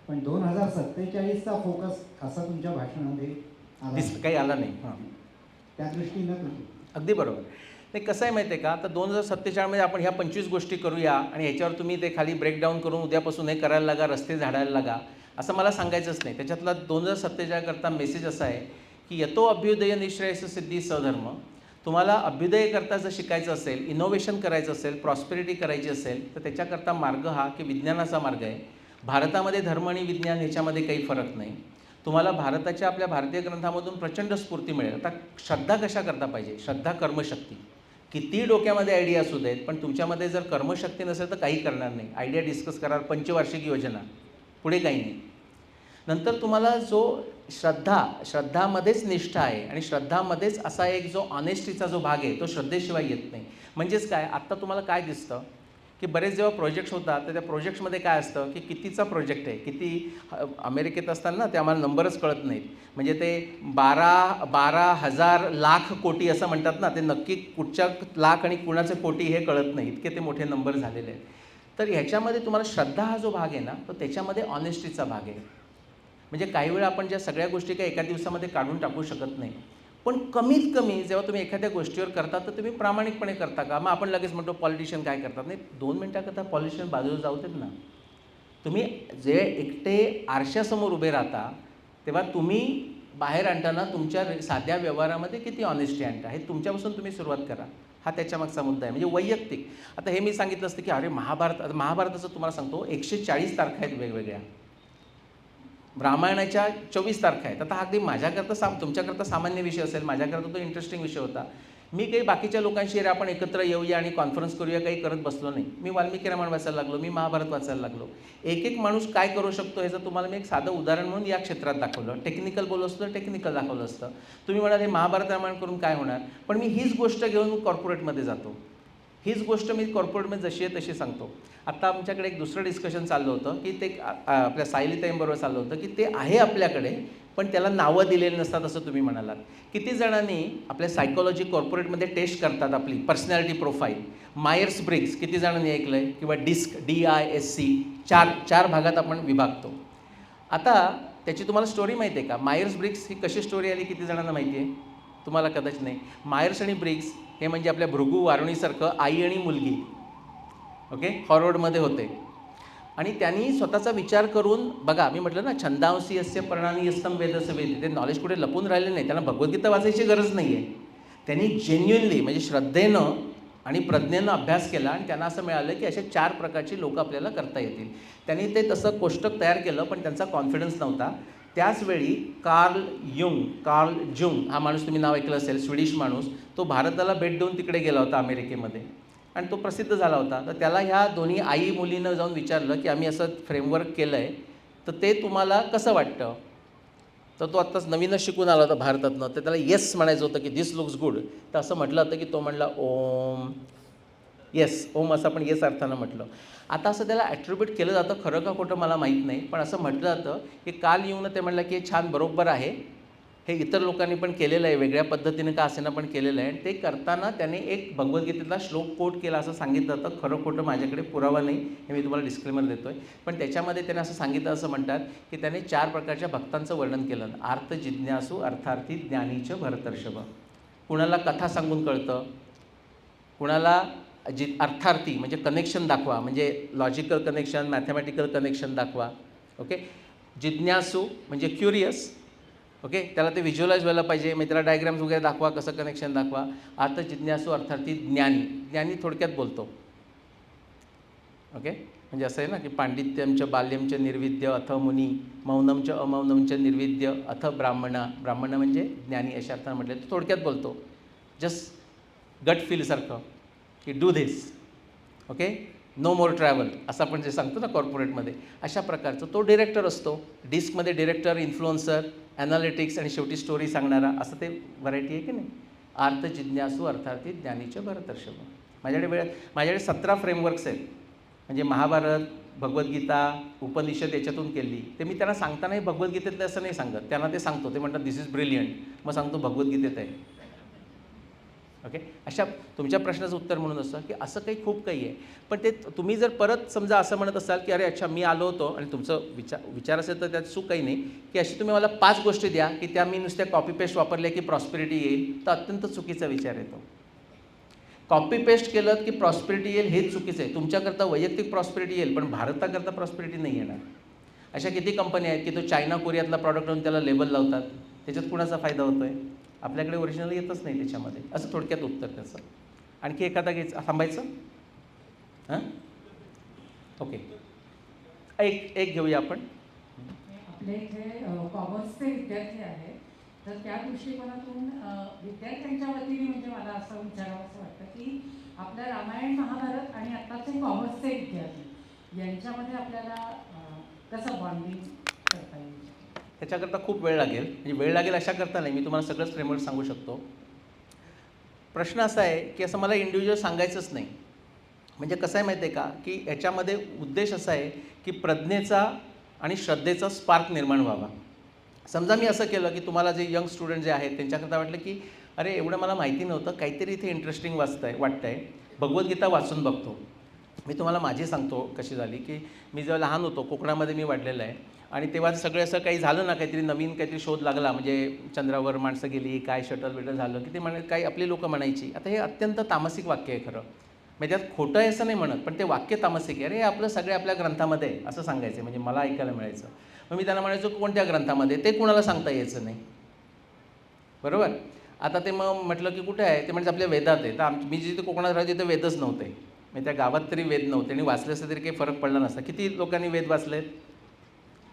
पण 2047चा फोकस असा तुमच्या भाषणामध्ये आला काही आला नाही. हां, त्या दृष्टीनं तुम्ही अगदी बरोबर. नाही, कसं आहे माहिती आहे का, आता 2047मध्ये आपण ह्या 25 गोष्टी करूया आणि ह्याच्यावर तुम्ही ते खाली ब्रेकडाऊन करून उद्यापासून हे करायला लागा, रस्ते झाडायला लागा, असं मला सांगायचंच नाही. त्याच्यातला 2047 करता मेसेज असा आहे की यतो अभ्युदय निःश्रेयस सिद्धी सधर्म. तुम्हाला अभ्युदय करता जर शिकायचं असेल, इनोव्हेशन करायचं असेल, प्रॉस्पेरिटी करायची असेल, तर त्याच्याकरता मार्ग हा की विज्ञानाचा मार्ग आहे. भारतामध्ये धर्म आणि विज्ञान ह्याच्यामध्ये काही फरक नाही. तुम्हाला भारताच्या आपल्या भारतीय ग्रंथामधून प्रचंड स्फूर्ती मिळेल. आता श्रद्धा कशा करता पाहिजे? श्रद्धा कर्मशक्ती. कितीही डोक्यामध्ये आयडिया असू देत, पण तुमच्यामध्ये जर कर्मशक्ती नसेल तर काही करणार नाही. आयडिया डिस्कस करा, पंचवार्षिक योजना, पुढे काही नाही. नंतर तुम्हाला जो श्रद्धामध्येच निष्ठा आहे आणि श्रद्धामध्येच असा एक जो ऑनेस्टीचा जो भाग आहे तो श्रद्धेशिवाय येत नाही. म्हणजेच काय, आत्ता तुम्हाला काय दिसतं की बरेच जेव्हा प्रोजेक्ट्स होतात तर त्या प्रोजेक्ट्समध्ये काय असतं की कितीचा प्रोजेक्ट आहे, किती अमेरिकेत असताना ते आम्हाला नंबरच कळत नाहीत. म्हणजे ते 12,000 लाख कोटी असं म्हणतात ना, ते नक्की कुठच्या लाख आणि कुणाचे कोटी हे कळत नाही, इतके ते मोठे नंबर झालेले आहेत. तर ह्याच्यामध्ये तुम्हाला श्रद्धा हा जो भाग आहे ना, तो त्याच्यामध्ये ऑनेस्टीचा भाग आहे. म्हणजे काही वेळा आपण ज्या सगळ्या गोष्टी काही एका दिवसामध्ये काढून टाकू शकत नाही, पण कमीत कमी जेव्हा तुम्ही एखाद्या गोष्टीवर करता तर तुम्ही प्रामाणिकपणे करता का? मग आपण लगेच म्हणतो पॉलिटिशियन काय करतात. नाही, 2 मिनिटाकरता पॉलिटिशियन बाजूला जाऊ देत ना. तुम्ही जे एकटे आरशासमोर उभे राहता तेव्हा तुम्ही बाहेर आणताना तुमच्या साध्या व्यवहारामध्ये किती ऑनेस्टी आणता, हे तुमच्यापासून तुम्ही सुरुवात करा. हा त्याच्यामागचा मुद्दा आहे. म्हणजे वैयक्तिक. आता हे मी सांगितलं असतं की अरे महाभारताचं तुम्हाला सांगतो 140 तारखा आहेत वेगवेगळ्या, रामायणाच्या 24 तारखा आहेत. आता अगदी माझ्याकरता तुमच्याकरता सामान्य विषय असेल, माझ्याकरता तो इंटरेस्टिंग विषय होता. मी काही बाकीच्या लोकांशी अरे आपण एकत्र येऊया आणि कॉन्फरन्स करूया काही करत बसलो नाही. मी वाल्मिकी रामायण वाचायला लागलो, मी महाभारत वाचायला लागलो. एक माणूस काय करू शकतो ह्याचं तुम्हाला मी एक साधं उदाहरण म्हणून या क्षेत्रात दाखवलं. टेक्निकल बोललो असतं तर टेक्निकल दाखवलं असतं. तुम्ही म्हणाल हे महाभारत रामायण करून काय होणार, पण मी हीच गोष्ट घेऊन कॉर्पोरेटमध्ये जातो. हीच गोष्ट मी कॉर्पोरेटमध्ये जशी आहे तशी सांगतो. आत्ता आमच्याकडे एक दुसरं डिस्कशन चाललं होतं की ते आपल्या सायलीताईंबरोबर चाललं होतं की ते आहे आपल्याकडे पण त्याला नावं दिलेली नसतात असं तुम्ही म्हणालात. किती जणांनी आपल्या सायकोलॉजी कॉर्पोरेटमध्ये टेस्ट करतात आपली पर्सनॅलिटी प्रोफाईल. मायर्स ब्रिग्स किती जणांनी ऐकलं आहे? किंवा डिस्क DISC चार भागात आपण विभागतो. आता त्याची तुम्हाला स्टोरी माहिती आहे का? मायर्स ब्रिग्स ही कशी स्टोरी आली किती जणांना माहिती आहे? तुम्हाला कदाचित नाही. मायर्स आणि ब्रिग्स हे म्हणजे आपल्या भृगू वारुणीसारखं आई आणि मुलगी, ओके, हॉरवर्डमध्ये होते. आणि त्यांनी स्वतःचा विचार करून बघा, मी म्हटलं ना छंदांसी यस्य पर्णानी यस्तम वेदस्य वेद, ते नॉलेज कुठे लपून राहिले नाही. त्यांना भगवद्गीता वाचायची गरज नाही आहे. त्यांनी जेन्युइनली म्हणजे श्रद्धेनं आणि प्रज्ञेनं अभ्यास केला आणि त्यांना असं मिळालं की अशा 4 प्रकारची लोकं आपल्याला करता येतील. त्यांनी ते तसं कोष्टक तयार केलं पण त्यांचा कॉन्फिडन्स नव्हता. त्याचवेळी कार्ल जुंग हा माणूस तुम्ही नाव ऐकलं असेल, स्वीडिश माणूस, तो भारताला भेट देऊन तिकडे गेला होता अमेरिकेमध्ये आणि तो प्रसिद्ध झाला होता. तर त्याला ह्या दोन्ही आई मुलीनं जाऊन विचारलं की आम्ही असं फ्रेमवर्क केलं आहे तर ते तुम्हाला कसं वाटतं. तर तो आत्ताच नवीनच शिकून आला होता भारतातनं. तर त्याला येस म्हणायचं होतं की दिस लुक्स गुड. तर असं म्हटलं होतं की तो म्हणला ओम, येस ओम असं आपण येस अर्थानं म्हटलं. आता असं त्याला ॲट्रिब्यूट केलं जातं, खरं का खोटं मला माहीत नाही, पण असं म्हटलं जातं की काल येऊन ते म्हणलं की हे छान बरोबर आहे, हे इतर लोकांनी पण केलेलं आहे, वेगळ्या पद्धतीनं का असेना पण केलेलं आहे. आणि ते करताना त्याने एक भगवद्गीतेतला श्लोक कोट केला असं सांगितलं जातं. खरं खोटं माझ्याकडे पुरावा नाही, हे मी तुम्हाला डिस्क्लेमर देतो आहे. पण त्याच्यामध्ये त्याने असं सांगितलं, असं म्हणतात की त्याने 4 प्रकारच्या भक्तांचं वर्णन केलं. अर्थ जिज्ञासू, अर्थार्थी, ज्ञानीच, भरतर्षभ. कुणाला कथा सांगून कळतं, कुणाला अर्थार्थी म्हणजे कनेक्शन दाखवा, म्हणजे लॉजिकल कनेक्शन, मॅथमॅटिकल कनेक्शन दाखवा, ओके. जिज्ञासू म्हणजे क्युरियस, ओके, त्याला ते व्हिज्युअलाइज व्हायला पाहिजे, मग त्याला डायग्राम्स वगैरे दाखवा, कसं कनेक्शन दाखवा. अर्थ जिज्ञासू अर्थार्थी, ज्ञानी थोडक्यात बोलतो, ओके. म्हणजे असं आहे ना की पांडित्यमच बाल्यमच निर्विद्य अथ मुनी, मौनमच अमौनमच निर्विद्य अथ ब्राह्मण म्हणजे ज्ञानी अशा अर्थानं म्हटलं. तो थोडक्यात बोलतो, जस्ट गट फीलसारखं की do this, okay, no more travel असं आपण जे सांगतो ना कॉर्पोरेटमध्ये, अशा प्रकारचं तो डिरेक्टर असतो. डिस्कमध्ये डिरेक्टर, इन्फ्लुएन्सर, ॲनालिटिक्स आणि शेवटी स्टोरी सांगणारा, असं ते व्हरायटी आहे की नाही. अर्थ जिज्ञासू अर्थार्थी, ज्ञानीचे, भरतर्षभ. माझ्याकडे 17 फ्रेमवर्क्स आहेत. म्हणजे महाभारत, भगवद्गीता, उपनिषद याच्यातून केली. ते मी त्यांना सांगतानाही भगवद्गीतेतलं असं नाही सांगत, त्यांना ते सांगतो. ते म्हणतात दिस इज ब्रिलियंट, मग सांगतो भगवद्गीतेत आहे, ओके. अशा तुमच्या प्रश्नाचं उत्तर म्हणून असं की असं काही खूप काही आहे. पण ते तुम्ही जर परत समजा असं म्हणत असाल की अरे अच्छा मी आलो होतो आणि तुमचं विचार असेल तर त्यात चूक काही नाही की अशी तुम्ही मला 5 गोष्टी द्या की त्या मी नुसत्या कॉपी पेस्ट वापरल्या की प्रॉस्पेरिटी येईल, तर अत्यंत चुकीचा विचार येतो. कॉपी पेस्ट केलं की प्रॉस्पेरिटी येईल हेच चुकीचं आहे. तुमच्याकरता वैयक्तिक प्रॉस्पेरिटी येईल पण भारताकरता प्रॉस्पेरिटी नाही येणार. अशा किती कंपन्या आहेत की तो चायना कोरियातला प्रॉडक्ट आणून त्याला लेबल लावतात, त्याच्यात कुणाचा फायदा होतो आहे? आपल्याकडे ओरिजिनल येतच नाही त्याच्यामध्ये. असं थोडक्यात उत्तर त्याचं. आणखी एखादा घ्यायचं, थांबायचं, हां, ओके. एक घेऊया आपण. आपले इथे कॉमर्सचे विद्यार्थी आहेत, तर त्या दृष्टिकोनातून विद्यार्थ्यांच्या वतीने म्हणजे मला असं विचारावंसं वाटतं की आपलं रामायण महाभारत आणि आत्ताचे कॉमर्सचे विद्यार्थी यांच्यामध्ये आपल्याला कसं बॉन्डिंग करता येईल? त्याच्याकरता खूप वेळ लागेल, म्हणजे वेळ लागेल अशा करता नाही, मी तुम्हाला सगळंच फ्रेमवर्क सांगू शकतो. प्रश्न असा आहे की असं मला इंडिव्हिज्युअल सांगायचंच नाही. म्हणजे कसं आहे माहिती आहे का, की याच्यामध्ये उद्देश असा आहे की प्रज्ञेचा आणि श्रद्धेचा स्पार्क निर्माण व्हावा. समजा मी असं केलं की तुम्हाला जे यंग स्टुडंट जे आहेत त्यांच्याकरता वाटलं की अरे एवढं मला माहिती नव्हतं, काहीतरी इथे इंटरेस्टिंग वाटतंय, भगवद्गीता वाचून बघतो. मी तुम्हाला माझी सांगतो कशी झाली, की मी जेव्हा लहान होतो कोकणामध्ये मी वाढलेलं आहे आणि तेव्हा सगळं असं काही झालं ना, काहीतरी नवीन काहीतरी शोध लागला, म्हणजे चंद्रावर माणसं गेली, काय शटल बिटल झालं की ते काही आपली लोकं म्हणायची. आता हे अत्यंत तामसिक वाक्य आहे खरं, म्हणजे त्यात खोटं आहे असं नाही म्हणत, पण ते वाक्य तामसिक आहे. अरे हे आपलं सगळे आपल्या ग्रंथामध्ये आहे असं सांगायचं, म्हणजे मला ऐकायला मिळायचं. मग मी त्यांना म्हणायचो कोणत्या ग्रंथामध्ये, ते कुणाला सांगता यायचं नाही, बरोबर. आता ते मग म्हटलं की कुठे आहे, ते म्हणजे आपल्या वेदात आहे. तर मी जिथे कोकणात राहायचे तिथे वेदच नव्हते, म्हणजे त्या गावात तरी वेद नव्हते आणि वाचले असते तरी काही फरक पडला नसता. किती लोकांनी वेद वाचलेत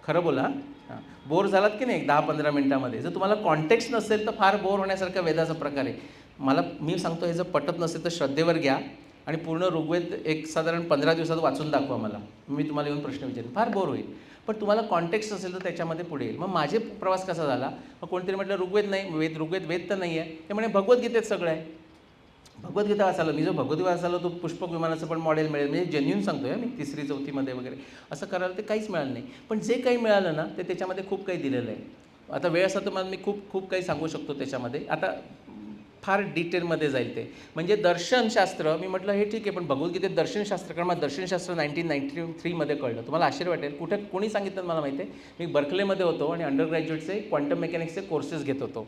खरं बोला. हां, बोर झालात की नाही 10-15 मिनटामध्ये. जर तुम्हाला कॉन्टेक्स्ट नसेल तर फार बोर होण्यासारखा वेदाचा प्रकार आहे. मी सांगतो हे जर पटत नसेल तर श्रद्धेवर घ्या आणि पूर्ण ऋग्वेद एक साधारण 15 दिवसात वाचून दाखवा मला, मी तुम्हाला येऊन प्रश्न विचारेन, फार बोर होईल. पण तुम्हाला कॉन्टेक्स्ट असेल तर त्याच्यामध्ये पुढे येईल. मग माझे प्रवास कसा झाला, मग कोणतरी म्हटलं ऋग्वेद नाही, ऋग्वेद तर नाही आहे, ते म्हणे भगवद्गीतेत सगळं आहे, भगवद्गीता वाचायला. मी जो भगवद्गीता वाचायला तो पुष्पक विमानाचं पण मॉडेल मिळेल, म्हणजे जेन्युन सांगतोय मी 3री-4थीमध्ये वगैरे असं करायला ते काहीच मिळालं नाही. पण जे काही मिळालं ना ते त्याच्यामध्ये खूप काही दिलेलं आहे. आता वेळ असा तर मला मी खूप काही सांगू शकतो त्याच्यामध्ये. आता फार डिटेलमध्ये जाईल ते, म्हणजे दर्शनशास्त्र. मी म्हटलं हे ठीक आहे, पण भगवद्गीतेत दर्शनशास्त्र, कारण मला दर्शनशास्त्र 1993मध्ये कळलं. तुम्हाला आश्चर्य वाटेल, कुठे कोणी सांगितलं मला माहिती आहे. मी बर्कलेमध्ये होतो आणि अंडर ग्रॅज्युएटचे क्वांटम मेकॅनिक्सचे कोर्सेस घेत होतो.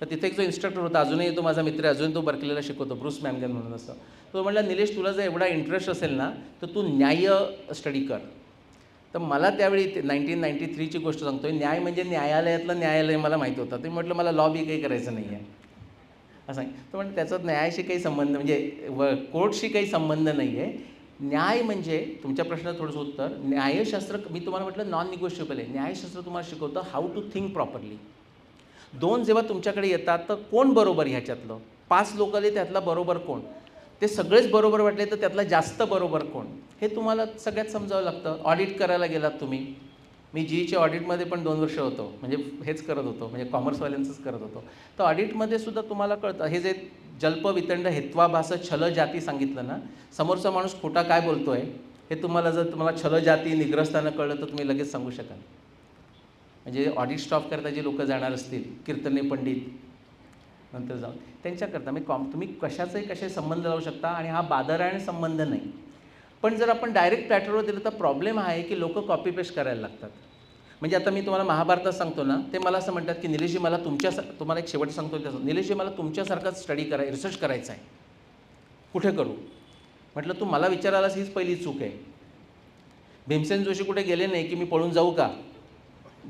तर तिथे एक जो इन्स्ट्रक्टर होता, अजूनही तो माझा मित्र आहे, अजून तो बर्कलेला शिकवतो, ब्रूस मॅनगन म्हणून असं. तो म्हटला निलेश तुला जर एवढा इंटरेस्ट असेल ना तर तू न्याय स्टडी कर. तर मला त्यावेळी 1993ची गोष्ट सांगतोय, न्याय म्हणजे न्यायालयातलं न्यायालय मला माहीत होतं. ते म्हटलं मला लॉ बी काही करायचं नाही आहे असं आहे. तर म्हणजे त्याचा न्यायाशी काही संबंध, म्हणजे कोर्टशी काही संबंध नाही आहे. न्याय म्हणजे तुमच्या प्रश्नाचं थोडंसं उत्तर, न्यायशास्त्र मी तुम्हाला म्हटलं नॉन निगोशिएबल आहे. न्यायशास्त्र तुम्हाला शिकवतं हाऊ टू थिंक प्रॉपरली. 2 जेव्हा तुमच्याकडे येतात तर कोण बरोबर ह्याच्यातलं, 5 लोक आले त्यातला बरोबर कोण, ते सगळेच बरोबर वाटले तर त्यातला जास्त बरोबर कोण, हे तुम्हाला सगळ्यात समजावं लागतं. ऑडिट करायला गेलात तुम्ही, मी जीईच्या ऑडिटमध्ये पण 2 वर्ष होतो, म्हणजे हेच करत होतो, म्हणजे कॉमर्सवाल्यांचंच करत होतो. तर ऑडिटमध्ये सुद्धा तुम्हाला कळतं, हे जे जल्प वितंड हेत्वाभास छल जाती सांगितलं ना, समोरचा माणूस खोटा काय बोलतो आहे हे तुम्हाला छल जाती निग्रस्तानं कळलं तर तुम्ही लगेच सांगू शकाल. म्हणजे ऑडिट स्टॉप करता जे लोक जाणार असतील, कीर्तने पंडित नंतर जाऊन त्यांच्याकरता तुम्ही कशाचाही संबंध लावू शकता आणि हा बादरायण संबंध नाही. पण जर आपण डायरेक्ट प्लॅटरवर दिलं तर प्रॉब्लेम हा आहे की लोक कॉपी पेस्ट करायला लागतात. म्हणजे आता मी तुम्हाला महाभारतात सांगतो ना, ते मला असं म्हणतात की निलेशजी मला तुम्हाला एक शेवट सांगतो त्याचं, निलेशजी मला तुमच्यासारखाच स्टडी रिसर्च करायचा आहे, कुठे करू. म्हटलं तू मला विचारायलाच हीच पहिली चूक आहे. भीमसेन जोशी कुठे गेले नाही की मी पळून जाऊ का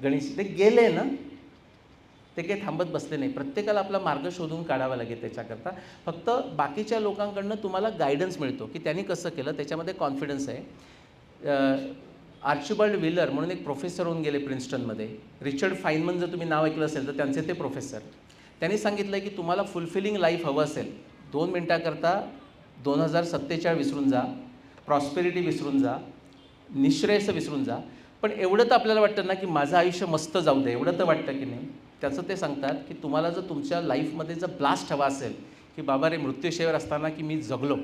गणेश, ते गेले ना, ते काही थांबत बसले नाही. प्रत्येकाला आपला मार्ग शोधून काढावा लागेल त्याच्याकरता. फक्त बाकीच्या लोकांकडनं तुम्हाला गायडन्स मिळतो की त्यांनी कसं केलं, त्याच्यामध्ये कॉन्फिडन्स आहे. आर्चिबाल्ड व्हिलर म्हणून एक प्रोफेसर होऊन गेले प्रिन्स्टनमध्ये. रिचर्ड फाइनमन जर तुम्ही नाव ऐकलं असेल तर त्यांचे ते प्रोफेसर. त्यांनी सांगितलं की तुम्हाला फुलफिलिंग लाईफ हवं असेल, 2 मिनटाकरता 2047 विसरून जा, प्रॉस्पेरिटी विसरून जा, निःश्रेयस विसरून जा, पण एवढं तर आपल्याला वाटतं ना की माझं आयुष्य मस्त जाऊ दे, एवढं तर वाटतं की नाही. त्याचं ते सांगतात की तुम्हाला जर तुमच्या लाईफमध्ये जर ब्लास्ट हवा असेल की बाबा रे मृत्यूशेवर असताना की मी जगलो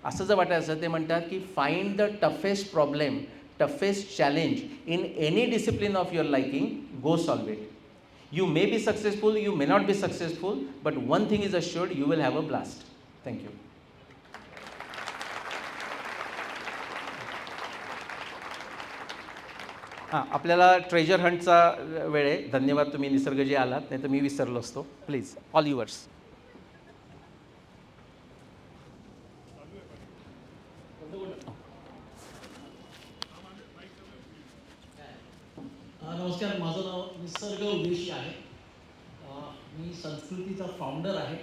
असं जर वाटायचं, ते म्हणतात की find the toughest problem, toughest challenge in any discipline of your liking, go solve it. You may be successful, you may not be successful, but one thing is assured, you will have a blast. Thank you. हां, आपल्याला treasure हंटचा वेळ आहे. धन्यवाद तुम्ही निसर्गजी आलात, नाही तर मी विसरलो असतो. Please, all yours. नमस्कार, माझं नाव निसर्ग उदेशी आहे. मी संस्कृतीचा फाउंडर आहे.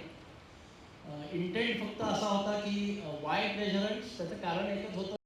इंटेंट फक्त असा होता की वाय ट्रेजर हंट्स, त्याचं कारण एकच होतं